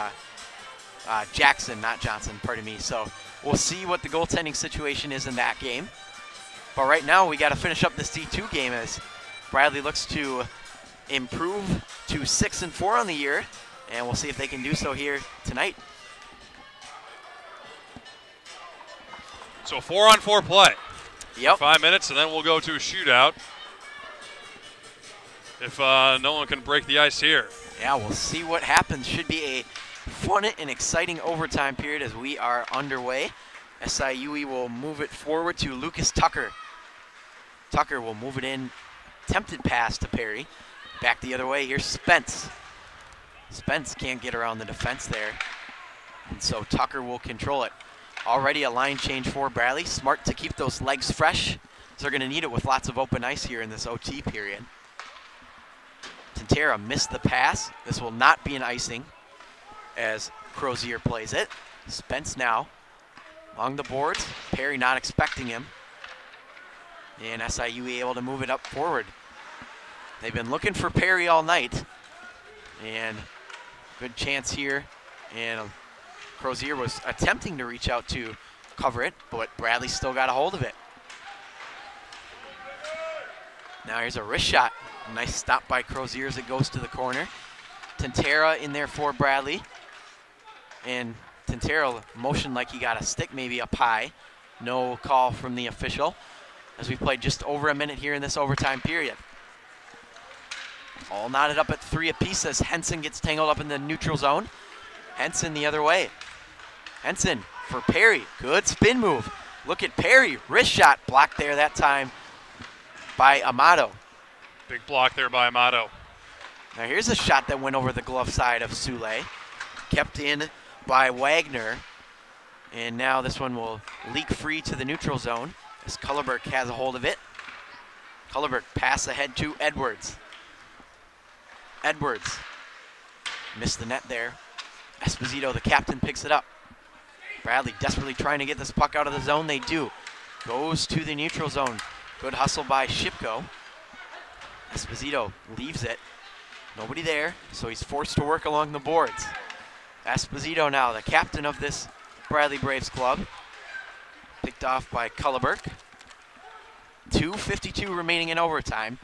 [SPEAKER 1] Jackson, not Johnson, pardon me. So we'll see what the goaltending situation is in that game. But right now we got to finish up this D2 game as Bradley looks to improve to 6-4 on the year, and we'll see if they can do so here tonight.
[SPEAKER 2] So 4-on-4 play.
[SPEAKER 1] Yep.
[SPEAKER 2] 5 minutes, and then we'll go to a shootout if no one can break the ice here.
[SPEAKER 1] Yeah, we'll see what happens. Should be a fun and exciting overtime period as we are underway. SIUE will move it forward to Lucas Tucker. Tucker will move it in. Attempted pass to Perry. Back the other way, here's Spence. Spence can't get around the defense there. And so Tucker will control it. Already a line change for Bradley. Smart to keep those legs fresh. So they're gonna need it with lots of open ice here in this OT period. Tantera missed the pass. This will not be an icing as Crozier plays it. Spence now along the boards. Perry not expecting him. And SIUE able to move it up forward. They've been looking for Perry all night. And good chance here. And Crozier was attempting to reach out to cover it, but Bradley still got a hold of it. Now here's a wrist shot. Nice stop by Crozier as it goes to the corner. Tantera in there for Bradley. And Tantera motioned like he got a stick maybe up high. No call from the official as we played just over a minute here in this overtime period. All knotted up at 3 apiece as Henson gets tangled up in the neutral zone. Henson the other way. Henson for Perry. Good spin move. Look at Perry. Wrist shot blocked there that time by Amato.
[SPEAKER 2] Big block there by Amato.
[SPEAKER 1] Now here's a shot that went over the glove side of Sule. Kept in by Wagner. And now this one will leak free to the neutral zone as Cullerberg has a hold of it. Cullerberg pass ahead to Edwards. Edwards missed the net there. Esposito, the captain, picks it up. Bradley desperately trying to get this puck out of the zone. They do. Goes to the neutral zone. Good hustle by Shipko. Esposito leaves it. Nobody there, so he's forced to work along the boards. Esposito now, the captain of this Bradley Braves club. Picked off by Cullerberg. 2:52 remaining in overtime.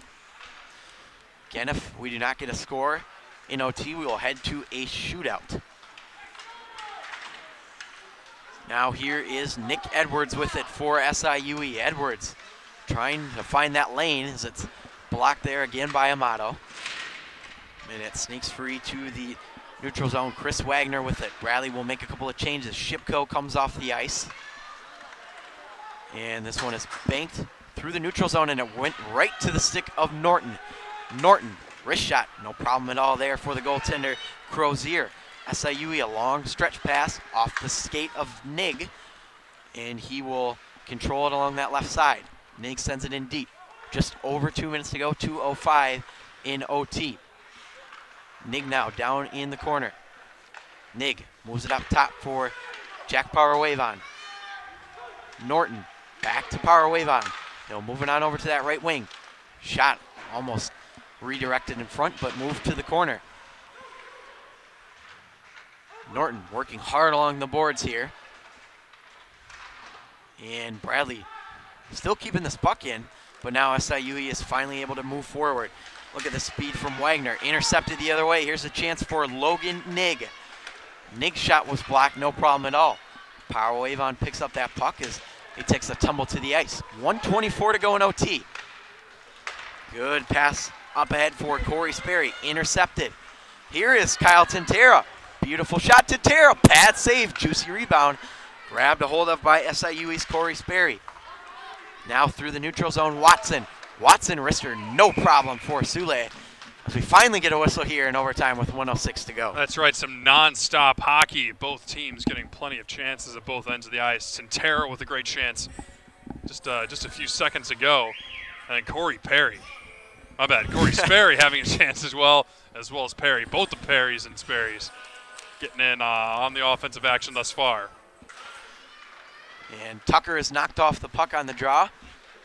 [SPEAKER 1] Again, if we do not get a score in OT, we will head to a shootout. Now here is Nick Edwards with it for SIUE. Edwards trying to find that lane as it's blocked there again by Amato. And it sneaks free to the neutral zone. Chris Wagner with it. Bradley will make a couple of changes. Shipko comes off the ice. And this one is banked through the neutral zone and it went right to the stick of Norton. Norton, wrist shot, no problem at all there for the goaltender, Crozier. SIUE, a long stretch pass off the skate of Nig, and he will control it along that left side. Nig sends it in deep. Just over 2 minutes to go, 2:05 in OT. Nig now down in the corner. Nig moves it up top for Jack Power-Wavon. Norton back to Power-Wavon. They'll moving on over to that right wing. Shot almost redirected in front, but moved to the corner. Norton working hard along the boards here. And Bradley still keeping this puck in, but now SIUE is finally able to move forward. Look at the speed from Wagner. Intercepted the other way. Here's a chance for Logan Nig. Nig's shot was blocked, no problem at all. Power-Wavon picks up that puck as he takes a tumble to the ice. 1:24 to go in OT. Good pass up ahead for Corey Sperry. Intercepted. Here is Kyle Tantera. Beautiful shot. Tantera. Pad save. Juicy rebound. Grabbed a hold of by SIUE's Corey Sperry. Now through the neutral zone, Watson. Watson wrister, no problem for Sule. As we finally get a whistle here in overtime with 1:06 to go.
[SPEAKER 2] That's right, some non-stop hockey. Both teams getting plenty of chances at both ends of the ice. Tantera with a great chance just a few seconds ago. And Corey Sperry having a chance as well as Perry. Both the Perrys and Sperrys getting in on the offensive action thus far.
[SPEAKER 1] And Tucker has knocked off the puck on the draw.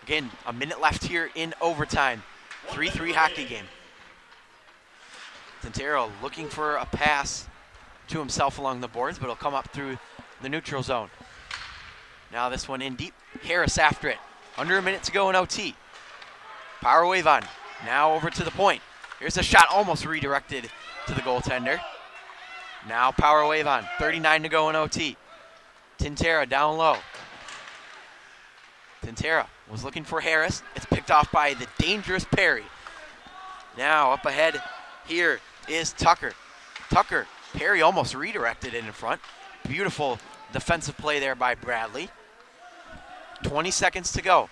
[SPEAKER 1] Again, a minute left here in overtime. 3-3 hockey game. Tantera looking for a pass to himself along the boards, but it'll come up through the neutral zone. Now this one in deep. Harris after it. Under a minute to go in OT. Power-Wavon now over to the point. Here's a shot almost redirected to the goaltender. Now Power-Wavon, 39 to go in OT. Tantera down low. Tantera was looking for Harris. It's picked off by the dangerous Perry. Now up ahead here is Tucker. Tucker Perry almost redirected it in front. Beautiful defensive play there by Bradley. 20 seconds to go.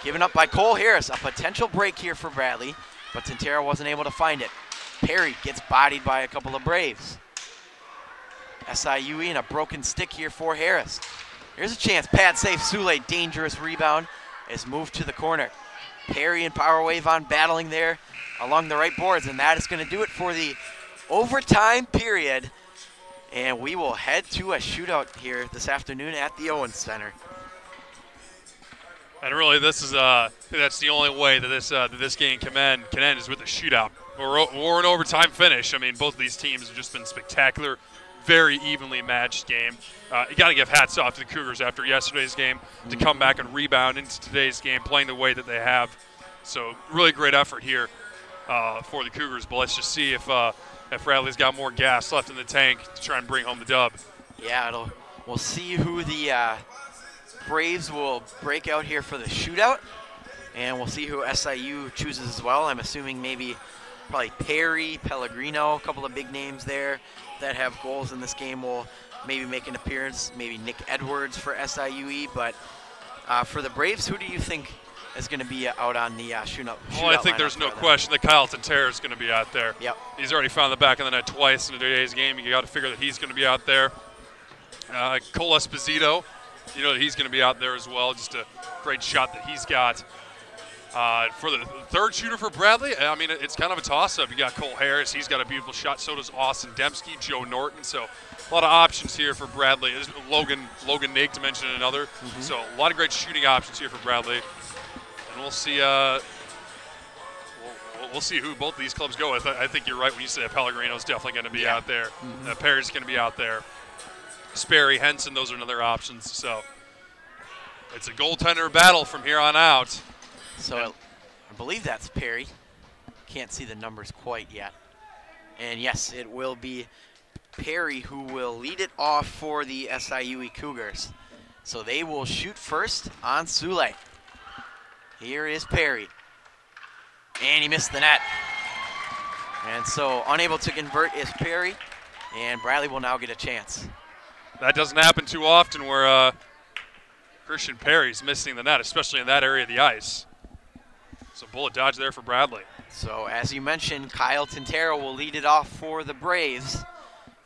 [SPEAKER 1] Given up by Cole Harris. A potential break here for Bradley, but Tintera wasn't able to find it. Perry gets bodied by a couple of Braves. SIUE and a broken stick here for Harris. Here's a chance. Pad safe. Sule, dangerous rebound, is moved to the corner. Perry and Power Wave on battling there along the right boards, and that is going to do it for the overtime period. And we will head to a shootout here this afternoon at the Owens Center.
[SPEAKER 2] And really, this is that's the only way that this game can end is with a shootout or an overtime finish. I mean, both of these teams have just been spectacular, very evenly matched game. You got to give hats off to the Cougars after yesterday's game to come back and rebound into today's game, playing the way that they have. So really great effort here for the Cougars. But let's just see if Bradley's got more gas left in the tank to try and bring home the dub.
[SPEAKER 1] Yeah, we'll see who the Braves will break out here for the shootout, and we'll see who SIU chooses as well. I'm assuming probably Perry, Pellegrino, a couple of big names there that have goals in this game will maybe make an appearance. Maybe Nick Edwards for SIUE, but for the Braves, who do you think is going to be out on the shootout?
[SPEAKER 2] Well, I think there's no question that Kyle Tintera is going to be out there.
[SPEAKER 1] Yep.
[SPEAKER 2] He's already found the back of the net twice in today's game. You got to figure that he's going to be out there. Cole Esposito, you know that he's going to be out there as well. Just a great shot that he's got. For the third shooter for Bradley, I mean, it's kind of a toss-up. You got Cole Harris. He's got a beautiful shot. So does Austin Dembski, Joe Norton. So a lot of options here for Bradley. There's Logan Nake to mention another. So a lot of great shooting options here for Bradley. And we'll see we'll see who both of these clubs go with. I think you're right when you say that Pellegrino's definitely going to be out there. Perry's going to be out there. Sperry, Henson, those are another options. So it's a goaltender battle from here on out.
[SPEAKER 1] So I believe that's Perry. Can't see the numbers quite yet. And yes, it will be Perry who will lead it off for the SIUE Cougars. So they will shoot first on Sule. Here is Perry. And he missed the net. And so unable to convert is Perry. And Bradley will now get a chance.
[SPEAKER 2] That doesn't happen too often where Christian Perry's missing the net, especially in that area of the ice. So bullet dodge there for Bradley.
[SPEAKER 1] So as you mentioned, Kyle Tintera will lead it off for the Braves.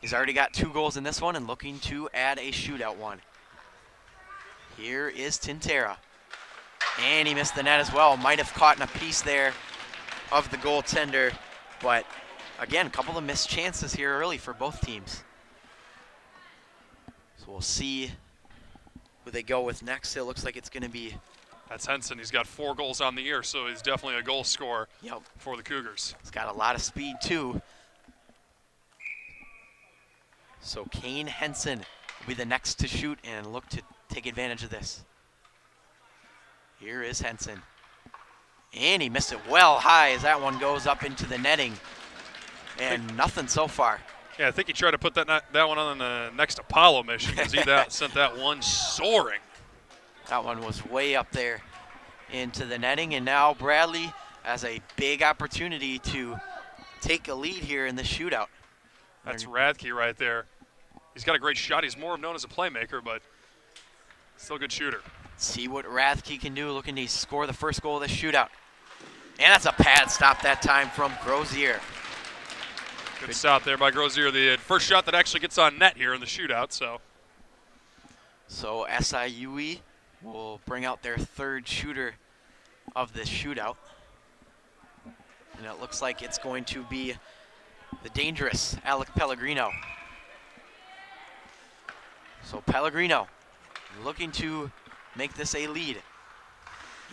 [SPEAKER 1] He's already got 2 goals in this one and looking to add a shootout one. Here is Tintera. And he missed the net as well. Might have caught in a piece there of the goaltender. But again, a couple of missed chances here early for both teams. So we'll see who they go with next. It looks like it's going to be...
[SPEAKER 2] That's Henson. He's got 4 goals on the year, so he's definitely a goal scorer for the Cougars.
[SPEAKER 1] He's got a lot of speed, too. So Kane Henson will be the next to shoot and look to take advantage of this. Here is Henson. And he missed it well high as that one goes up into the netting. And nothing so far.
[SPEAKER 2] Yeah, I think he tried to put that one on the next Apollo mission because he sent that one soaring.
[SPEAKER 1] That one was way up there into the netting, and now Bradley has a big opportunity to take a lead here in the shootout.
[SPEAKER 2] That's Radke right there. He's got a great shot. He's more known as a playmaker, but still a good shooter.
[SPEAKER 1] See what Radke can do, looking to score the first goal of the shootout. And that's a pad stop that time from Grozier.
[SPEAKER 2] Good stop there by Grozier. The first shot that actually gets on net here in the shootout. So
[SPEAKER 1] SIUE will bring out their 3rd shooter of this shootout. And it looks like it's going to be the dangerous Alec Pellegrino. So Pellegrino looking to make this a lead.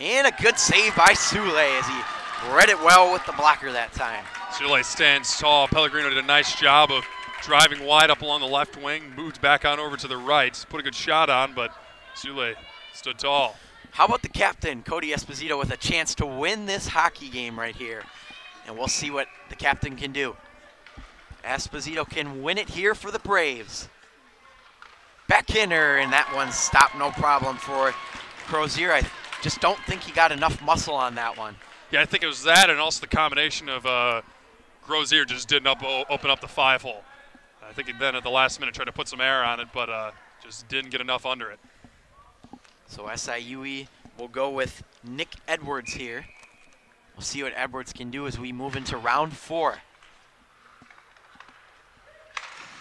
[SPEAKER 1] And a good save by Sule as he read it well with the blocker that time.
[SPEAKER 2] Sule stands tall. Pellegrino did a nice job of driving wide up along the left wing, moved back on over to the right, put a good shot on, but Sule stood tall.
[SPEAKER 1] How about the captain, Cody Esposito, with a chance to win this hockey game right here? And we'll see what the captain can do. Esposito can win it here for the Braves. Backhander, and that one stopped no problem for Crozier. I just don't think he got enough muscle on that one.
[SPEAKER 2] Yeah, I think it was that and also the combination of Crozier just didn't open up the 5-hole. I think he then at the last minute tried to put some air on it, but just didn't get enough under it.
[SPEAKER 1] So SIUE will go with Nick Edwards here. We'll see what Edwards can do as we move into round 4.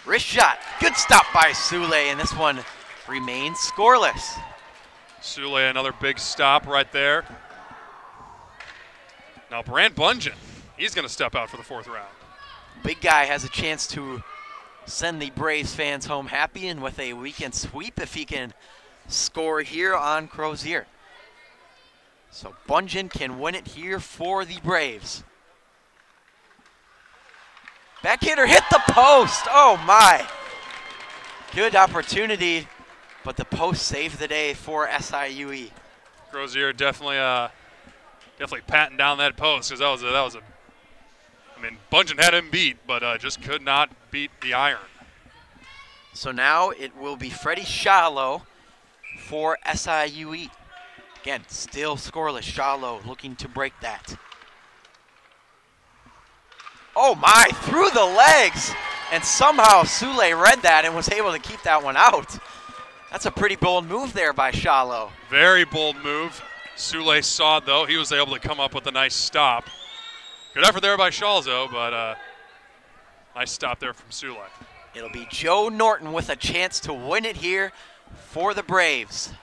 [SPEAKER 1] Wrist shot, good stop by Sule, and this one remains scoreless.
[SPEAKER 2] Sule, another big stop right there. Now Brant Bungeon, he's going to step out for the 4th round.
[SPEAKER 1] Big guy has a chance to send the Braves fans home happy and with a weekend sweep if he can score here on Crozier. So Bungeon can win it here for the Braves. Back hitter hit the post. Oh my. Good opportunity, but the post saved the day for SIUE.
[SPEAKER 2] Crozier definitely patting down that post, because that was a. I mean, Bungeon had him beat, but just could not beat the iron.
[SPEAKER 1] So now it will be Freddie Shallow for SIUE. Again, still scoreless. Shallow looking to break that. Oh my, through the legs. And somehow Sule read that and was able to keep that one out. That's a pretty bold move there by Shallow.
[SPEAKER 2] Very bold move. Sule saw it though. He was able to come up with a nice stop. Good effort there by Shalzo, but nice stop there from Sule.
[SPEAKER 1] It'll be Joe Norton with a chance to win it here for the Braves.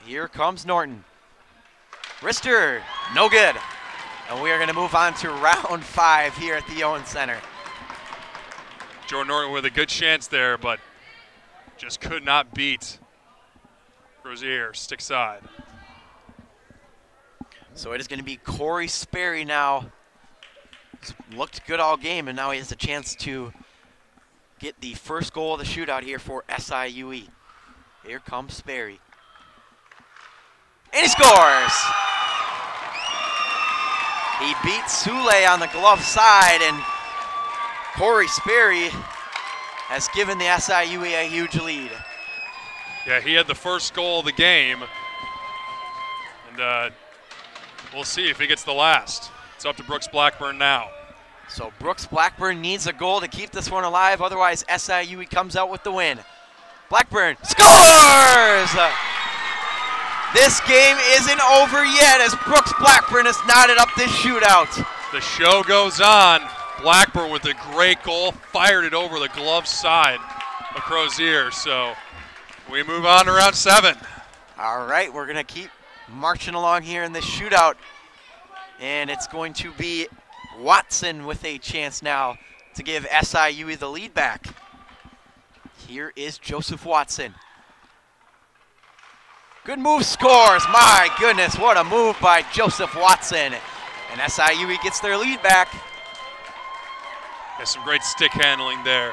[SPEAKER 1] Here comes Norton. Wrister, no good. And we are going to move on to round 5 here at the Owen Center.
[SPEAKER 2] Joe Norton with a good chance there, but just could not beat Crozier, stick side.
[SPEAKER 1] So it is going to be Corey Sperry now. He's looked good all game, and now he has a chance to get the first goal of the shootout here for SIUE. Here comes Sperry. And he scores! He beats Sule on the glove side, and Corey Sperry has given the SIUE a huge lead.
[SPEAKER 2] Yeah, he had the first goal of the game, and we'll see if he gets the last. It's up to Brooks Blackburn now.
[SPEAKER 1] So Brooks Blackburn needs a goal to keep this one alive, otherwise SIUE comes out with the win. Blackburn scores! This game isn't over yet as Brooks Blackburn has knotted up this shootout.
[SPEAKER 2] The show goes on. Blackburn with a great goal, fired it over the glove side of Crozier. So we move on to round 7.
[SPEAKER 1] All right, we're going to keep marching along here in this shootout. And it's going to be Watson with a chance now to give SIUE the lead back. Here is Joseph Watson. Good move, scores. My goodness, what a move by Joseph Watson. And SIUE gets their lead back.
[SPEAKER 2] Has some great stick handling there.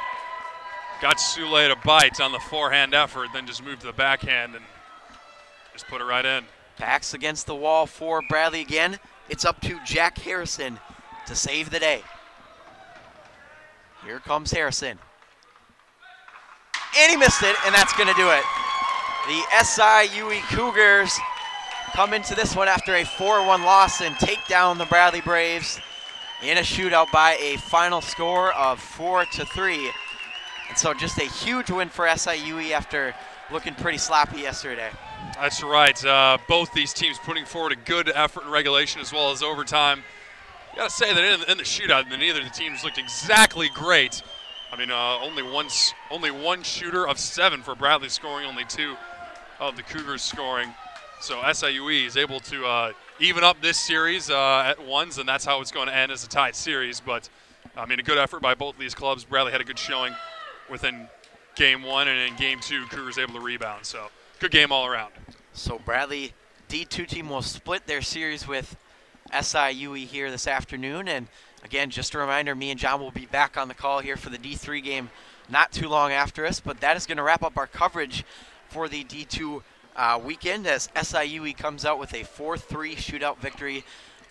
[SPEAKER 2] Got Sule to bite on the forehand effort, then just moved to the backhand and just put it right in.
[SPEAKER 1] Backs against the wall for Bradley again. It's up to Jack Harrison to save the day. Here comes Harrison. And he missed it, and that's going to do it. The SIUE Cougars come into this one after a 4-1 loss and take down the Bradley Braves in a shootout by a final score of 4-3. And so just a huge win for SIUE after looking pretty sloppy yesterday.
[SPEAKER 2] That's right. Both these teams putting forward a good effort in regulation as well as overtime. You got to say that in the shootout, neither of the teams looked exactly great. I mean, only one shooter of 7 for Bradley, scoring only 2 of the Cougars scoring. So SIUE is able to even up this series at ones, and that's how it's going to end as a tied series. But, I mean, a good effort by both of these clubs. Bradley had a good showing within game 1, and in game 2, Cougars able to rebound. So, good game all around.
[SPEAKER 1] So Bradley D2 team will split their series with SIUE here this afternoon. And again, just a reminder, me and John will be back on the call here for the D3 game not too long after us. But that is going to wrap up our coverage for the D2 weekend as SIUE comes out with a 4-3 shootout victory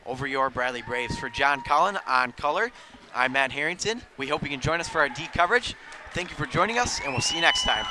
[SPEAKER 1] over your Bradley Braves. For John Collin on color, I'm Matt Harrington. We hope you can join us for our D coverage. Thank you for joining us, and we'll see you next time.